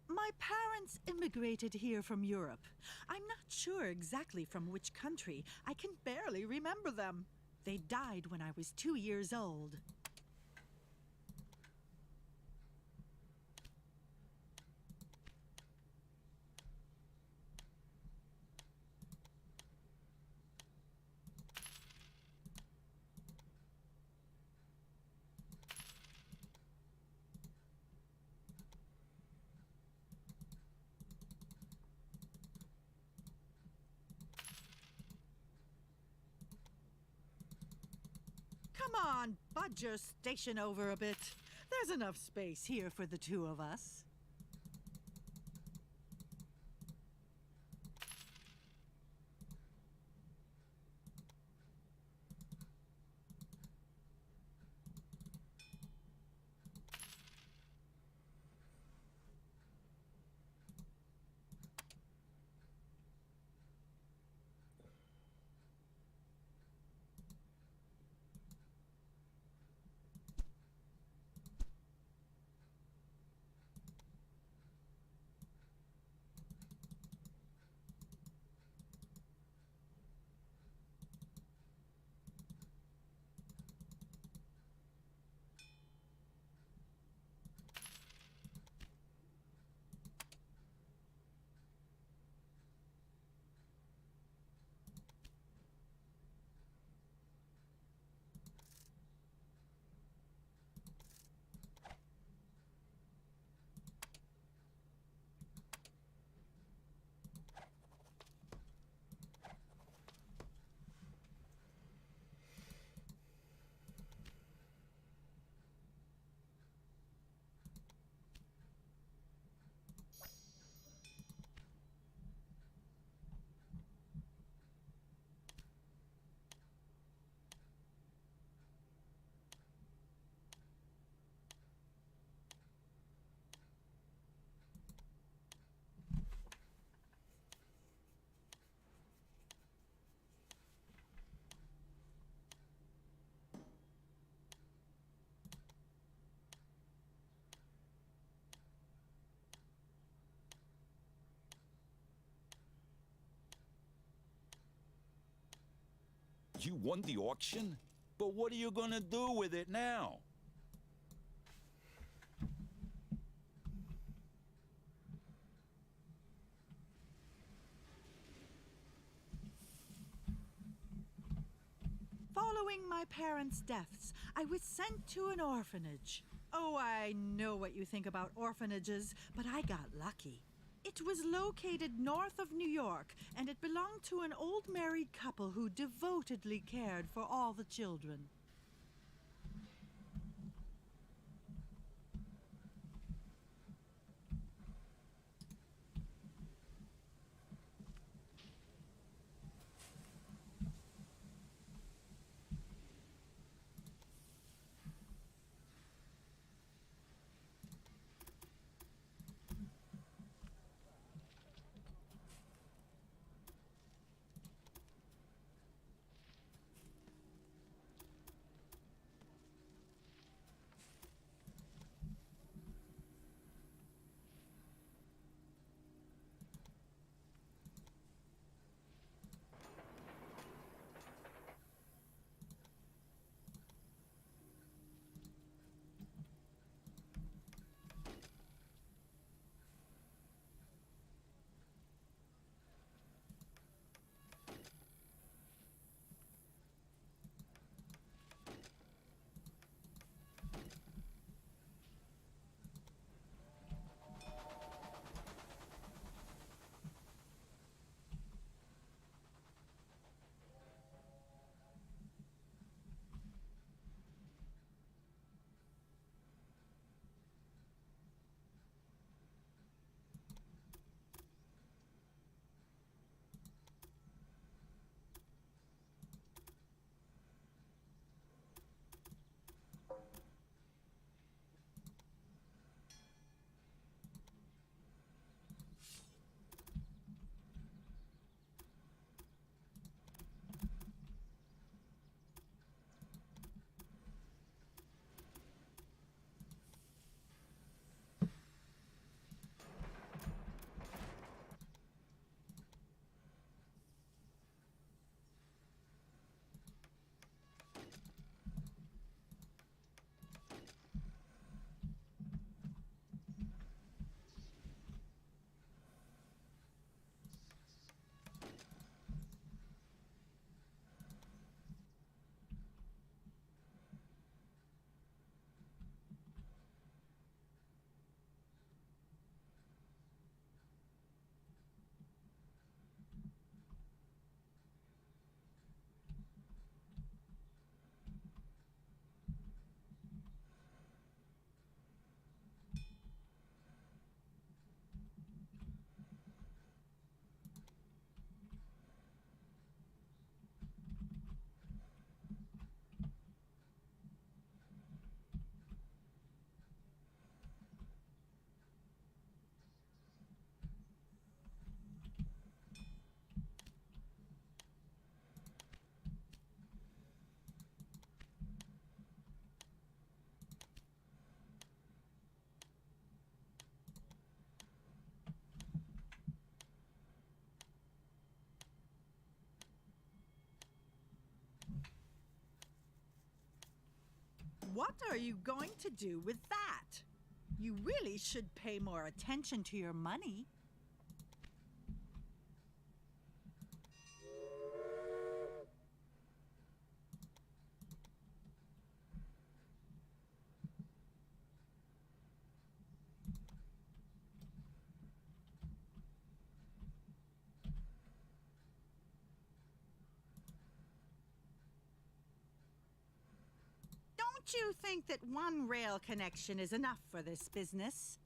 My parents immigrated here from Europe. I'm not sure exactly from which country. I can barely remember them. They died when I was 2 years old. Come on, budge your station over a bit. There's enough space here for the two of us. You won the auction? But what are you gonna do with it now? Following my parents' deaths, I was sent to an orphanage. Oh, I know what you think about orphanages, but I got lucky. It was located north of New York, and it belonged to an old married couple who devotedly cared for all the children. What are you going to do with that? You really should pay more attention to your money. Don't you think that one rail connection is enough for this business?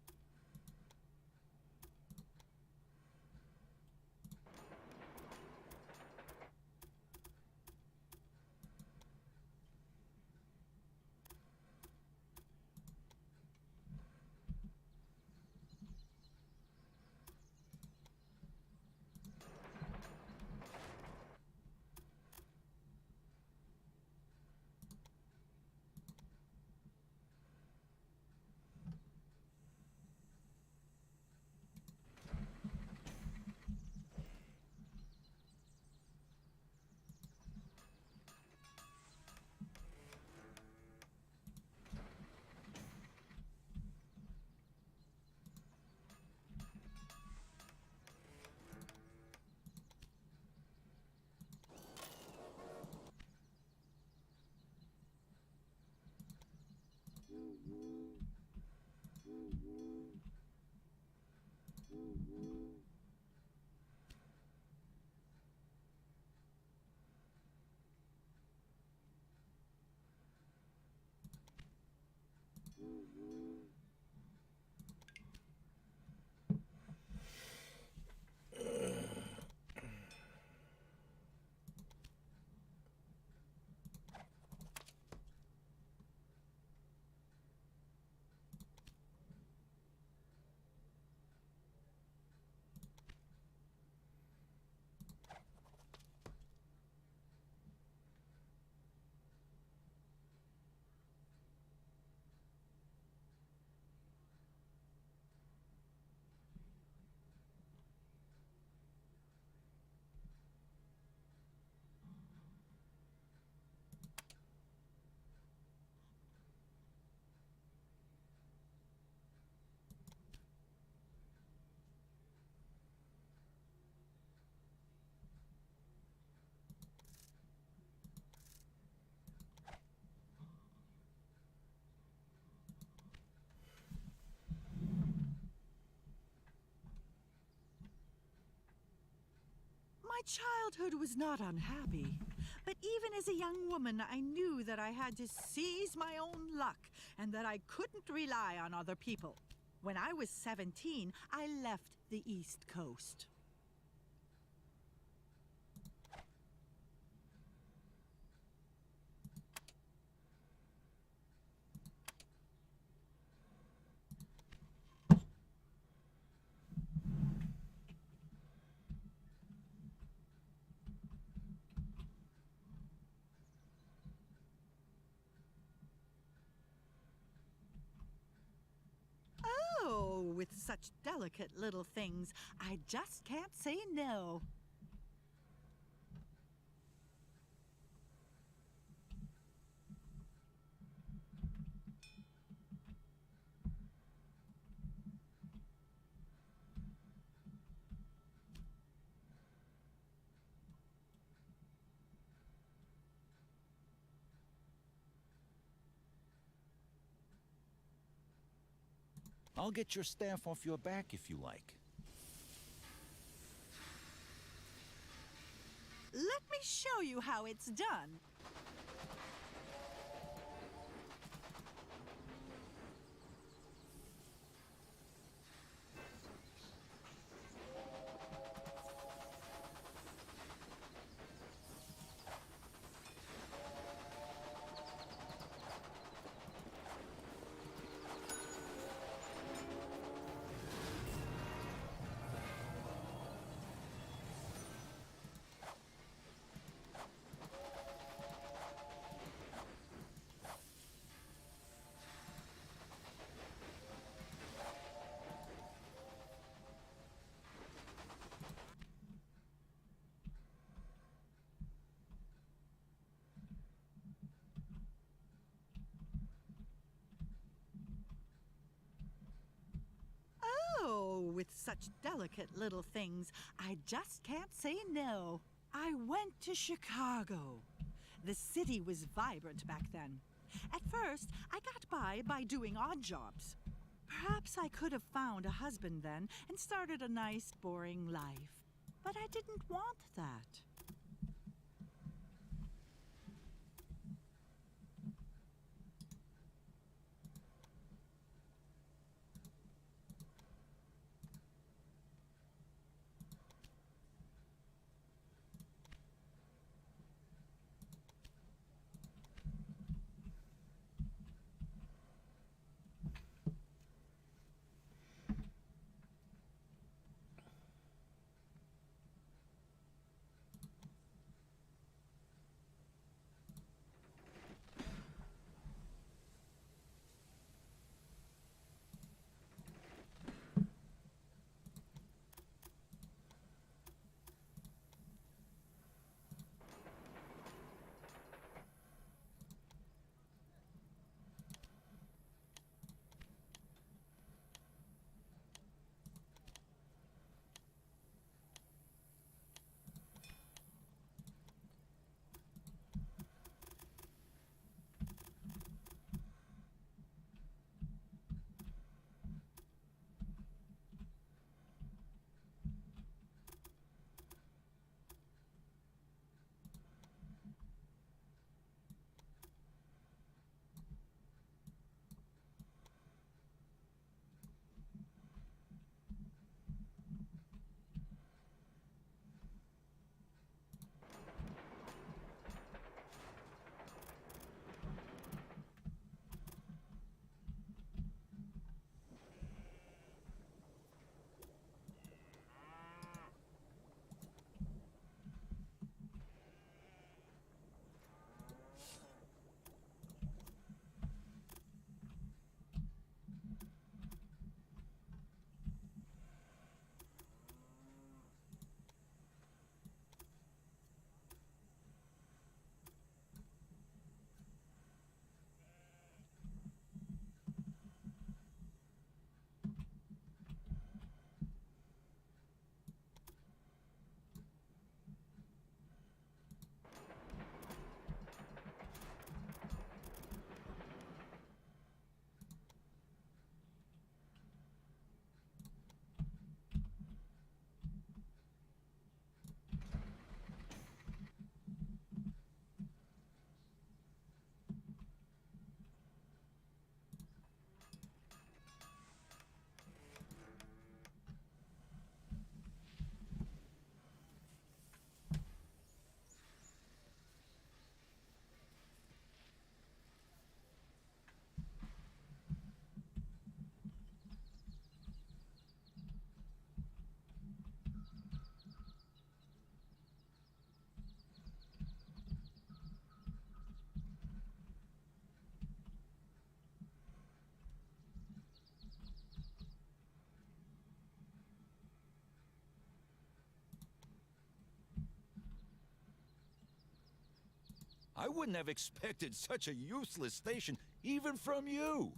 My childhood was not unhappy, but even as a young woman, I knew that I had to seize my own luck and that I couldn't rely on other people. When I was 17, I left the East Coast. Oh, with such delicate little things, I just can't say no. I'll get your staff off your back if you like. Let me show you how it's done. Oh, with such delicate little things, I just can't say no. I went to Chicago. The city was vibrant back then. At first, I got by doing odd jobs. Perhaps I could have found a husband then and started a nice, boring life. But I didn't want that. I wouldn't have expected such a useless station, even from you.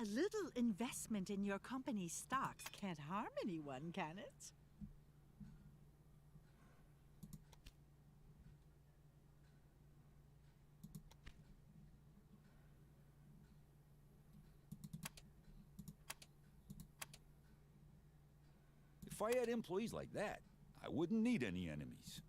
A little investment in your company's stocks can't harm anyone, can it? If I had employees like that, I wouldn't need any enemies.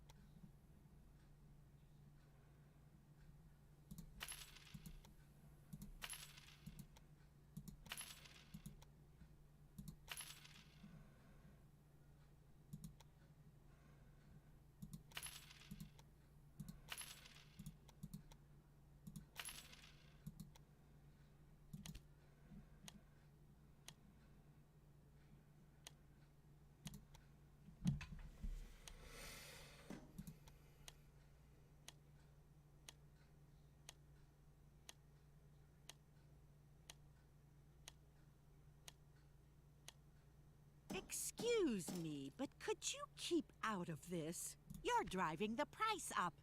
Excuse me, but could you keep out of this? You're driving the price up.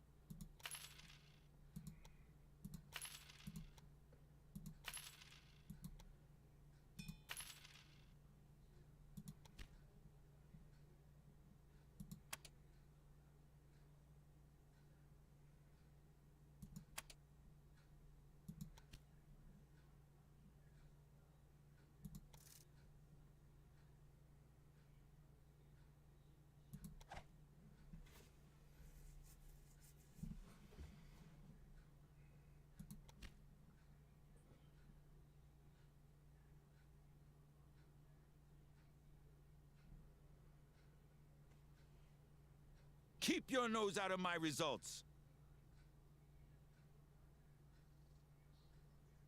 Keep your nose out of my results.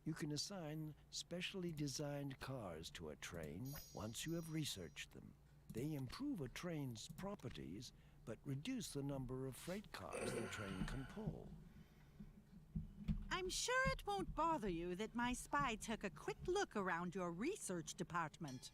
You can assign specially designed cars to a train once you have researched them. They improve a train's properties, but reduce the number of freight cars the train can pull. I'm sure it won't bother you that my spy took a quick look around your research department.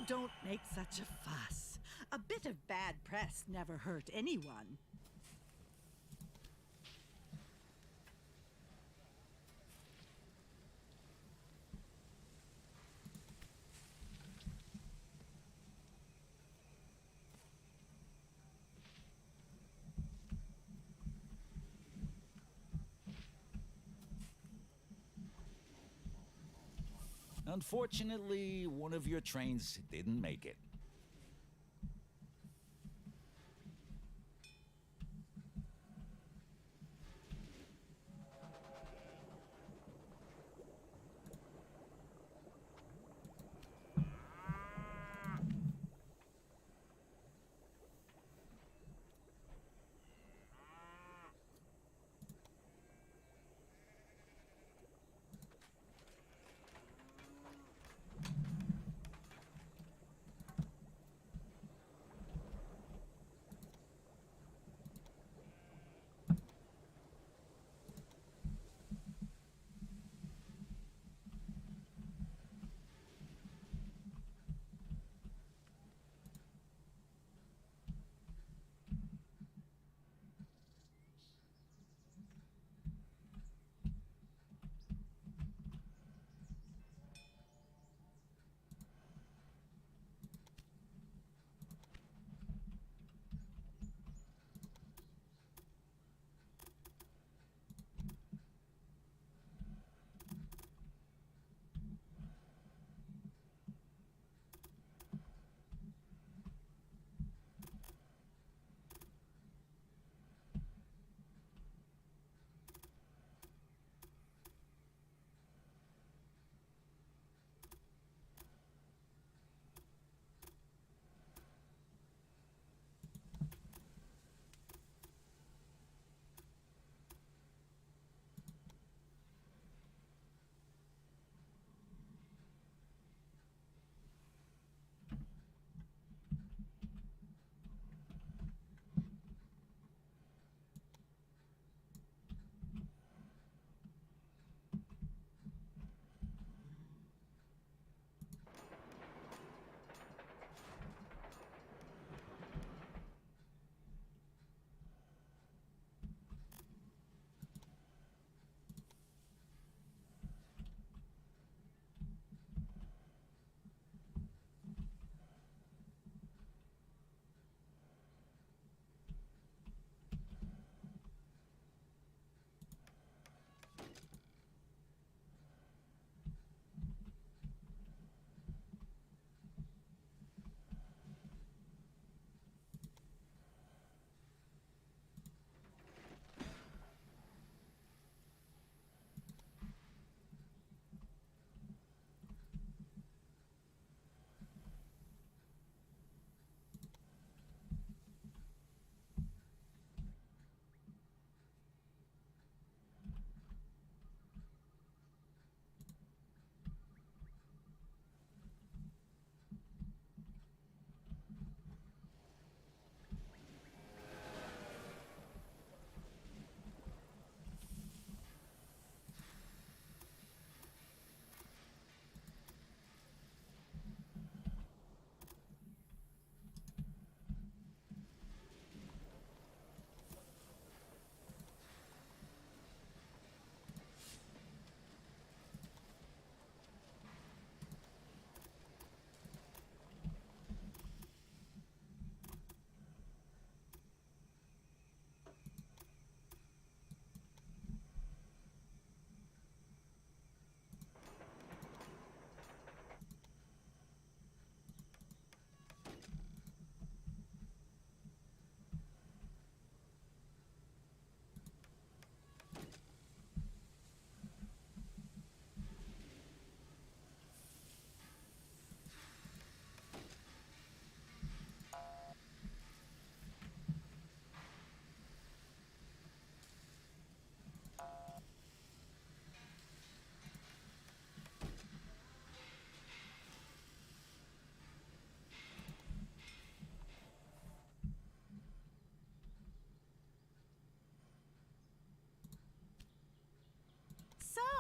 don't make such a fuss. A bit of bad press never hurt anyone. Unfortunately, one of your trains didn't make it.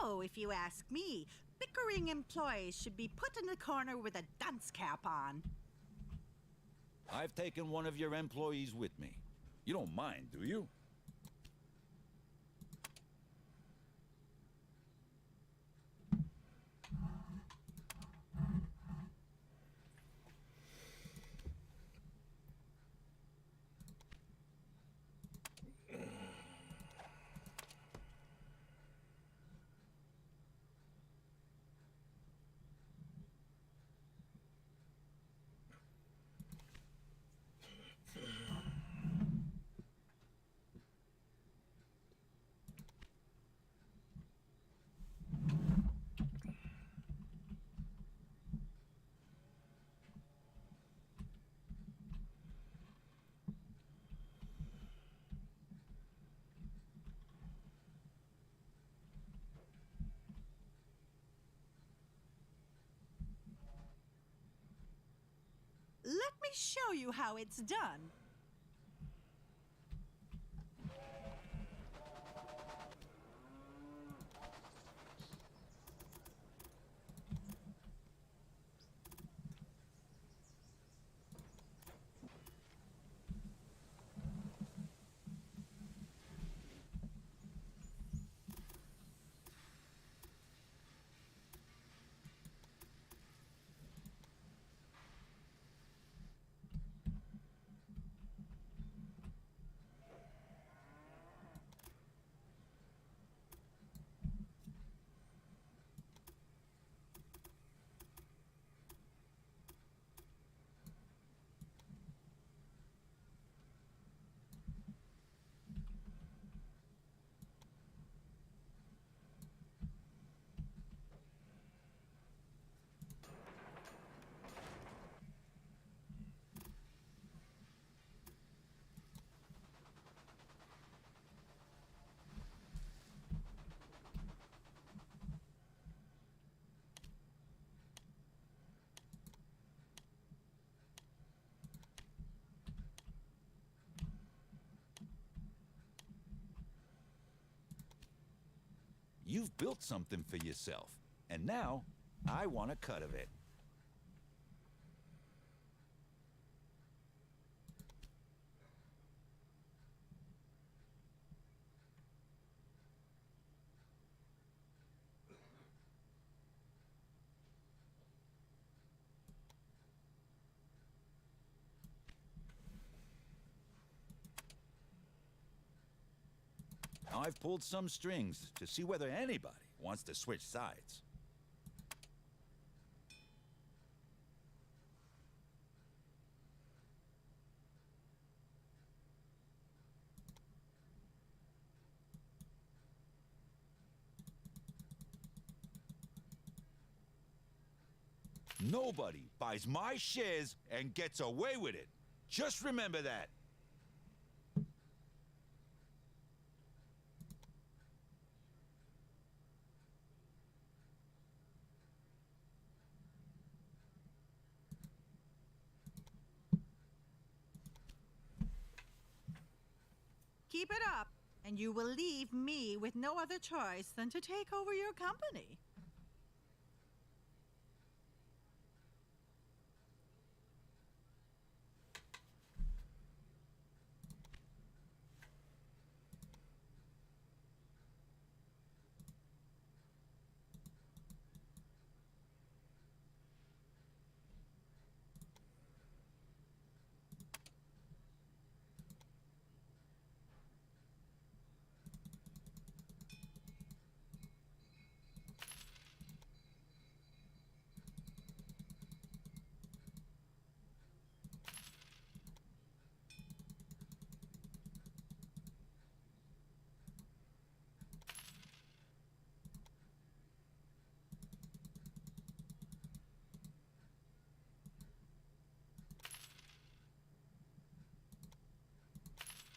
So, if you ask me, bickering employees should be put in the corner with a dunce cap on. I've taken one of your employees with me. You don't mind, do you? Let me show you how it's done. You've built something for yourself, and now I want a cut of it. I've pulled some strings to see whether anybody wants to switch sides. Nobody buys my shares and gets away with it. Just remember that. Keep it up, and you will leave me with no other choice than to take over your company.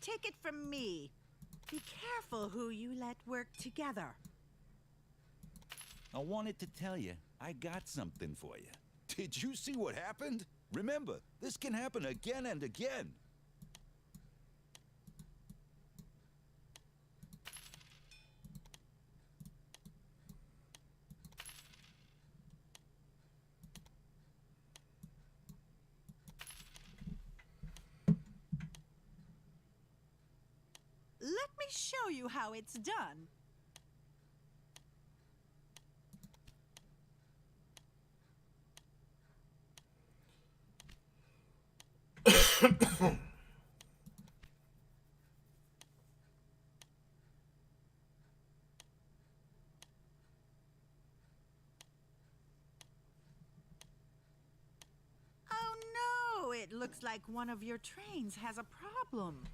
Take it from me. Be careful who you let work together. I wanted to tell you, I got something for you. Did you see what happened? Remember, this can happen again and again. me show you how it's done. Oh no, it looks like one of your trains has a problem.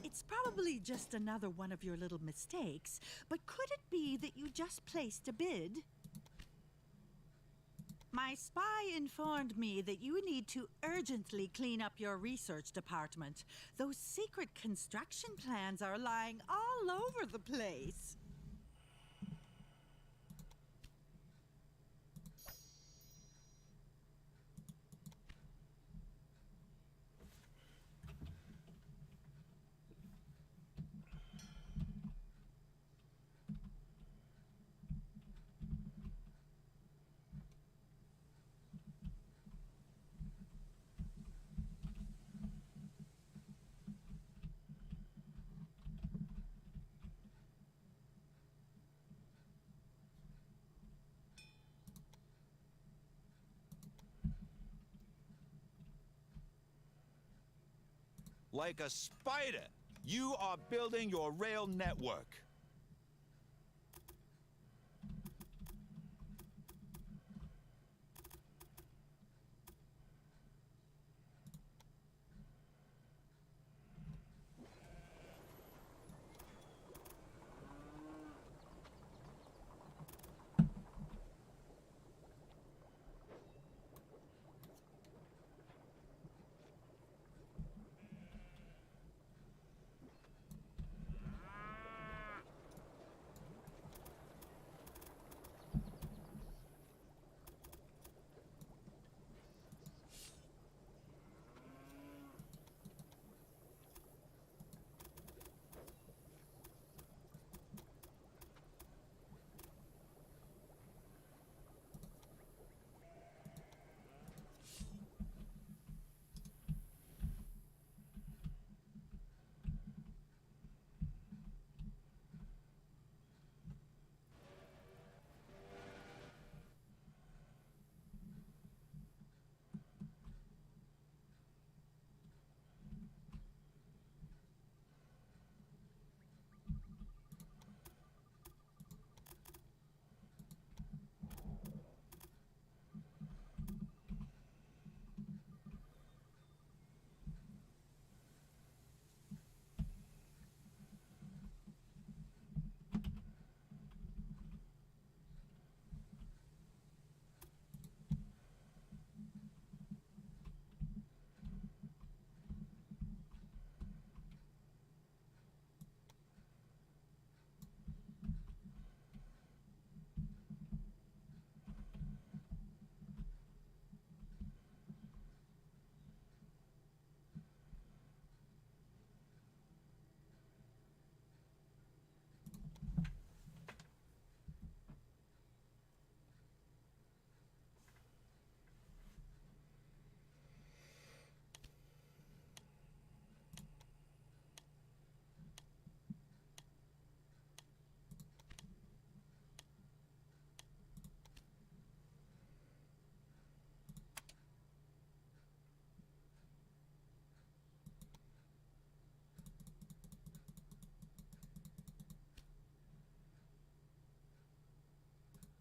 It's probably just another one of your little mistakes, but could it be that you just placed a bid? My spy informed me that you need to urgently clean up your research department. Those secret construction plans are lying all over the place. Like a spider, you are building your rail network.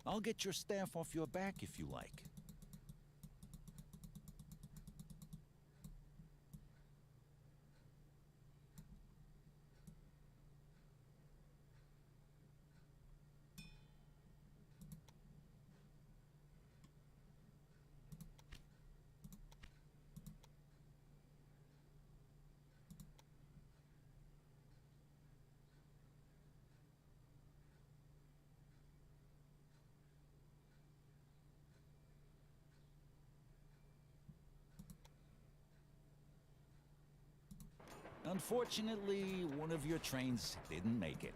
I'll get your staff off your back if you like. Unfortunately, one of your trains didn't make it.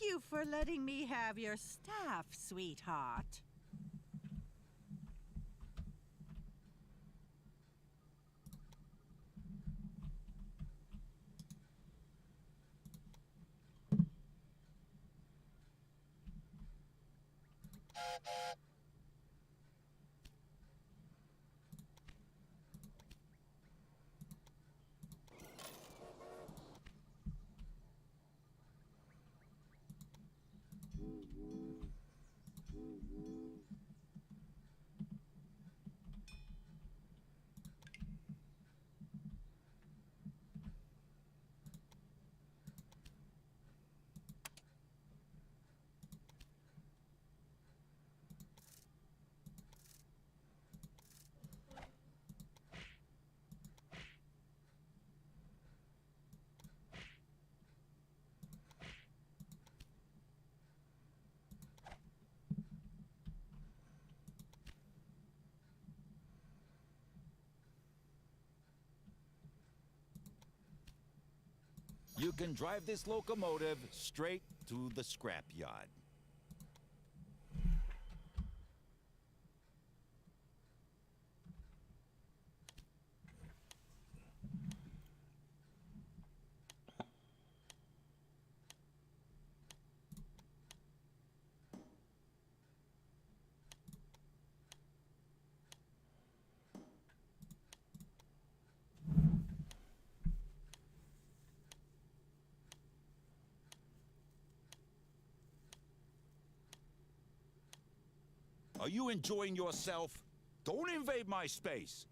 Thank you for letting me have your staff, sweetheart. You can drive this locomotive straight to the scrapyard. Are you enjoying yourself? Don't invade my space.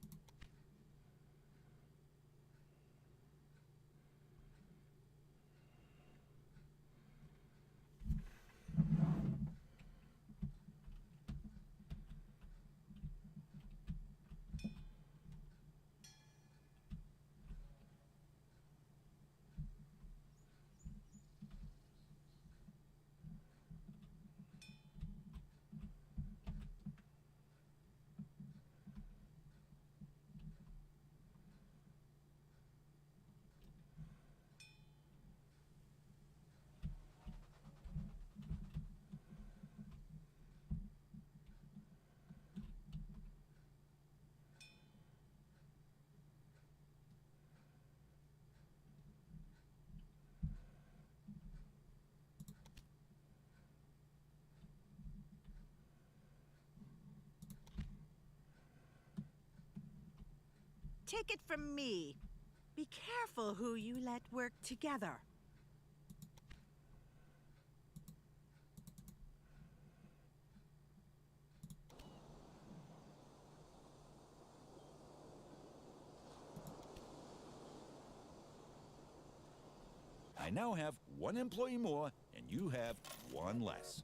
take it from me. Be careful who you let work together. I now have one employee more, and you have one less.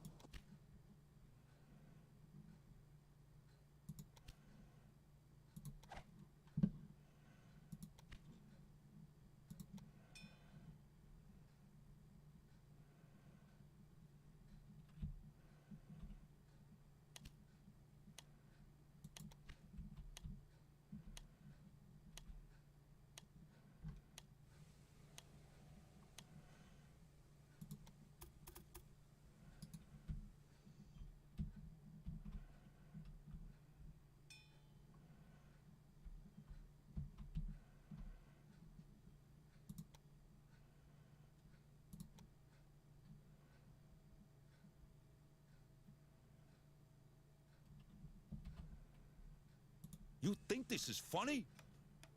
You think this is funny?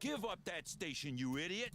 Give up that station, you idiot!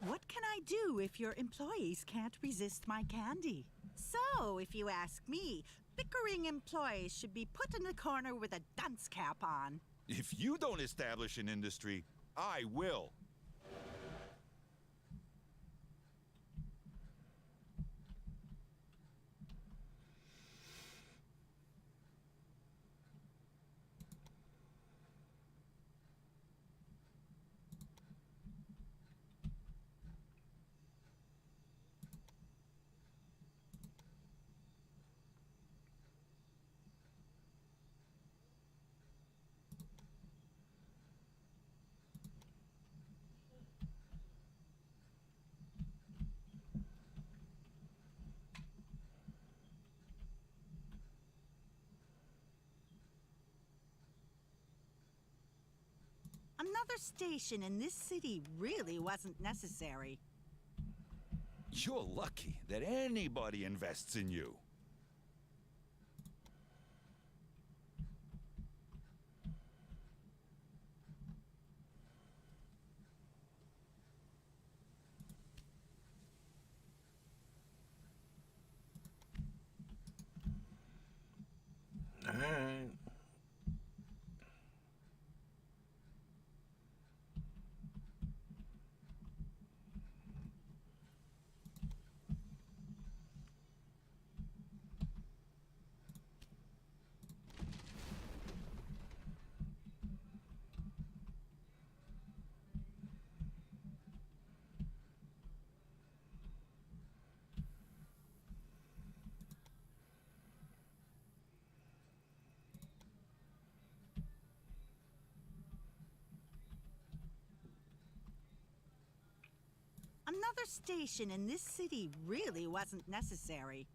What can I do if your employees can't resist my candy? So, if you ask me, bickering employees should be put in a corner with a dunce cap on. If you don't establish an industry, I will. Another station in this city really wasn't necessary. You're lucky that anybody invests in you. All right. Another station in this city really wasn't necessary.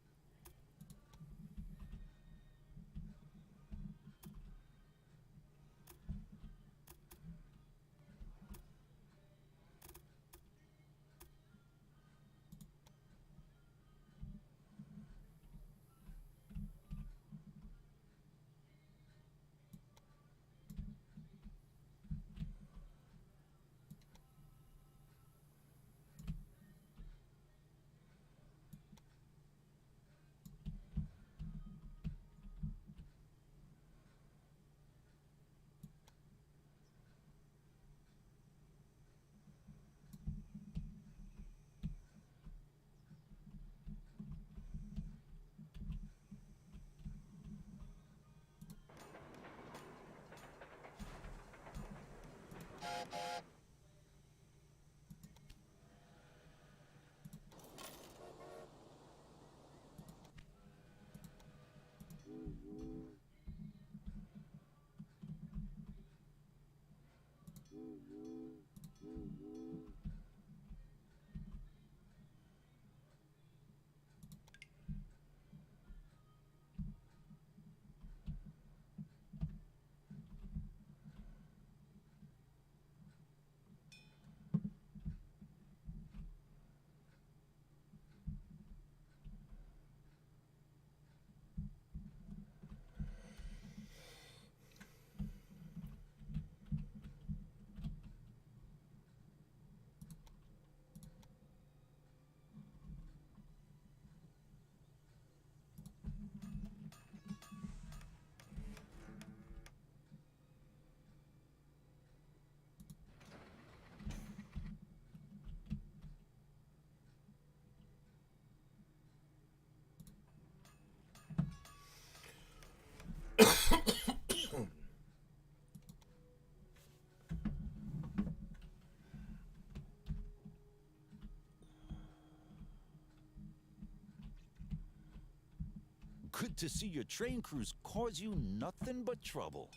Good to see your train crews cause you nothing but trouble.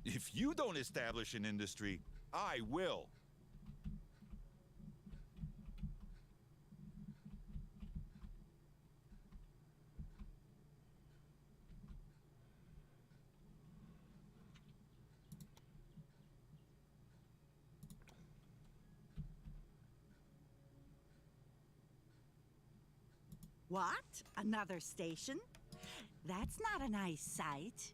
If you don't establish an industry, I will. What? Another station? That's not a nice sight.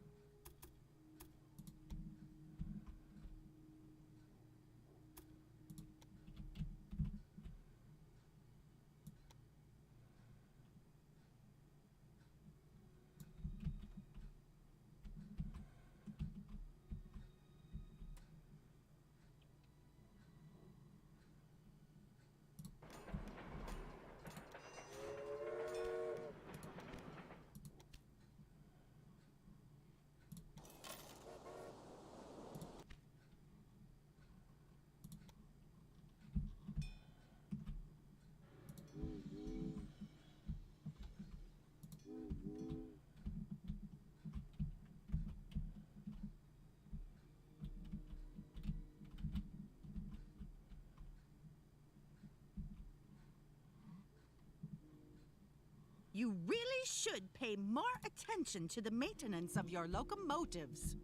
You really should pay more attention to the maintenance of your locomotives.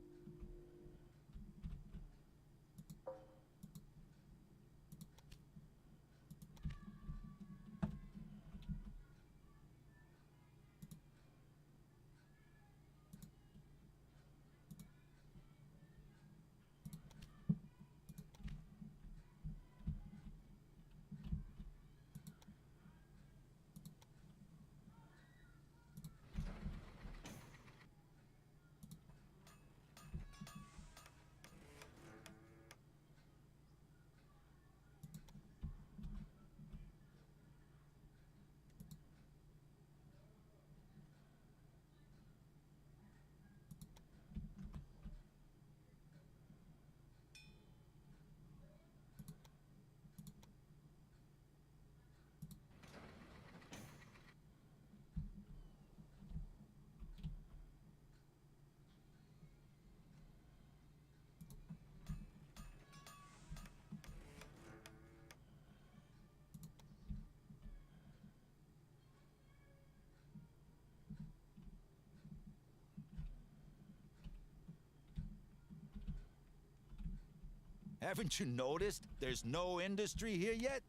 Haven't you noticed there's no industry here yet?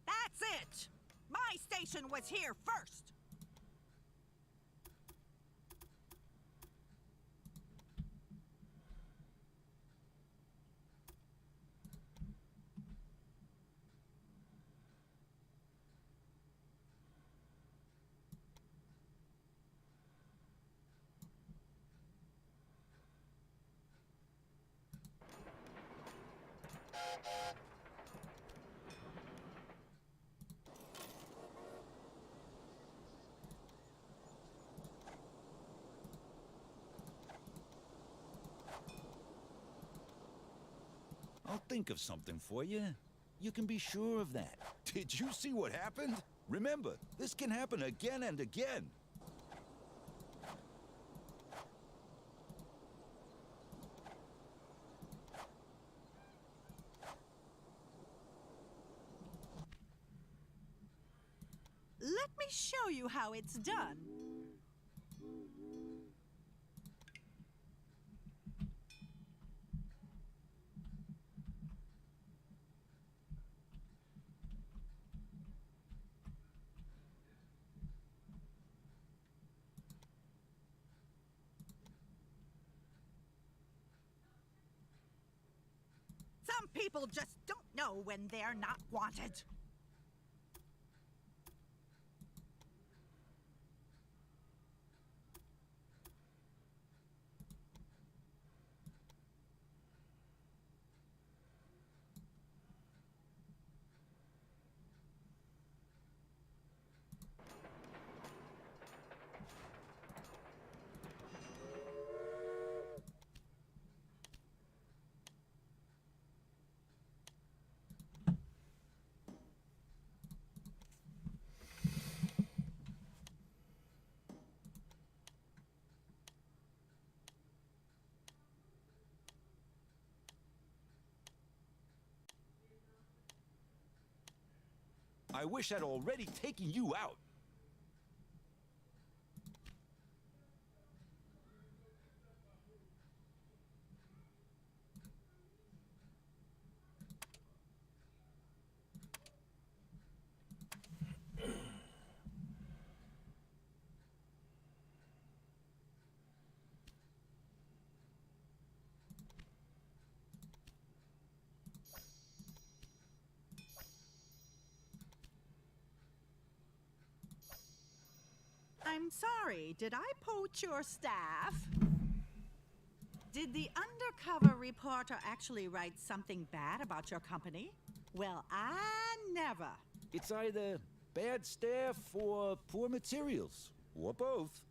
That's it! My station was here first! I'll think of something for you. You can be sure of that. Did you see what happened? Remember, this can happen again and again. Let me show you how it's done. Some people just don't know when they're not wanted. I wish I'd already taken you out. I'm sorry, did I poach your staff? Did the undercover reporter actually write something bad about your company? Well, I never. It's either bad staff or poor materials, or both.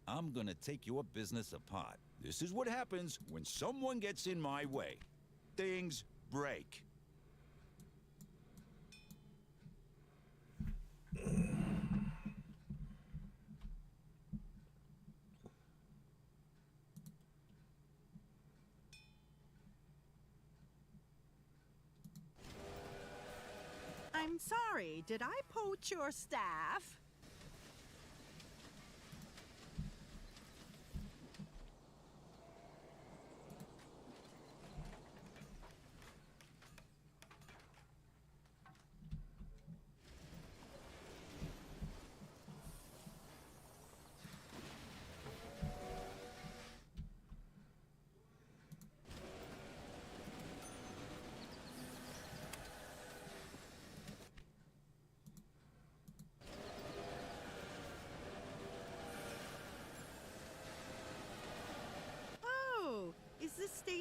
I'm gonna take your business apart. This is what happens when someone gets in my way. Things break. I'm sorry, did I poach your staff?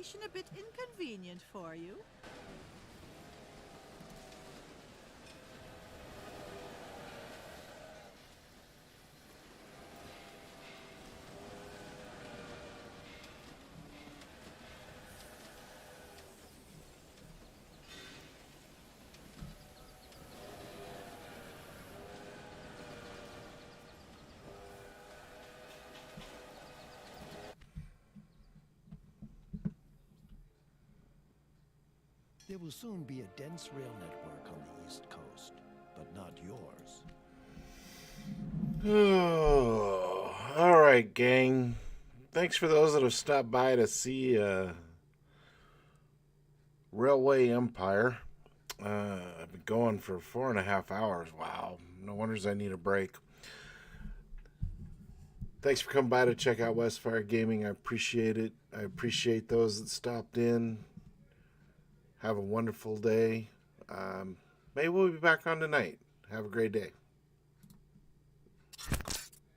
location a bit inconvenient for you? There will soon be a dense rail network on the East Coast, but not yours. Oh, all right, gang. Thanks for those that have stopped by to see Railway Empire. I've been going for 4.5 hours. Wow. No wonders I need a break. Thanks for coming by to check out Westfire Gaming. I appreciate it. I appreciate those that stopped in. Have a wonderful day. Maybe we'll be back on tonight. Have a great day.